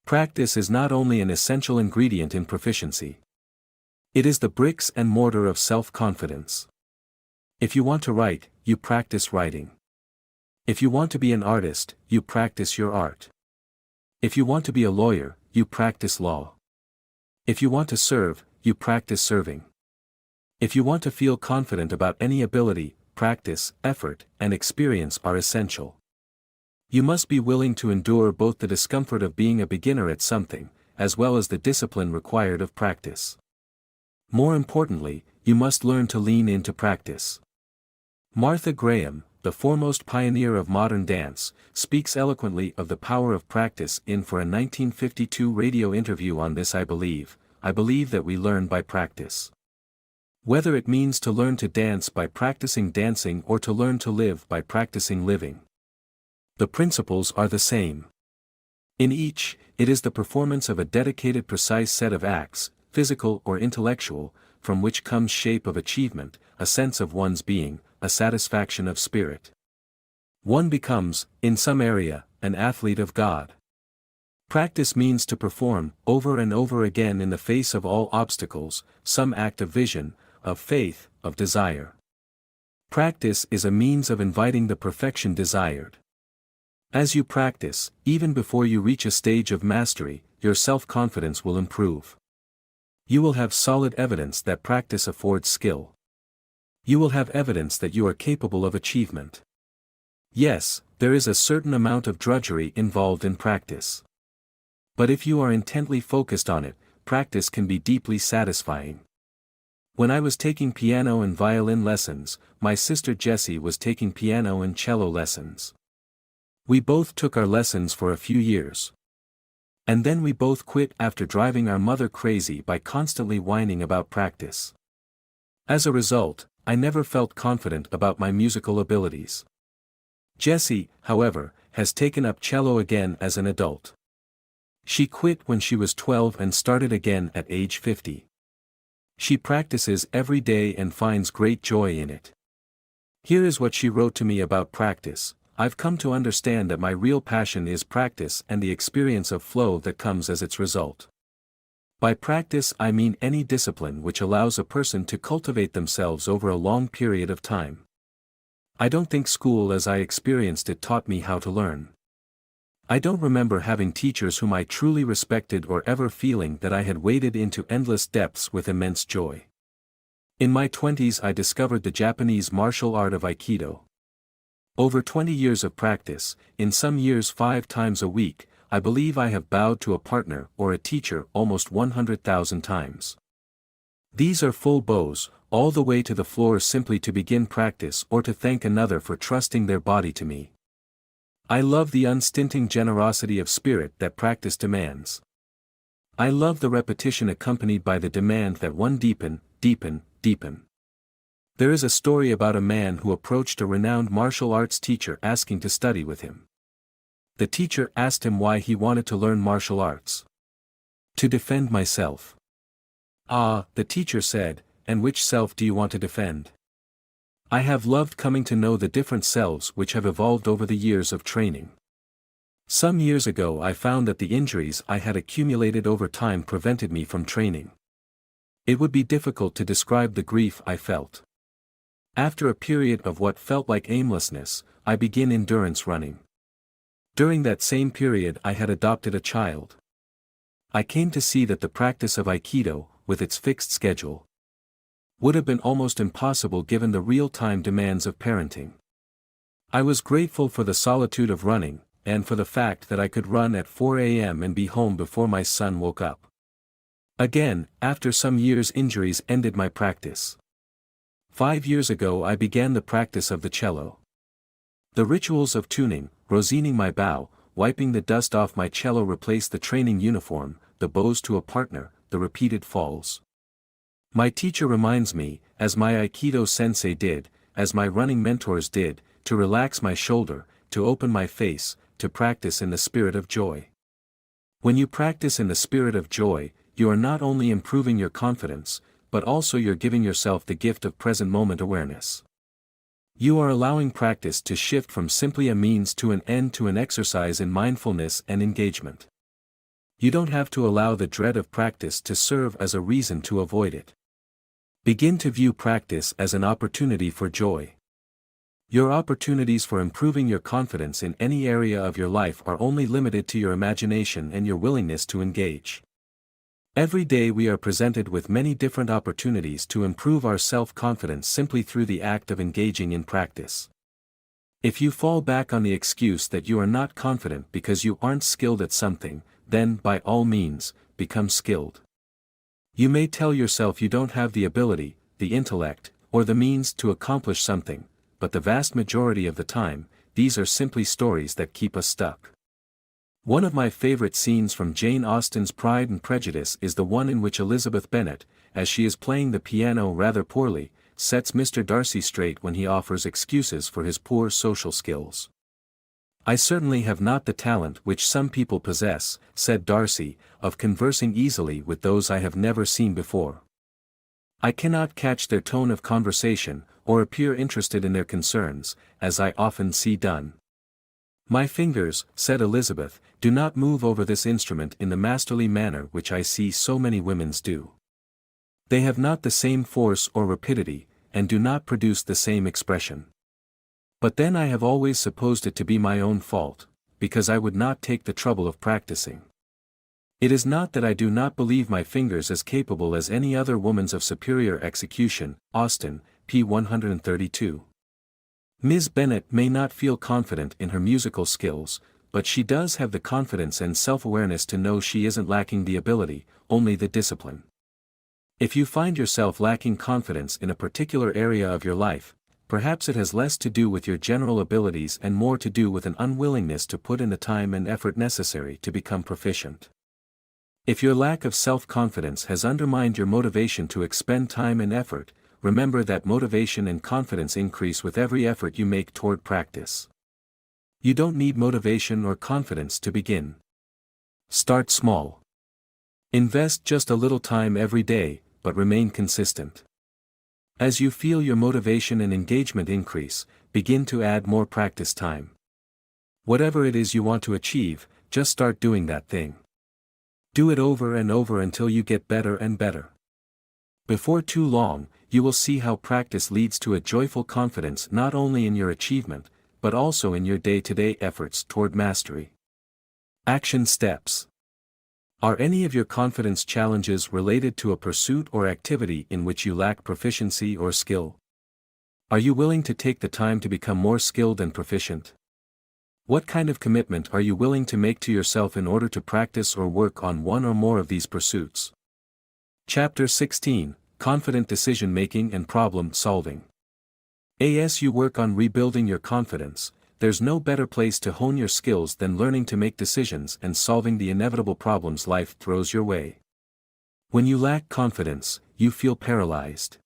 Practice is not only an essential ingredient in proficiency. It is the bricks and mortar of self-confidence. If you want to write, you practice writing. If you want to be an artist, you practice your art. If you want to be a lawyer, you practice law. If you want to serve, you practice serving. If you want to feel confident about any ability, practice, effort, and experience are essential. You must be willing to endure both the discomfort of being a beginner at something, as well as the discipline required of practice. More importantly, you must learn to lean into practice. Martha Graham, the foremost pioneer of modern dance, speaks eloquently of the power of practice in for a 1952 radio interview on this. I believe that we learn by practice. Whether it means to learn to dance by practicing dancing or to learn to live by practicing living. The principles are the same. In each, it is the performance of a dedicated precise set of acts, physical or intellectual, from which comes shape of achievement, a sense of one's being, a satisfaction of spirit. One becomes, in some area, an athlete of God. Practice means to perform, over and over again in the face of all obstacles, some act of vision, of faith, of desire. Practice is a means of inviting the perfection desired. As you practice, even before you reach a stage of mastery, your self-confidence will improve. You will have solid evidence that practice affords skill. You will have evidence that you are capable of achievement. Yes, there is a certain amount of drudgery involved in practice. But if you are intently focused on it, practice can be deeply satisfying. When I was taking piano and violin lessons, my sister Jessie was taking piano and cello lessons. We both took our lessons for a few years. And then we both quit after driving our mother crazy by constantly whining about practice. As a result, I never felt confident about my musical abilities. Jessie, however, has taken up cello again as an adult. She quit when she was 12 and started again at age 50. She practices every day and finds great joy in it. Here is what she wrote to me about practice. I've come to understand that my real passion is practice and the experience of flow that comes as its result. By practice I mean any discipline which allows a person to cultivate themselves over a long period of time. I don't think school as I experienced it taught me how to learn. I don't remember having teachers whom I truly respected or ever feeling that I had waded into endless depths with immense joy. In my 20s I discovered the Japanese martial art of Aikido. Over 20 years of practice, in some years 5 times a week, I believe I have bowed to a partner or a teacher almost 100,000 times. These are full bows, all the way to the floor simply to begin practice or to thank another for trusting their body to me. I love the unstinting generosity of spirit that practice demands. I love the repetition accompanied by the demand that one deepen, deepen, deepen. There is a story about a man who approached a renowned martial arts teacher asking to study with him. The teacher asked him why he wanted to learn martial arts. To defend myself. Ah, the teacher said, and which self do you want to defend? I have loved coming to know the different selves which have evolved over the years of training. Some years ago I found that the injuries I had accumulated over time prevented me from training. It would be difficult to describe the grief I felt. After a period of what felt like aimlessness, I began endurance running. During that same period I had adopted a child. I came to see that the practice of Aikido, with its fixed schedule, would have been almost impossible given the real-time demands of parenting. I was grateful for the solitude of running, and for the fact that I could run at 4 a.m. and be home before my son woke up. Again, after some years, injuries ended my practice. 5 years ago I began the practice of the cello. The rituals of tuning, rosining my bow, wiping the dust off my cello replaced the training uniform, the bows to a partner, the repeated falls. My teacher reminds me, as my Aikido sensei did, as my running mentors did, to relax my shoulder, to open my face, to practice in the spirit of joy. When you practice in the spirit of joy, you are not only improving your confidence, but also you're giving yourself the gift of present moment awareness. You are allowing practice to shift from simply a means to an end to an exercise in mindfulness and engagement. You don't have to allow the dread of practice to serve as a reason to avoid it. Begin to view practice as an opportunity for joy. Your opportunities for improving your confidence in any area of your life are only limited to your imagination and your willingness to engage. Every day we are presented with many different opportunities to improve our self-confidence simply through the act of engaging in practice. If you fall back on the excuse that you are not confident because you aren't skilled at something, then, by all means, become skilled. You may tell yourself you don't have the ability, the intellect, or the means to accomplish something, but the vast majority of the time, these are simply stories that keep us stuck. One of my favorite scenes from Jane Austen's Pride and Prejudice is the one in which Elizabeth Bennet, as she is playing the piano rather poorly, sets Mr. Darcy straight when he offers excuses for his poor social skills. "I certainly have not the talent which some people possess," said Darcy, "of conversing easily with those I have never seen before. I cannot catch their tone of conversation, or appear interested in their concerns, as I often see done. My fingers," said Elizabeth, "do not move over this instrument in the masterly manner which I see so many women's do. They have not the same force or rapidity, and do not produce the same expression. But then I have always supposed it to be my own fault, because I would not take the trouble of practicing. It is not that I do not believe my fingers as capable as any other woman's of superior execution." Austen, p. 132. Ms. Bennet may not feel confident in her musical skills, but she does have the confidence and self-awareness to know she isn't lacking the ability, only the discipline. If you find yourself lacking confidence in a particular area of your life, perhaps it has less to do with your general abilities and more to do with an unwillingness to put in the time and effort necessary to become proficient. If your lack of self-confidence has undermined your motivation to expend time and effort, remember that motivation and confidence increase with every effort you make toward practice. You don't need motivation or confidence to begin. Start small. Invest just a little time every day, but remain consistent. As you feel your motivation and engagement increase, begin to add more practice time. Whatever it is you want to achieve, just start doing that thing. Do it over and over until you get better and better. Before too long, you will see how practice leads to a joyful confidence not only in your achievement, but also in your day-to-day efforts toward mastery. Action steps. Are any of your confidence challenges related to a pursuit or activity in which you lack proficiency or skill? Are you willing to take the time to become more skilled and proficient? What kind of commitment are you willing to make to yourself in order to practice or work on one or more of these pursuits? Chapter 16, Confident Decision-Making and Problem-Solving. As you work on rebuilding your confidence, there's no better place to hone your skills than learning to make decisions and solving the inevitable problems life throws your way. When you lack confidence, you feel paralyzed.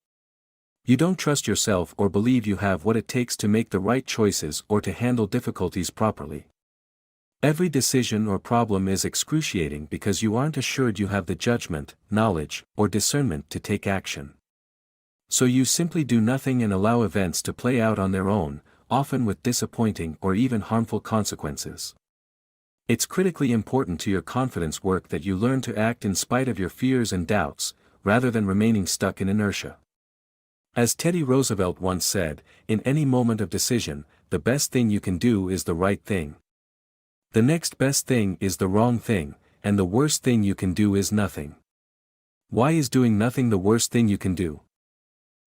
You don't trust yourself or believe you have what it takes to make the right choices or to handle difficulties properly. Every decision or problem is excruciating because you aren't assured you have the judgment, knowledge, or discernment to take action. So you simply do nothing and allow events to play out on their own, often with disappointing or even harmful consequences. It's critically important to your confidence work that you learn to act in spite of your fears and doubts, rather than remaining stuck in inertia. As Teddy Roosevelt once said, in any moment of decision, the best thing you can do is the right thing. The next best thing is the wrong thing, and the worst thing you can do is nothing. Why is doing nothing the worst thing you can do?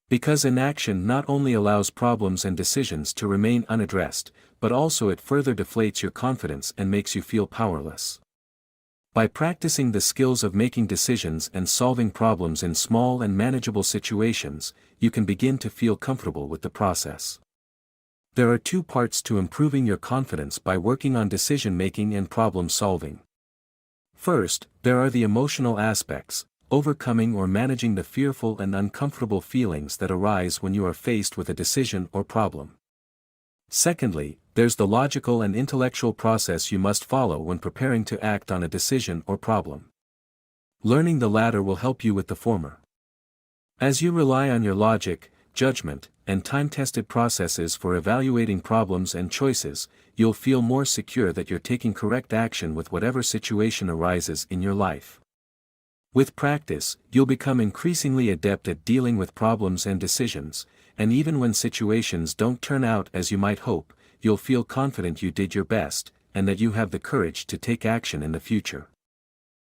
Because inaction not only allows problems and decisions to remain unaddressed, but also it further deflates your confidence and makes you feel powerless. By practicing the skills of making decisions and solving problems in small and manageable situations, you can begin to feel comfortable with the process. There are two parts to improving your confidence by working on decision-making and problem-solving. First, there are the emotional aspects, overcoming or managing the fearful and uncomfortable feelings that arise when you are faced with a decision or problem. Secondly, there's the logical and intellectual process you must follow when preparing to act on a decision or problem. Learning the latter will help you with the former. As you rely on your logic, judgment, and time-tested processes for evaluating problems and choices, you'll feel more secure that you're taking correct action with whatever situation arises in your life. With practice, you'll become increasingly adept at dealing with problems and decisions, and even when situations don't turn out as you might hope, you'll feel confident you did your best, and that you have the courage to take action in the future.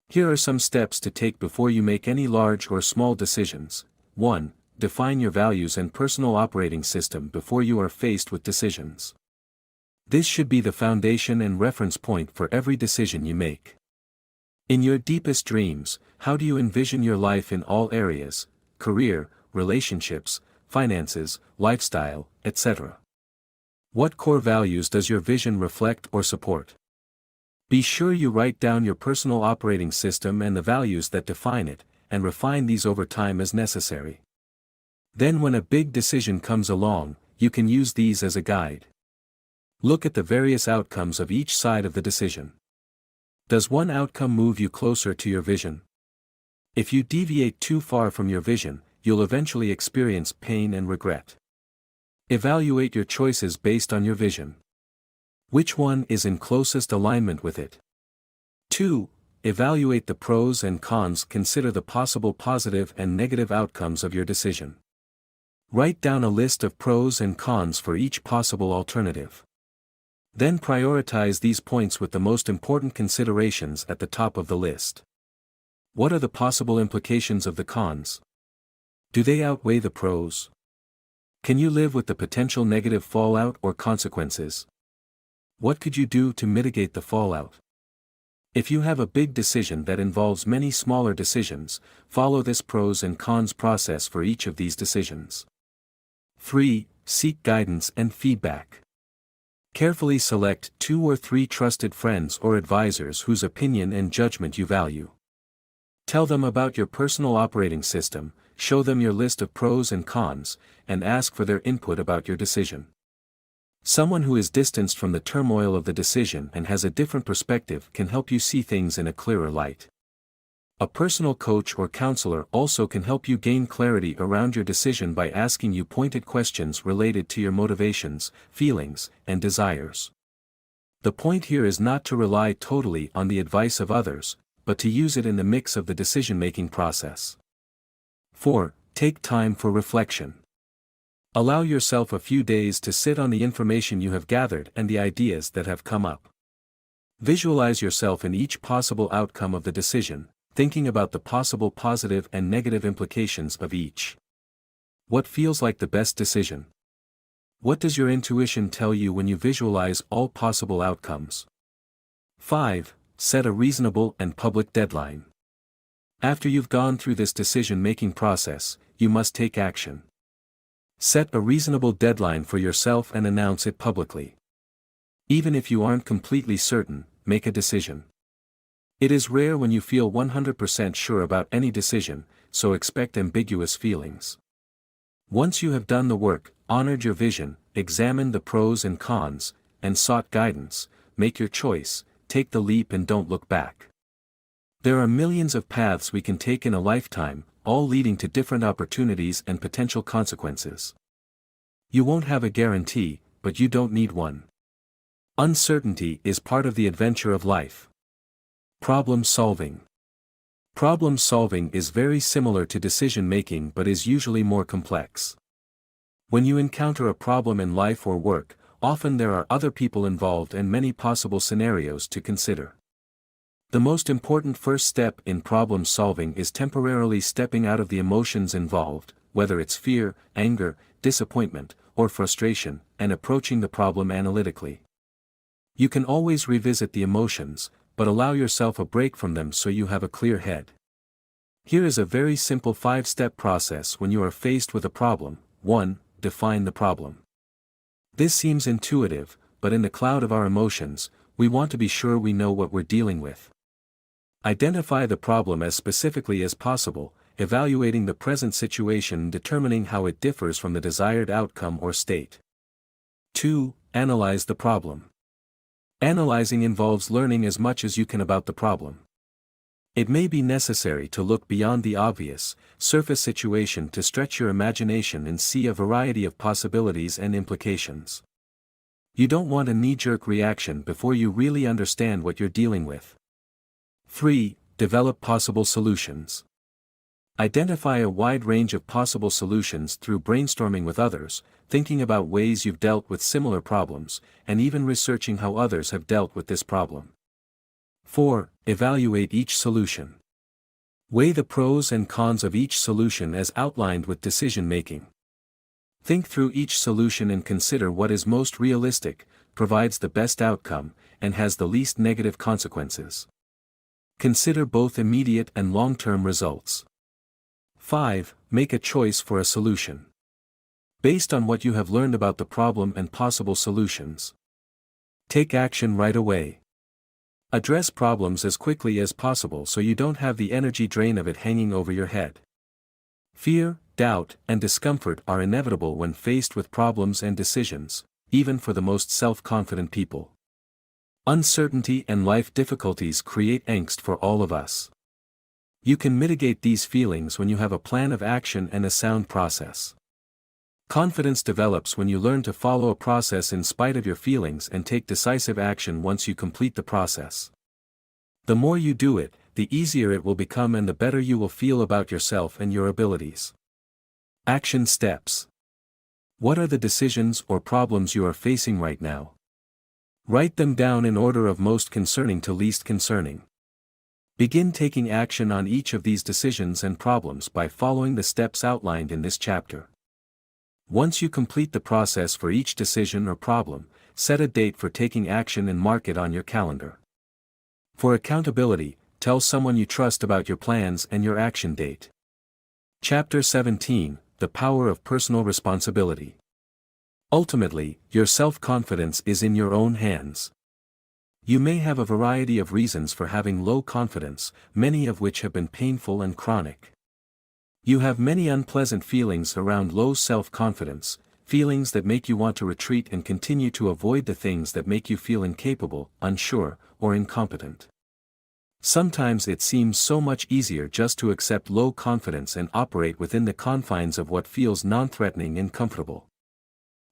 Here are some steps to take before you make any large or small decisions. 1. Define your values and personal operating system before you are faced with decisions. This should be the foundation and reference point for every decision you make. In your deepest dreams, how do you envision your life in all areas: career, relationships, finances, lifestyle, etc.? What core values does your vision reflect or support? Be sure you write down your personal operating system and the values that define it, and refine these over time as necessary. Then when a big decision comes along, you can use these as a guide. Look at the various outcomes of each side of the decision. Does one outcome move you closer to your vision? If you deviate too far from your vision, you'll eventually experience pain and regret. Evaluate your choices based on your vision. Which one is in closest alignment with it? 2. Evaluate the pros and cons. Consider the possible positive and negative outcomes of your decision. Write down a list of pros and cons for each possible alternative. Then prioritize these points with the most important considerations at the top of the list. What are the possible implications of the cons? Do they outweigh the pros? Can you live with the potential negative fallout or consequences? What could you do to mitigate the fallout? If you have a big decision that involves many smaller decisions, follow this pros and cons process for each of these decisions. 3. Seek guidance and feedback. Carefully select 2 or 3 trusted friends or advisors whose opinion and judgment you value. Tell them about your personal operating system, show them your list of pros and cons, and ask for their input about your decision. Someone who is distanced from the turmoil of the decision and has a different perspective can help you see things in a clearer light. A personal coach or counselor also can help you gain clarity around your decision by asking you pointed questions related to your motivations, feelings, and desires. The point here is not to rely totally on the advice of others, but to use it in the mix of the decision-making process. 4. Take time for reflection. Allow yourself a few days to sit on the information you have gathered and the ideas that have come up. Visualize yourself in each possible outcome of the decision, thinking about the possible positive and negative implications of each. What feels like the best decision? What does your intuition tell you when you visualize all possible outcomes? 5. Set a reasonable and public deadline. After you've gone through this decision-making process, you must take action. Set a reasonable deadline for yourself and announce it publicly. Even if you aren't completely certain, make a decision. It is rare when you feel 100% sure about any decision, so expect ambiguous feelings. Once you have done the work, honored your vision, examined the pros and cons, and sought guidance, make your choice, take the leap and don't look back. There are millions of paths we can take in a lifetime, all leading to different opportunities and potential consequences. You won't have a guarantee, but you don't need one. Uncertainty is part of the adventure of life. Problem solving. Problem solving is very similar to decision making but is usually more complex. When you encounter a problem in life or work, often there are other people involved and many possible scenarios to consider. The most important first step in problem solving is temporarily stepping out of the emotions involved, whether it's fear, anger, disappointment, or frustration, and approaching the problem analytically. You can always revisit the emotions, but allow yourself a break from them so you have a clear head. Here is a very simple 5-step process when you are faced with a problem. 1. Define the problem. This seems intuitive, but in the cloud of our emotions, we want to be sure we know what we're dealing with. Identify the problem as specifically as possible, evaluating the present situation and determining how it differs from the desired outcome or state. 2. Analyze the problem. Analyzing involves learning as much as you can about the problem. It may be necessary to look beyond the obvious, surface situation to stretch your imagination and see a variety of possibilities and implications. You don't want a knee-jerk reaction before you really understand what you're dealing with. 3. Develop possible solutions. Identify a wide range of possible solutions through brainstorming with others, thinking about ways you've dealt with similar problems, and even researching how others have dealt with this problem. 4. Evaluate each solution. Weigh the pros and cons of each solution as outlined with decision making. Think through each solution and consider what is most realistic, provides the best outcome, and has the least negative consequences. Consider both immediate and long-term results. 5. Make a choice for a solution. Based on what you have learned about the problem and possible solutions, take action right away. Address problems as quickly as possible so you don't have the energy drain of it hanging over your head. Fear, doubt, and discomfort are inevitable when faced with problems and decisions, even for the most self-confident people. Uncertainty and life difficulties create angst for all of us. You can mitigate these feelings when you have a plan of action and a sound process. Confidence develops when you learn to follow a process in spite of your feelings and take decisive action once you complete the process. The more you do it, the easier it will become and the better you will feel about yourself and your abilities. Action steps. What are the decisions or problems you are facing right now? Write them down in order of most concerning to least concerning. Begin taking action on each of these decisions and problems by following the steps outlined in this chapter. Once you complete the process for each decision or problem, set a date for taking action and mark it on your calendar. For accountability, tell someone you trust about your plans and your action date. Chapter 17, The Power of Personal Responsibility. Ultimately, your self-confidence is in your own hands. You may have a variety of reasons for having low confidence, many of which have been painful and chronic. You have many unpleasant feelings around low self-confidence, feelings that make you want to retreat and continue to avoid the things that make you feel incapable, unsure, or incompetent. Sometimes it seems so much easier just to accept low confidence and operate within the confines of what feels non-threatening and comfortable.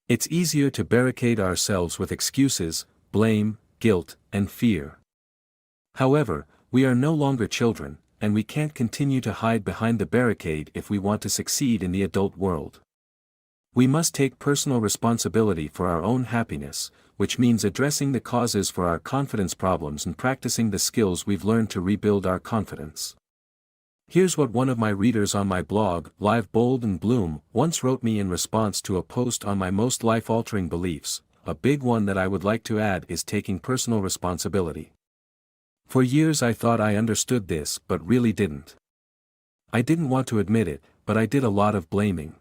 It's easier to barricade ourselves with excuses, blame, guilt, and fear. However, we are no longer children, and we can't continue to hide behind the barricade if we want to succeed in the adult world. We must take personal responsibility for our own happiness, which means addressing the causes for our confidence problems and practicing the skills we've learned to rebuild our confidence. Here's what one of my readers on my blog, Live Bold and Bloom, once wrote me in response to a post on my most life-altering beliefs. A big one that I would like to add is taking personal responsibility. For years I thought I understood this but really didn't. I didn't want to admit it, but I did a lot of blaming.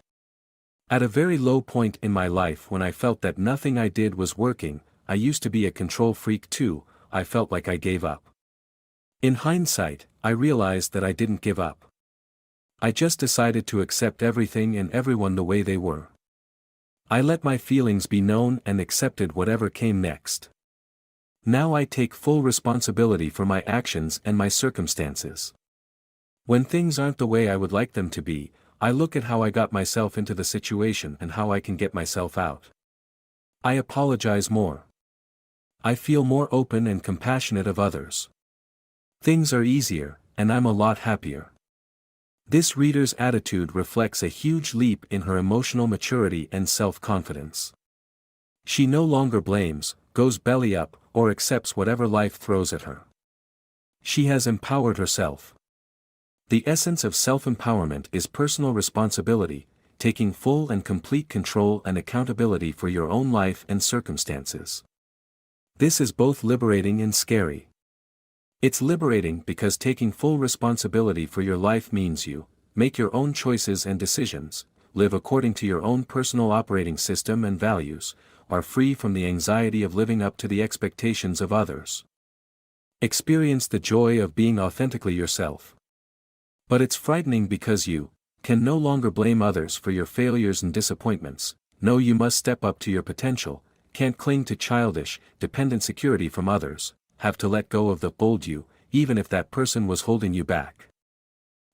At a very low point in my life when I felt that nothing I did was working, I used to be a control freak too, I felt like I gave up. In hindsight, I realized that I didn't give up. I just decided to accept everything and everyone the way they were. I let my feelings be known and accepted whatever came next. Now I take full responsibility for my actions and my circumstances. When things aren't the way I would like them to be, I look at how I got myself into the situation and how I can get myself out. I apologize more. I feel more open and compassionate of others. Things are easier, and I'm a lot happier. This reader's attitude reflects a huge leap in her emotional maturity and self-confidence. She no longer blames, goes belly up, or accepts whatever life throws at her. She has empowered herself. The essence of self-empowerment is personal responsibility, taking full and complete control and accountability for your own life and circumstances. This is both liberating and scary. It's liberating because taking full responsibility for your life means you make your own choices and decisions, live according to your own personal operating system and values, are free from the anxiety of living up to the expectations of others. Experience the joy of being authentically yourself. But it's frightening because you can no longer blame others for your failures and disappointments. No, you must step up to your potential, can't cling to childish, dependent security from others, have to let go of the old you, even if that person was holding you back.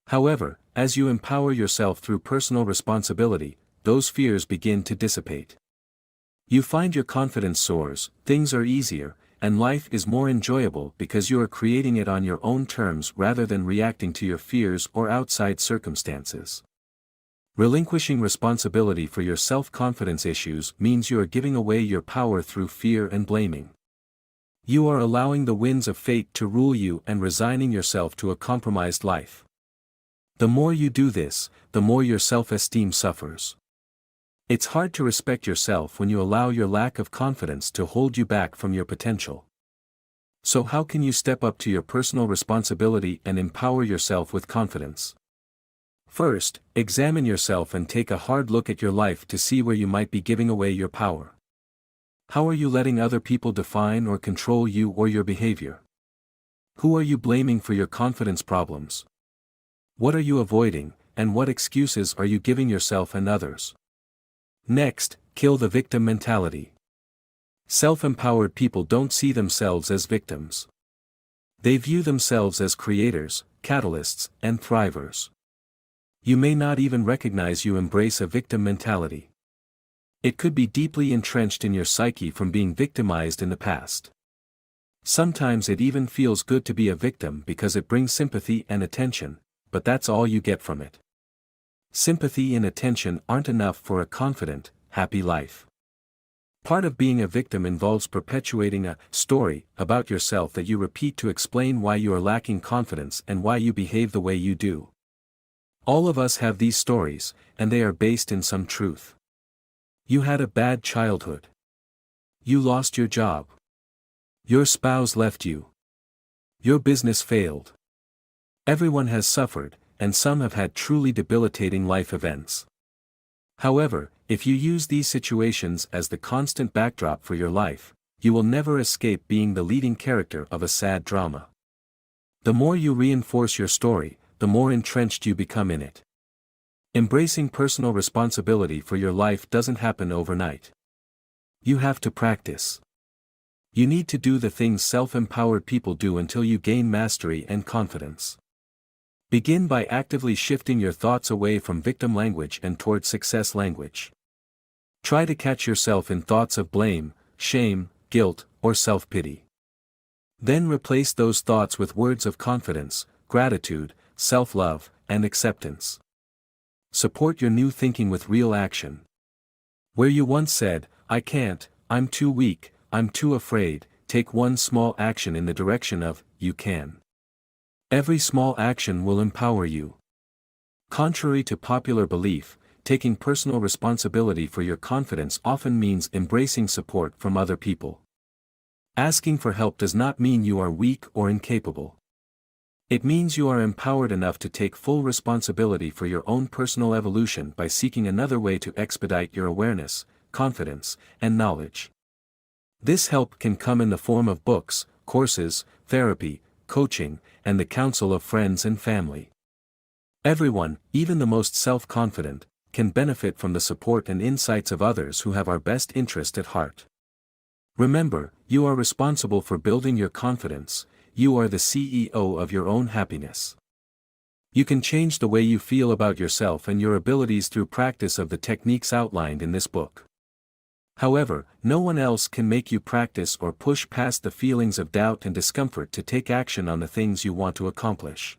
However, as you empower yourself through personal responsibility, those fears begin to dissipate. You find your confidence soars, things are easier, and life is more enjoyable because you are creating it on your own terms rather than reacting to your fears or outside circumstances. Relinquishing responsibility for your self-confidence issues means you are giving away your power through fear and blaming. You are allowing the winds of fate to rule you and resigning yourself to a compromised life. The more you do this, the more your self-esteem suffers. It's hard to respect yourself when you allow your lack of confidence to hold you back from your potential. So how can you step up to your personal responsibility and empower yourself with confidence? First, examine yourself and take a hard look at your life to see where you might be giving away your power. How are you letting other people define or control you or your behavior? Who are you blaming for your confidence problems? What are you avoiding, and what excuses are you giving yourself and others? Next, kill the victim mentality. Self-empowered people don't see themselves as victims. They view themselves as creators, catalysts, and thrivers. You may not even recognize you embrace a victim mentality. It could be deeply entrenched in your psyche from being victimized in the past. Sometimes it even feels good to be a victim because it brings sympathy and attention, but that's all you get from it. Sympathy and attention aren't enough for a confident, happy life. Part of being a victim involves perpetuating a story about yourself that you repeat to explain why you are lacking confidence and why you behave the way you do. All of us have these stories, and they are based in some truth. You had a bad childhood. You lost your job. Your spouse left you. Your business failed. Everyone has suffered, and some have had truly debilitating life events. However, if you use these situations as the constant backdrop for your life, you will never escape being the leading character of a sad drama. The more you reinforce your story, the more entrenched you become in it. Embracing personal responsibility for your life doesn't happen overnight. You have to practice. You need to do the things self-empowered people do until you gain mastery and confidence. Begin by actively shifting your thoughts away from victim language and toward success language. Try to catch yourself in thoughts of blame, shame, guilt, or self-pity. Then replace those thoughts with words of confidence, gratitude, self-love, and acceptance. Support your new thinking with real action. Where you once said, "I can't, I'm too weak, I'm too afraid," take one small action in the direction of, "You can." Every small action will empower you. Contrary to popular belief, taking personal responsibility for your confidence often means embracing support from other people. Asking for help does not mean you are weak or incapable. It means you are empowered enough to take full responsibility for your own personal evolution by seeking another way to expedite your awareness, confidence, and knowledge. This help can come in the form of books, courses, therapy, coaching, and the counsel of friends and family. Everyone, even the most self-confident, can benefit from the support and insights of others who have our best interest at heart. Remember, you are responsible for building your confidence. You are the CEO of your own happiness. You can change the way you feel about yourself and your abilities through practice of the techniques outlined in this book. However, no one else can make you practice or push past the feelings of doubt and discomfort to take action on the things you want to accomplish.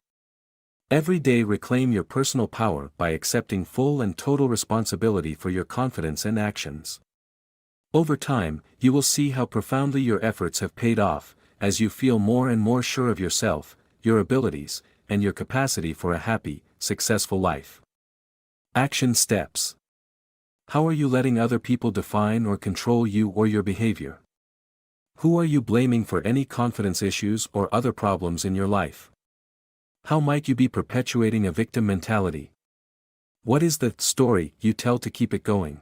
Every day reclaim your personal power by accepting full and total responsibility for your confidence and actions. Over time, you will see how profoundly your efforts have paid off, as you feel more and more sure of yourself, your abilities, and your capacity for a happy, successful life. Action steps. How are you letting other people define or control you or your behavior? Who are you blaming for any confidence issues or other problems in your life? How might you be perpetuating a victim mentality? What is the story you tell to keep it going?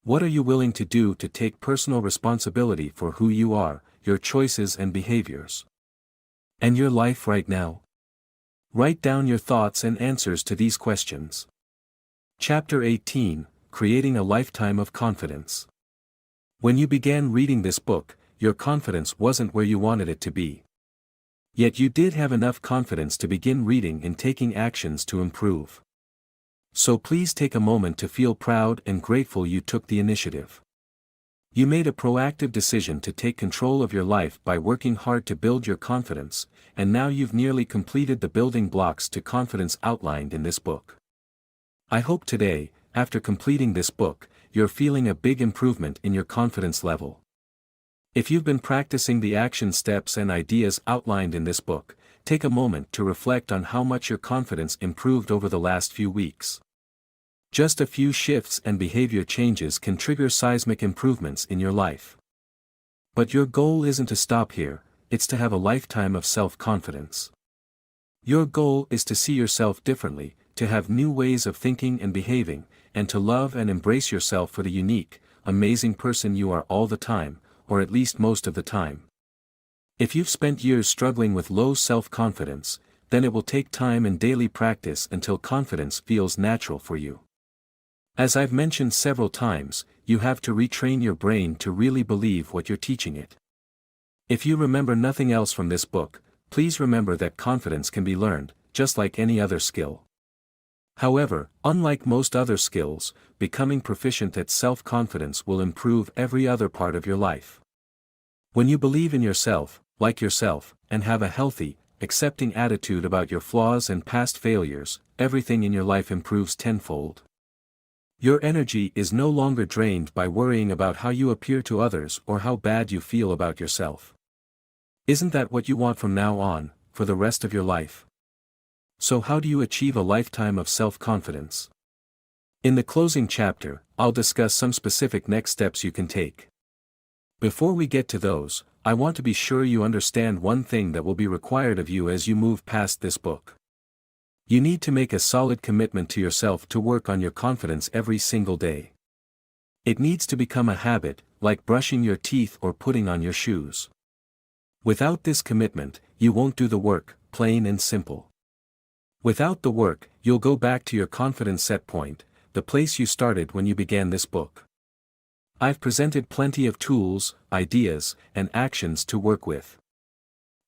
What are you willing to do to take personal responsibility for who you are, your choices and behaviors? And your life right now? Write down your thoughts and answers to these questions. Chapter 18, Creating a Lifetime of Confidence. When you began reading this book, your confidence wasn't where you wanted it to be. Yet you did have enough confidence to begin reading and taking actions to improve. So please take a moment to feel proud and grateful you took the initiative. You made a proactive decision to take control of your life by working hard to build your confidence, and now you've nearly completed the building blocks to confidence outlined in this book. I hope today, after completing this book, you're feeling a big improvement in your confidence level. If you've been practicing the action steps and ideas outlined in this book, take a moment to reflect on how much your confidence improved over the last few weeks. Just a few shifts and behavior changes can trigger seismic improvements in your life. But your goal isn't to stop here, it's to have a lifetime of self-confidence. Your goal is to see yourself differently, to have new ways of thinking and behaving, and to love and embrace yourself for the unique, amazing person you are all the time, or at least most of the time. If you've spent years struggling with low self-confidence, then it will take time and daily practice until confidence feels natural for you. As I've mentioned several times, you have to retrain your brain to really believe what you're teaching it. If you remember nothing else from this book, please remember that confidence can be learned, just like any other skill. However, unlike most other skills, becoming proficient at self-confidence will improve every other part of your life. When you believe in yourself, like yourself, and have a healthy, accepting attitude about your flaws and past failures, everything in your life improves tenfold. Your energy is no longer drained by worrying about how you appear to others or how bad you feel about yourself. Isn't that what you want from now on, for the rest of your life? So how do you achieve a lifetime of self-confidence? In the closing chapter, I'll discuss some specific next steps you can take. Before we get to those, I want to be sure you understand one thing that will be required of you as you move past this book. You need to make a solid commitment to yourself to work on your confidence every single day. It needs to become a habit, like brushing your teeth or putting on your shoes. Without this commitment, you won't do the work, plain and simple. Without the work, you'll go back to your confidence set point, the place you started when you began this book. I've presented plenty of tools, ideas, and actions to work with.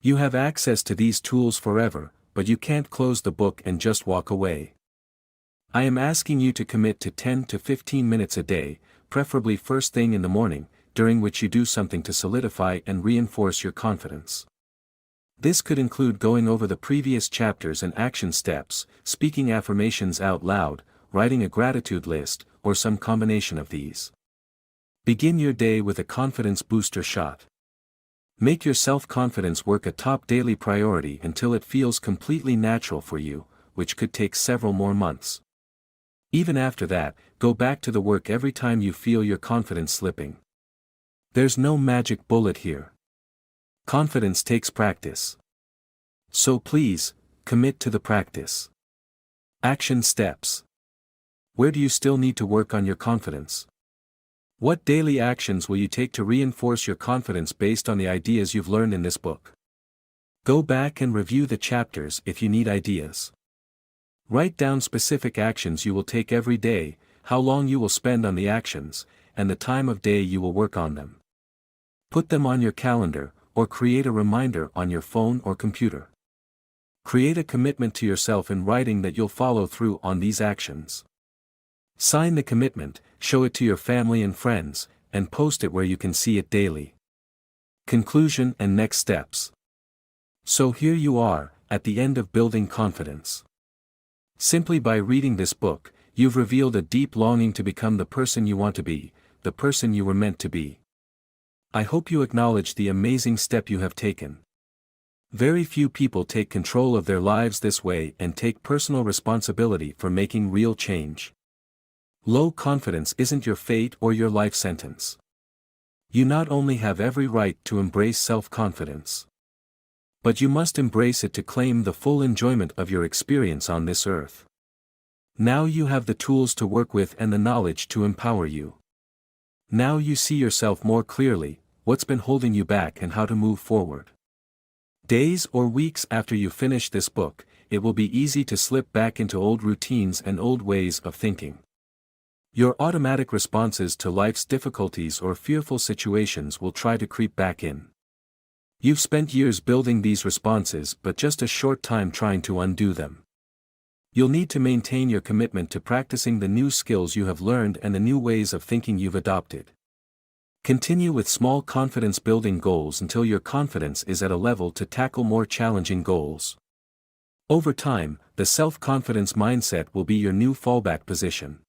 You have access to these tools forever, but you can't close the book and just walk away. I am asking you to commit to 10 to 15 minutes a day, preferably first thing in the morning, during which you do something to solidify and reinforce your confidence. This could include going over the previous chapters and action steps, speaking affirmations out loud, writing a gratitude list, or some combination of these. Begin your day with a confidence booster shot. Make your self-confidence work a top daily priority until it feels completely natural for you, which could take several more months. Even after that, go back to the work every time you feel your confidence slipping. There's no magic bullet here. Confidence takes practice. So please, commit to the practice. Action steps. Where do you still need to work on your confidence? What daily actions will you take to reinforce your confidence based on the ideas you've learned in this book? Go back and review the chapters if you need ideas. Write down specific actions you will take every day, how long you will spend on the actions, and the time of day you will work on them. Put them on your calendar, or create a reminder on your phone or computer. Create a commitment to yourself in writing that you'll follow through on these actions. Sign the commitment, show it to your family and friends, and post it where you can see it daily. Conclusion and next steps. So here you are, at the end of building confidence. Simply by reading this book, you've revealed a deep longing to become the person you want to be, the person you were meant to be. I hope you acknowledge the amazing step you have taken. Very few people take control of their lives this way and take personal responsibility for making real change. Low confidence isn't your fate or your life sentence. You not only have every right to embrace self-confidence, but you must embrace it to claim the full enjoyment of your experience on this earth. Now you have the tools to work with and the knowledge to empower you. Now you see yourself more clearly, what's been holding you back and how to move forward. Days or weeks after you finish this book, it will be easy to slip back into old routines and old ways of thinking. Your automatic responses to life's difficulties or fearful situations will try to creep back in. You've spent years building these responses but just a short time trying to undo them. You'll need to maintain your commitment to practicing the new skills you have learned and the new ways of thinking you've adopted. Continue with small confidence-building goals until your confidence is at a level to tackle more challenging goals. Over time, the self-confidence mindset will be your new fallback position.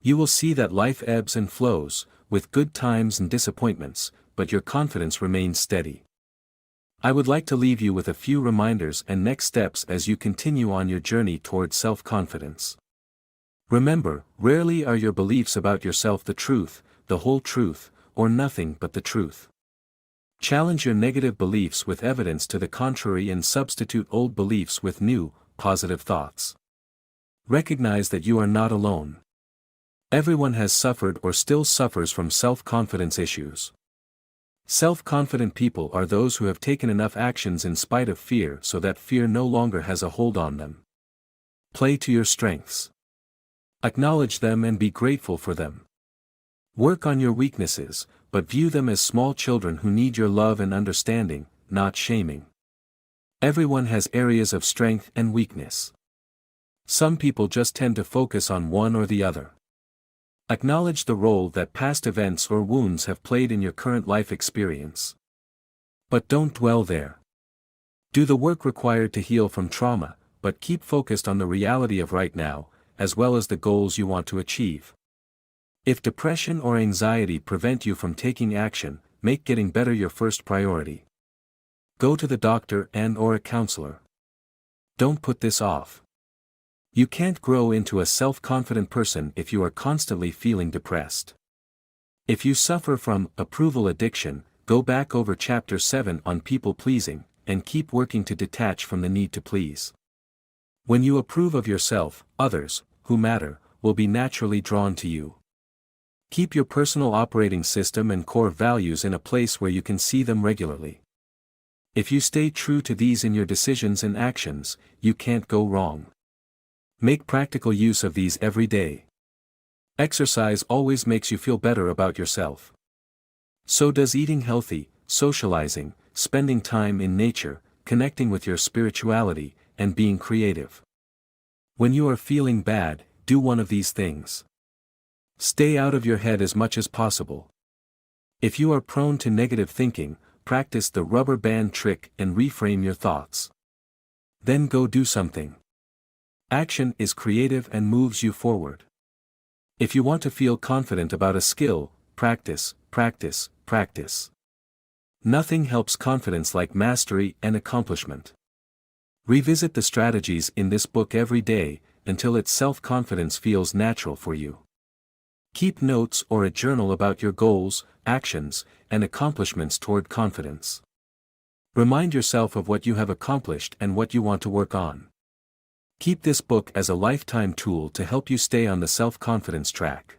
You will see that life ebbs and flows, with good times and disappointments, but your confidence remains steady. I would like to leave you with a few reminders and next steps as you continue on your journey towards self-confidence. Remember, rarely are your beliefs about yourself the truth, the whole truth, or nothing but the truth. Challenge your negative beliefs with evidence to the contrary and substitute old beliefs with new, positive thoughts. Recognize that you are not alone. Everyone has suffered or still suffers from self-confidence issues. Self-confident people are those who have taken enough actions in spite of fear so that fear no longer has a hold on them. Play to your strengths. Acknowledge them and be grateful for them. Work on your weaknesses, but view them as small children who need your love and understanding, not shaming. Everyone has areas of strength and weakness. Some people just tend to focus on one or the other. Acknowledge the role that past events or wounds have played in your current life experience. But don't dwell there. Do the work required to heal from trauma, but keep focused on the reality of right now, as well as the goals you want to achieve. If depression or anxiety prevent you from taking action, make getting better your first priority. Go to the doctor and/or a counselor. Don't put this off. You can't grow into a self-confident person if you are constantly feeling depressed. If you suffer from approval addiction, go back over Chapter 7 on people-pleasing, and keep working to detach from the need to please. When you approve of yourself, others, who matter, will be naturally drawn to you. Keep your personal operating system and core values in a place where you can see them regularly. If you stay true to these in your decisions and actions, you can't go wrong. Make practical use of these every day. Exercise always makes you feel better about yourself. So does eating healthy, socializing, spending time in nature, connecting with your spirituality, and being creative. When you are feeling bad, do one of these things. Stay out of your head as much as possible. If you are prone to negative thinking, practice the rubber band trick and reframe your thoughts. Then go do something. Action is creative and moves you forward. If you want to feel confident about a skill, practice, practice, practice. Nothing helps confidence like mastery and accomplishment. Revisit the strategies in this book every day, until its self-confidence feels natural for you. Keep notes or a journal about your goals, actions, and accomplishments toward confidence. Remind yourself of what you have accomplished and what you want to work on. Keep this book as a lifetime tool to help you stay on the self-confidence track.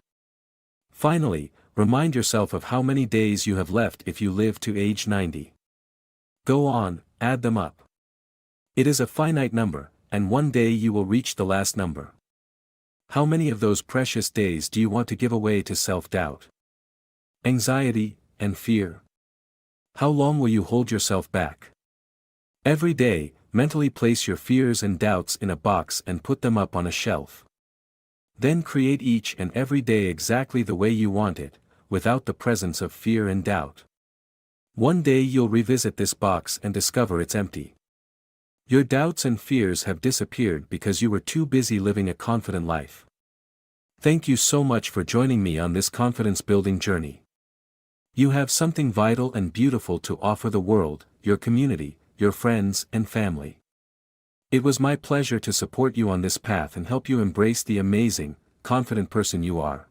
Finally, remind yourself of how many days you have left if you live to age 90. Go on, add them up. It is a finite number, and one day you will reach the last number. How many of those precious days do you want to give away to self-doubt, anxiety, and fear? How long will you hold yourself back? Every day, Mentally place your fears and doubts in a box and put them up on a shelf. Then create each and every day exactly the way you want it, without the presence of fear and doubt. One day you'll revisit this box and discover it's empty. Your doubts and fears have disappeared because you were too busy living a confident life. Thank you so much for joining me on this confidence-building journey. You have something vital and beautiful to offer the world, your community, your friends and family. It was my pleasure to support you on this path and help you embrace the amazing, confident person you are.